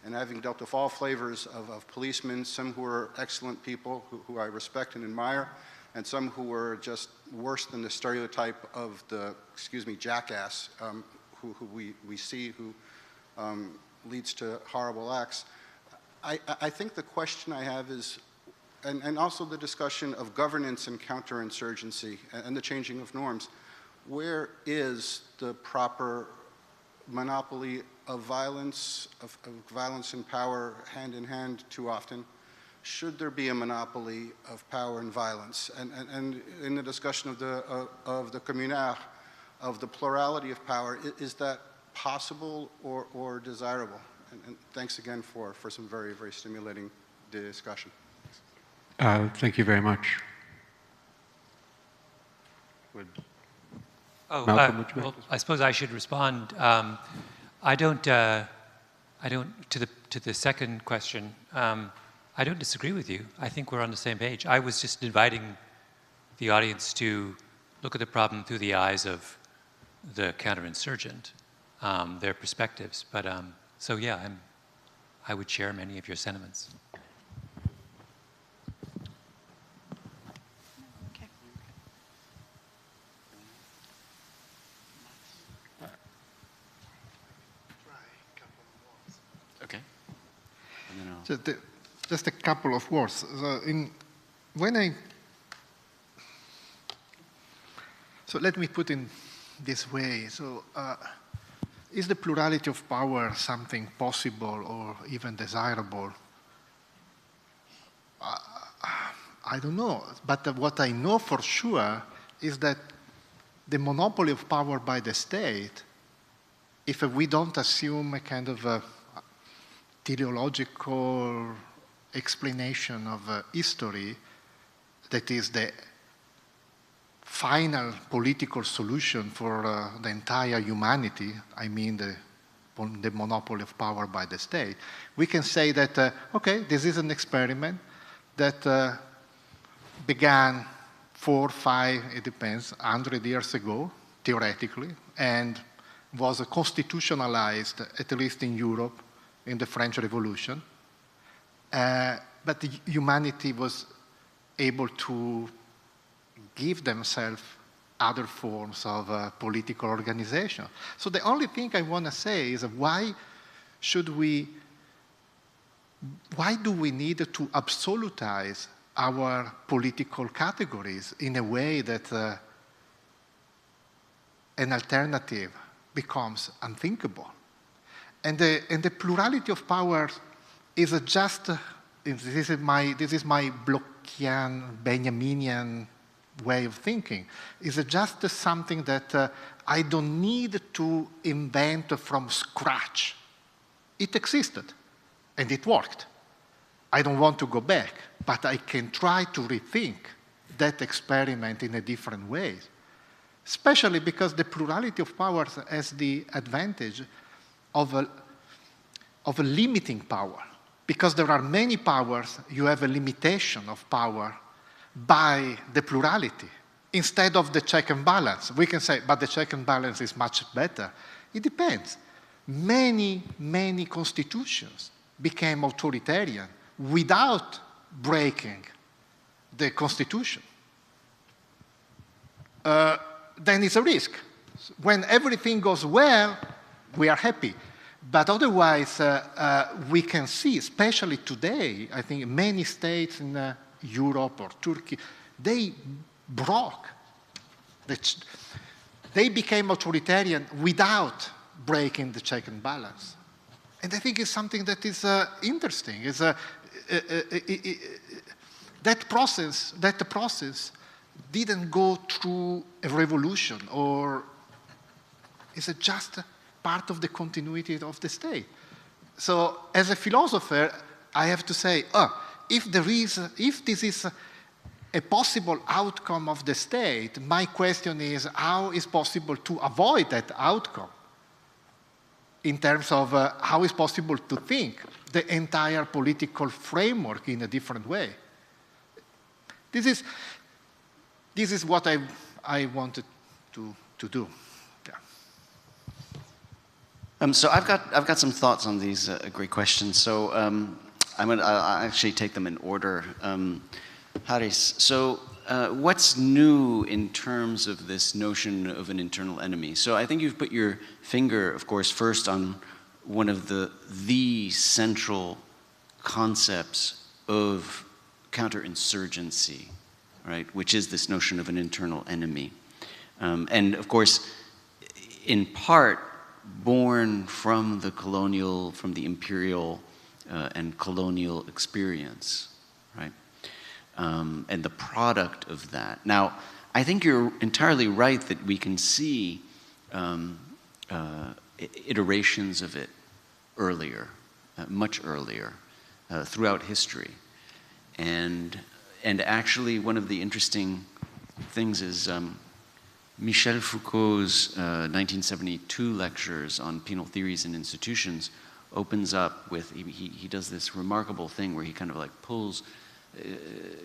and having dealt with all flavors of policemen, some who are excellent people who I respect and admire, and some who were just worse than the stereotype of the, jackass who we see who leads to horrible acts. I think the question I have is, and also the discussion of governance and counterinsurgency and the changing of norms, where is the proper monopoly of violence, of violence and power hand in hand too often? Should there be a monopoly of power and violence? And in the discussion of the communard, of the plurality of power, is that possible or desirable? And thanks again for some very, very stimulating discussion. Thank you very much. Malcolm, well, I suppose I should respond. I I don't, to the second question, I don't disagree with you. I think we're on the same page. I was just inviting the audience to look at the problem through the eyes of the counterinsurgent, their perspectives. But so yeah, I would share many of your sentiments. Okay. Just a couple of words. So let me put in this way. So is the plurality of power something possible or even desirable? I don't know. But what I know for sure is that the monopoly of power by the state, if we don't assume a kind of a teleological explanation of history that is the final political solution for the entire humanity, I mean the monopoly of power by the state, we can say that, okay, this is an experiment that began 4, 5, it depends, 100 years ago, theoretically, and was constitutionalized, at least in Europe, in the French Revolution. But humanity was able to give themselves other forms of political organization. So the only thing I want to say is why do we need to absolutize our political categories in a way that an alternative becomes unthinkable? And the plurality of powers is just, this is my Blockian, Benjaminian way of thinking, is just something that I don't need to invent from scratch. It existed, and it worked. I don't want to go back, but I can try to rethink that experiment in a different way, especially because the plurality of powers has the advantage of a limiting power. Because there are many powers, you have a limitation of power by the plurality. Instead of the check and balance, we can say, but the check and balance is much better. It depends. Many, many constitutions became authoritarian without breaking the constitution. Then it's a risk. When everything goes well, we are happy. But otherwise, we can see, especially today, I think many states in Europe or Turkey, they broke. They became authoritarian without breaking the check and balance. And I think it's something that is interesting. It's, that process didn't go through a revolution, or is it just part of the continuity of the state? So as a philosopher, I have to say, if this is a possible outcome of the state, my question is, how is possible to avoid that outcome in terms of how is possible to think the entire political framework in a different way? This is what I wanted to do. So I've got some thoughts on these great questions. So I'll actually take them in order. Haris, so what's new in terms of this notion of an internal enemy? So I think you've put your finger, of course, first on one of the central concepts of counterinsurgency, right? Which is this notion of an internal enemy. And of course, in part, born from the imperial and colonial experience, right? And the product of that. Now, I think you're entirely right that we can see iterations of it earlier, much earlier, throughout history. And actually, one of the interesting things is Michel Foucault's 1972 lectures on penal theories and institutions opens up with, he does this remarkable thing where he kind of like pulls,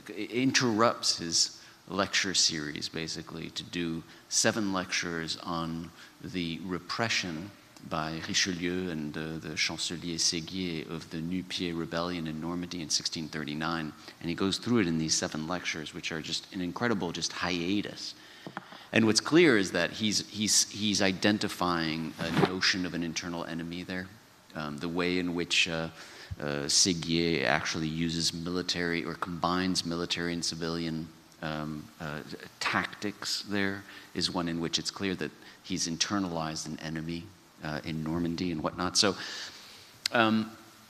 interrupts his lecture series basically to do 7 lectures on the repression by Richelieu and the Chancelier Séguier of the Nu-Pied rebellion in Normandy in 1639. And he goes through it in these 7 lectures, which are just an incredible just hiatus. And what's clear is that he's identifying a notion of an internal enemy there. The way in which Séguier actually uses military or combines military and civilian tactics there is one in which it's clear that he's internalized an enemy in Normandy and whatnot. So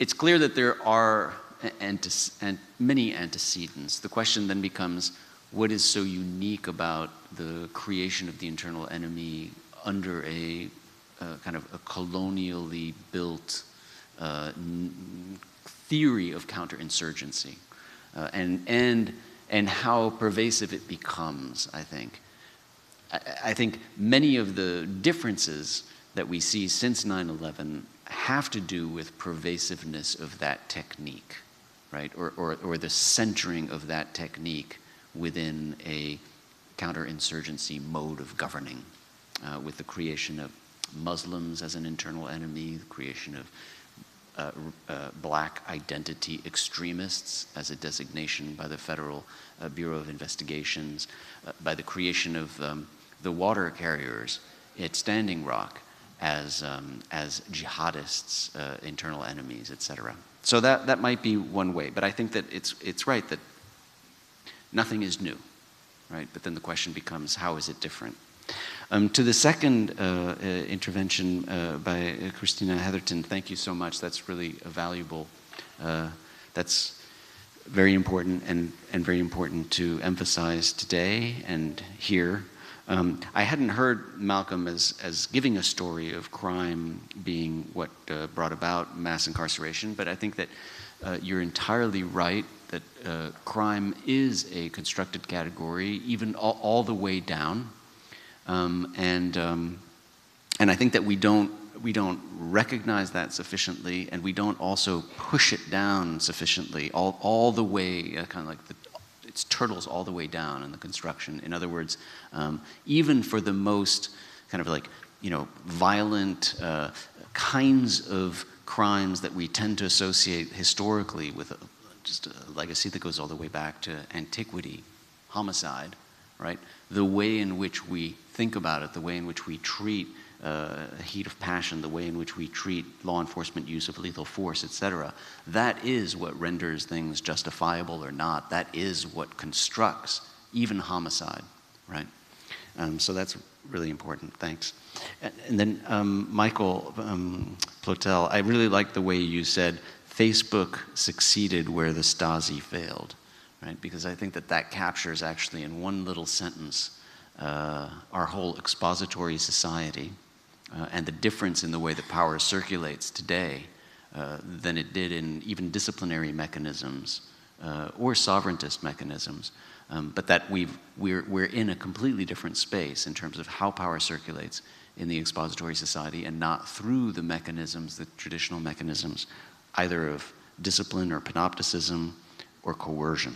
it's clear that there are many antecedents. The question then becomes, what is so unique about the creation of the internal enemy under a kind of a colonially built theory of counterinsurgency, and how pervasive it becomes, I think. I think many of the differences that we see since 9/11 have to do with pervasiveness of that technique, right? Or the centering of that technique within a counterinsurgency mode of governing, with the creation of Muslims as an internal enemy, the creation of black identity extremists as a designation by the Federal Bureau of Investigations, by the creation of the water carriers at Standing Rock as jihadists, internal enemies, etc. So that might be one way, but I think that it's right that nothing is new, right? But then the question becomes, how is it different? To the second intervention by Christina Heatherton, thank you so much. That's really valuable. That's very important and very important to emphasize today and here. I hadn't heard Malcolm as giving a story of crime being what brought about mass incarceration, but I think that you're entirely right that crime is a constructed category, even all the way down. And I think that we don't recognize that sufficiently, and we don't also push it down sufficiently all the way, kind of like it's turtles all the way down in the construction. In other words, even for the most kind of like, violent kinds of crimes that we tend to associate historically with just a legacy that goes all the way back to antiquity, homicide, right? The way in which we think about it, the way in which we treat heat of passion, the way in which we treat law enforcement use of lethal force, etc. That is what renders things justifiable or not. That is what constructs even homicide, right? So that's really important. Thanks. And then Michael Plotel, I really like the way you said Facebook succeeded where the Stasi failed, right? Because I think that captures actually in one little sentence our whole expository society and the difference in the way that power circulates today than it did in even disciplinary mechanisms or sovereigntist mechanisms. But that we're in a completely different space in terms of how power circulates in the expository society, and not through the mechanisms, the traditional mechanisms, either of discipline or panopticism or coercion.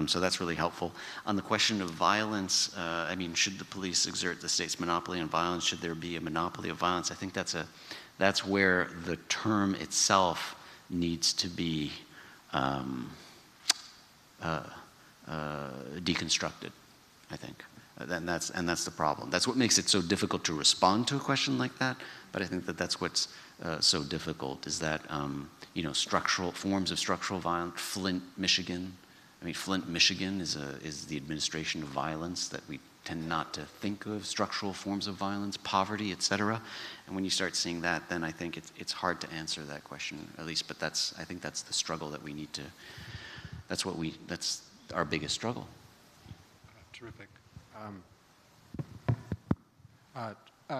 So that's really helpful. On the question of violence, I mean, should the police exert the state's monopoly on violence? Should there be a monopoly of violence? I think that's where the term itself needs to be deconstructed, I think. And that's the problem. That's what makes it so difficult to respond to a question like that. But I think that that's what's so difficult, is that structural forms of structural violence. Flint, Michigan. I mean, Flint, Michigan is the administration of violence that we tend not to think of. Structural forms of violence, poverty, etc. And when you start seeing that, then I think it's hard to answer that question, at least. But I think that's the struggle that we need to. That's our biggest struggle. Terrific.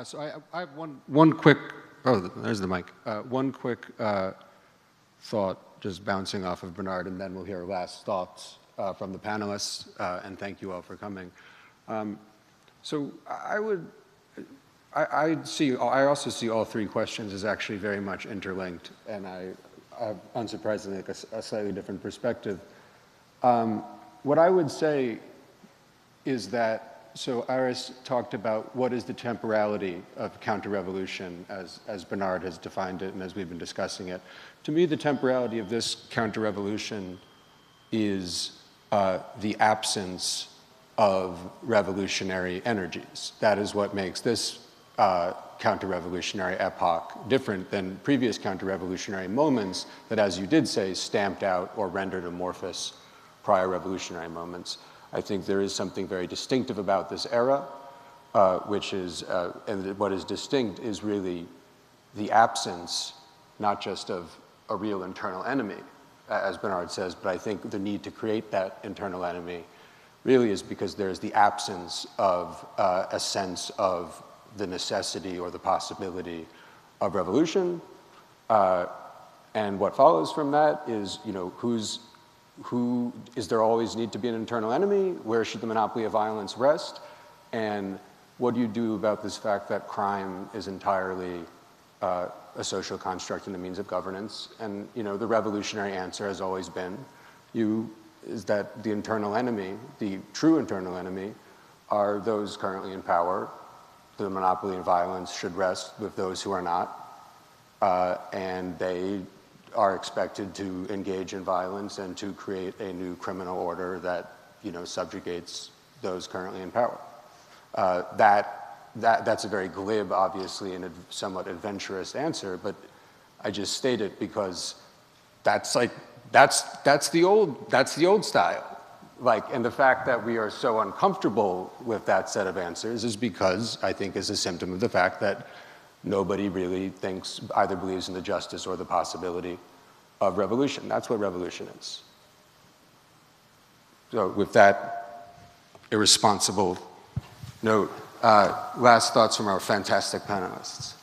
So I have one quick, there's the mic. One quick thought, just bouncing off of Bernard, and then we'll hear last thoughts from the panelists, and thank you all for coming. So I would I also see all three questions as actually very much interlinked, and I have unsurprisingly like a slightly different perspective. What I would say is that, so Iris talked about what is the temporality of counter-revolution as Bernard has defined it and as we've been discussing it. To me, the temporality of this counter-revolution is the absence of revolutionary energies. That is what makes this counter-revolutionary epoch different than previous counter-revolutionary moments that, as you did say, stamped out or rendered amorphous prior revolutionary moments. I think there is something very distinctive about this era, which is, and what is distinct is really the absence, not just of a real internal enemy, as Bernard says, but I think the need to create that internal enemy really is because there's the absence of a sense of the necessity or the possibility of revolution. And what follows from that is, you know, is there always need to be an internal enemy? Where should the monopoly of violence rest? And what do you do about this fact that crime is entirely a social construct and a means of governance? And, you know, the revolutionary answer has always been, is that the internal enemy, the true internal enemy, are those currently in power. The monopoly of violence should rest with those who are not, and they are expected to engage in violence and to create a new criminal order that, you know, subjugates those currently in power. That's a very glib, obviously, and a somewhat adventurous answer, but I just state it because that's the old style. Like, and the fact that we are so uncomfortable with that set of answers is because, I think, is a symptom of the fact that nobody really either believes in the justice or the possibility of revolution. That's what revolution is. So with that irresponsible note, last thoughts from our fantastic panelists.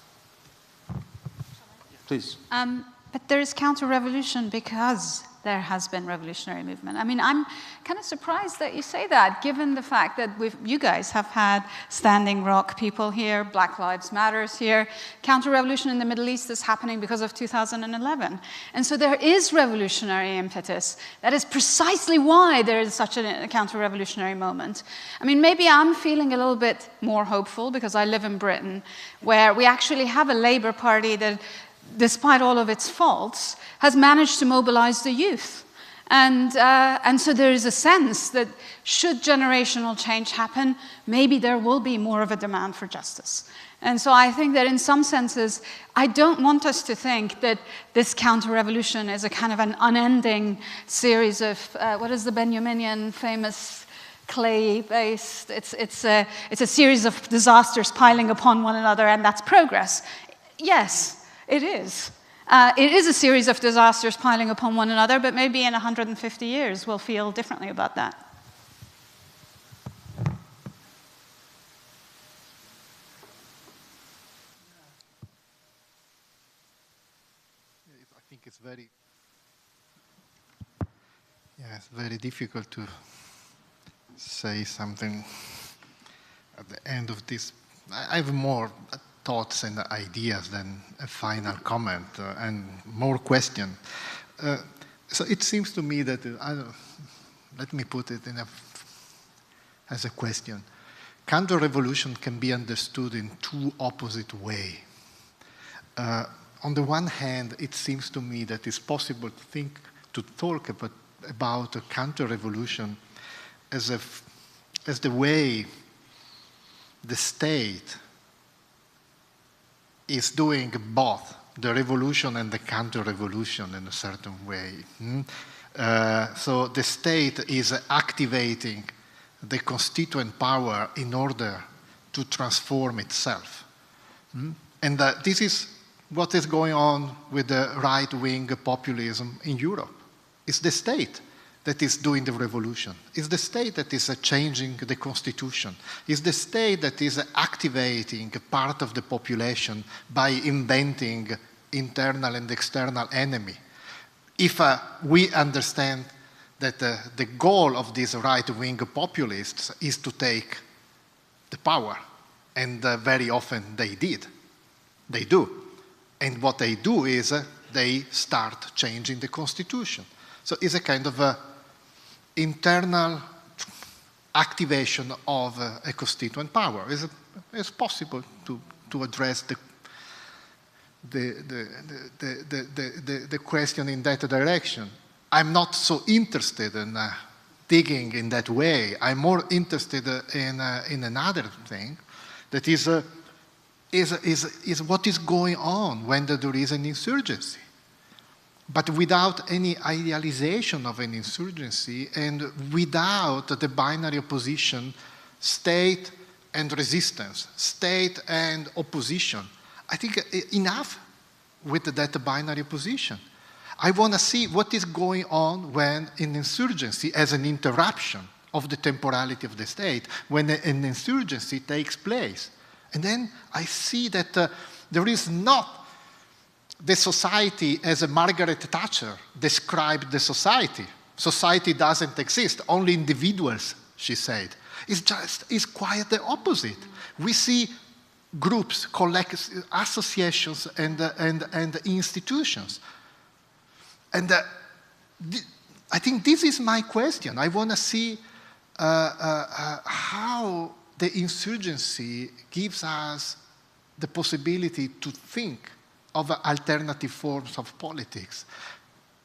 Please. But there is counter-revolution because there has been revolutionary movement. I mean, I'm kind of surprised that you say that, given the fact that you guys have had Standing Rock people here, Black Lives Matters here. Counter-revolution in the Middle East is happening because of 2011. And so there is revolutionary impetus. That is precisely why there is such a counter-revolutionary moment. I mean, maybe I'm feeling a little bit more hopeful because I live in Britain, where we actually have a Labour Party that, despite all of its faults, has managed to mobilize the youth. And so there is a sense that should generational change happen, maybe there will be more of a demand for justice. And so I think that in some senses, I don't want us to think that this counter-revolution is a kind of an unending series of, what is the Benjaminian famous clay-based, it's a series of disasters piling upon one another, and that's progress. Yes, it is. It is a series of disasters piling upon one another, but maybe in 150 years we'll feel differently about that. I think it's very difficult to say something at the end of this. I have more thoughts and ideas than a final comment and more questions. So it seems to me that, let me put it as a question. Counter-revolution can be understood in two opposite ways. On the one hand, it seems to me that it's possible to talk about a counter-revolution as the way the state is doing both the revolution and the counter-revolution in a certain way. So the state is activating the constituent power in order to transform itself. And this is what is going on with the right-wing populism in Europe. It's the state that is doing the revolution. It's the state that is changing the constitution. It's the state that is activating part of the population by inventing internal and external enemy. If we understand that the goal of these right-wing populists is to take the power And very often they did. They do. And what they do is they start changing the constitution. So it's a kind of internal activation of a constituent power. It's possible to address the question in that direction. I'm not so interested in digging in that way. I'm more interested in another thing, that is what is going on when there is an insurgency. But without any idealization of an insurgency and without the binary opposition, state and resistance, state and opposition, I think enough with that binary opposition. I want to see what is going on when an insurgency has an interruption of the temporality of the state, when an insurgency takes place. And then I see that there is not the society as Margaret Thatcher described the society. Society doesn't exist, only individuals, she said. It's quite the opposite. We see groups, associations, and institutions. And I think this is my question. I want to see how the insurgency gives us the possibility to think of alternative forms of politics,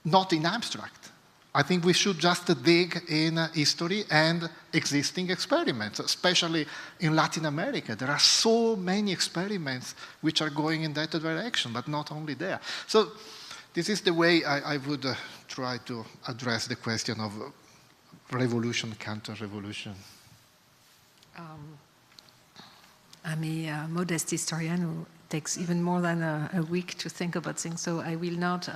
not in abstract. I think we should just dig in history and existing experiments, especially in Latin America. There are so many experiments which are going in that direction, but not only there. So this is the way I would try to address the question of revolution, counter-revolution. I'm a modest historian who takes even more than a week to think about things, so I will not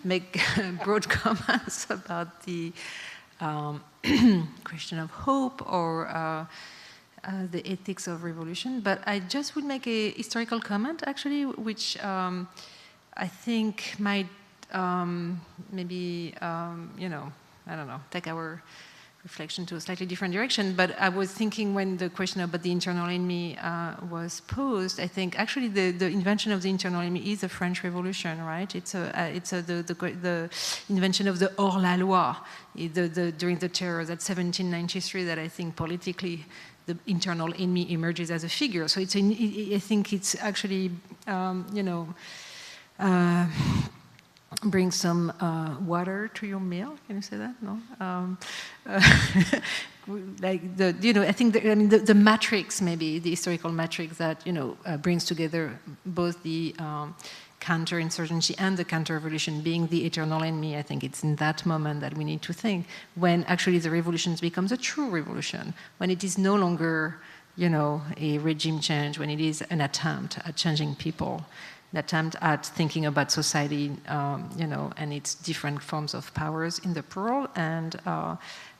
make broad comments about the question of hope or the ethics of revolution, but I just would make a historical comment, actually, which I think might maybe, I don't know, take our reflection to a slightly different direction. But I was thinking when the question about the internal enemy was posed, I think actually the invention of the internal enemy is the French Revolution, right? It's the invention of the hors-la-loi during the terrors at 1793 that I think politically the internal enemy emerges as a figure. So I think it's actually, bring some water to your meal. Can you say that? No. I think the matrix, maybe the historical matrix that brings together both the counterinsurgency and the counter-revolution being the eternal enemy. I think it's in that moment that we need to think when actually the revolution becomes a true revolution, when it is no longer, a regime change, when it is an attempt at changing people. An attempt at thinking about society, and its different forms of powers in the plural, and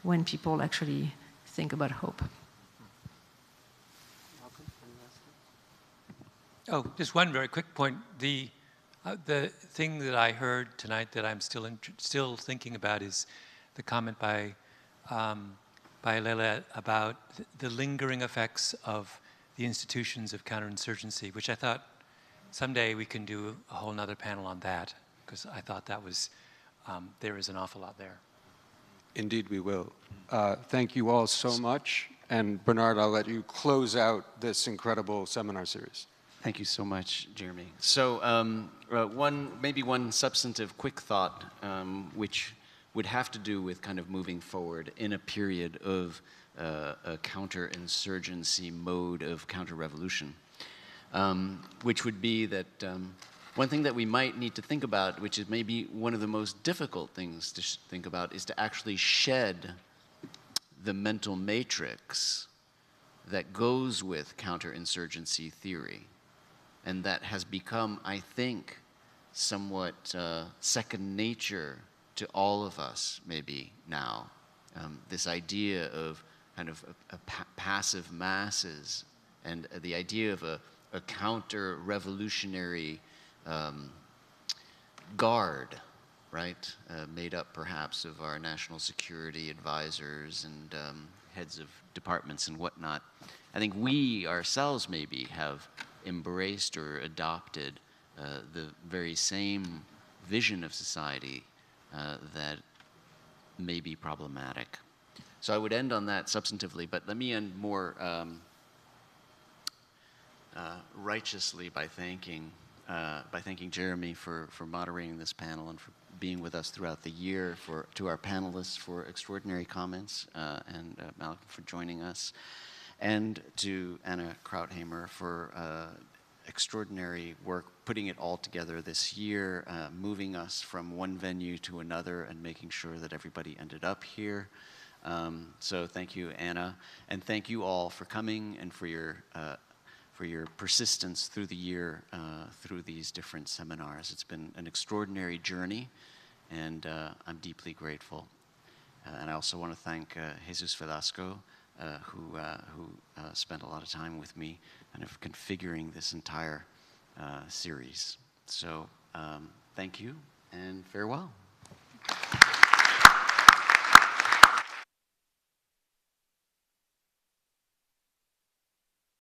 when people actually think about hope. Oh, just one very quick point. The thing that I heard tonight that I'm still thinking about is the comment by Leila about the lingering effects of the institutions of counterinsurgency, which I thought someday we can do a whole nother panel on that, because I thought that was, there is an awful lot there. Indeed we will. Thank you all so much. And Bernard, I'll let you close out this incredible seminar series. Thank you so much, Jeremy. So maybe one substantive quick thought, which would have to do with kind of moving forward in a period of a counterinsurgency mode of counter-revolution. Which would be that one thing that we might need to think about, which is maybe one of the most difficult things to think about, is to actually shed the mental matrix that goes with counterinsurgency theory, and that has become, I think, somewhat second nature to all of us maybe now. This idea of kind of a passive masses, and the idea of a counter-revolutionary guard right? Made up perhaps of our national security advisors and heads of departments and whatnot. I think we ourselves maybe have embraced or adopted the very same vision of society that may be problematic. So I would end on that substantively, but let me end more righteously by thanking Jeremy for moderating this panel and for being with us throughout the year, to our panelists for extraordinary comments, and Malcolm for joining us, and to Anna Krauthamer for extraordinary work putting it all together this year, moving us from one venue to another and making sure that everybody ended up here. So thank you, Anna, and thank you all for coming and for your persistence through the year, through these different seminars. It's been an extraordinary journey, and I'm deeply grateful. And I also want to thank Jesus Velasco, who spent a lot of time with me kind of configuring this entire series. So thank you and farewell.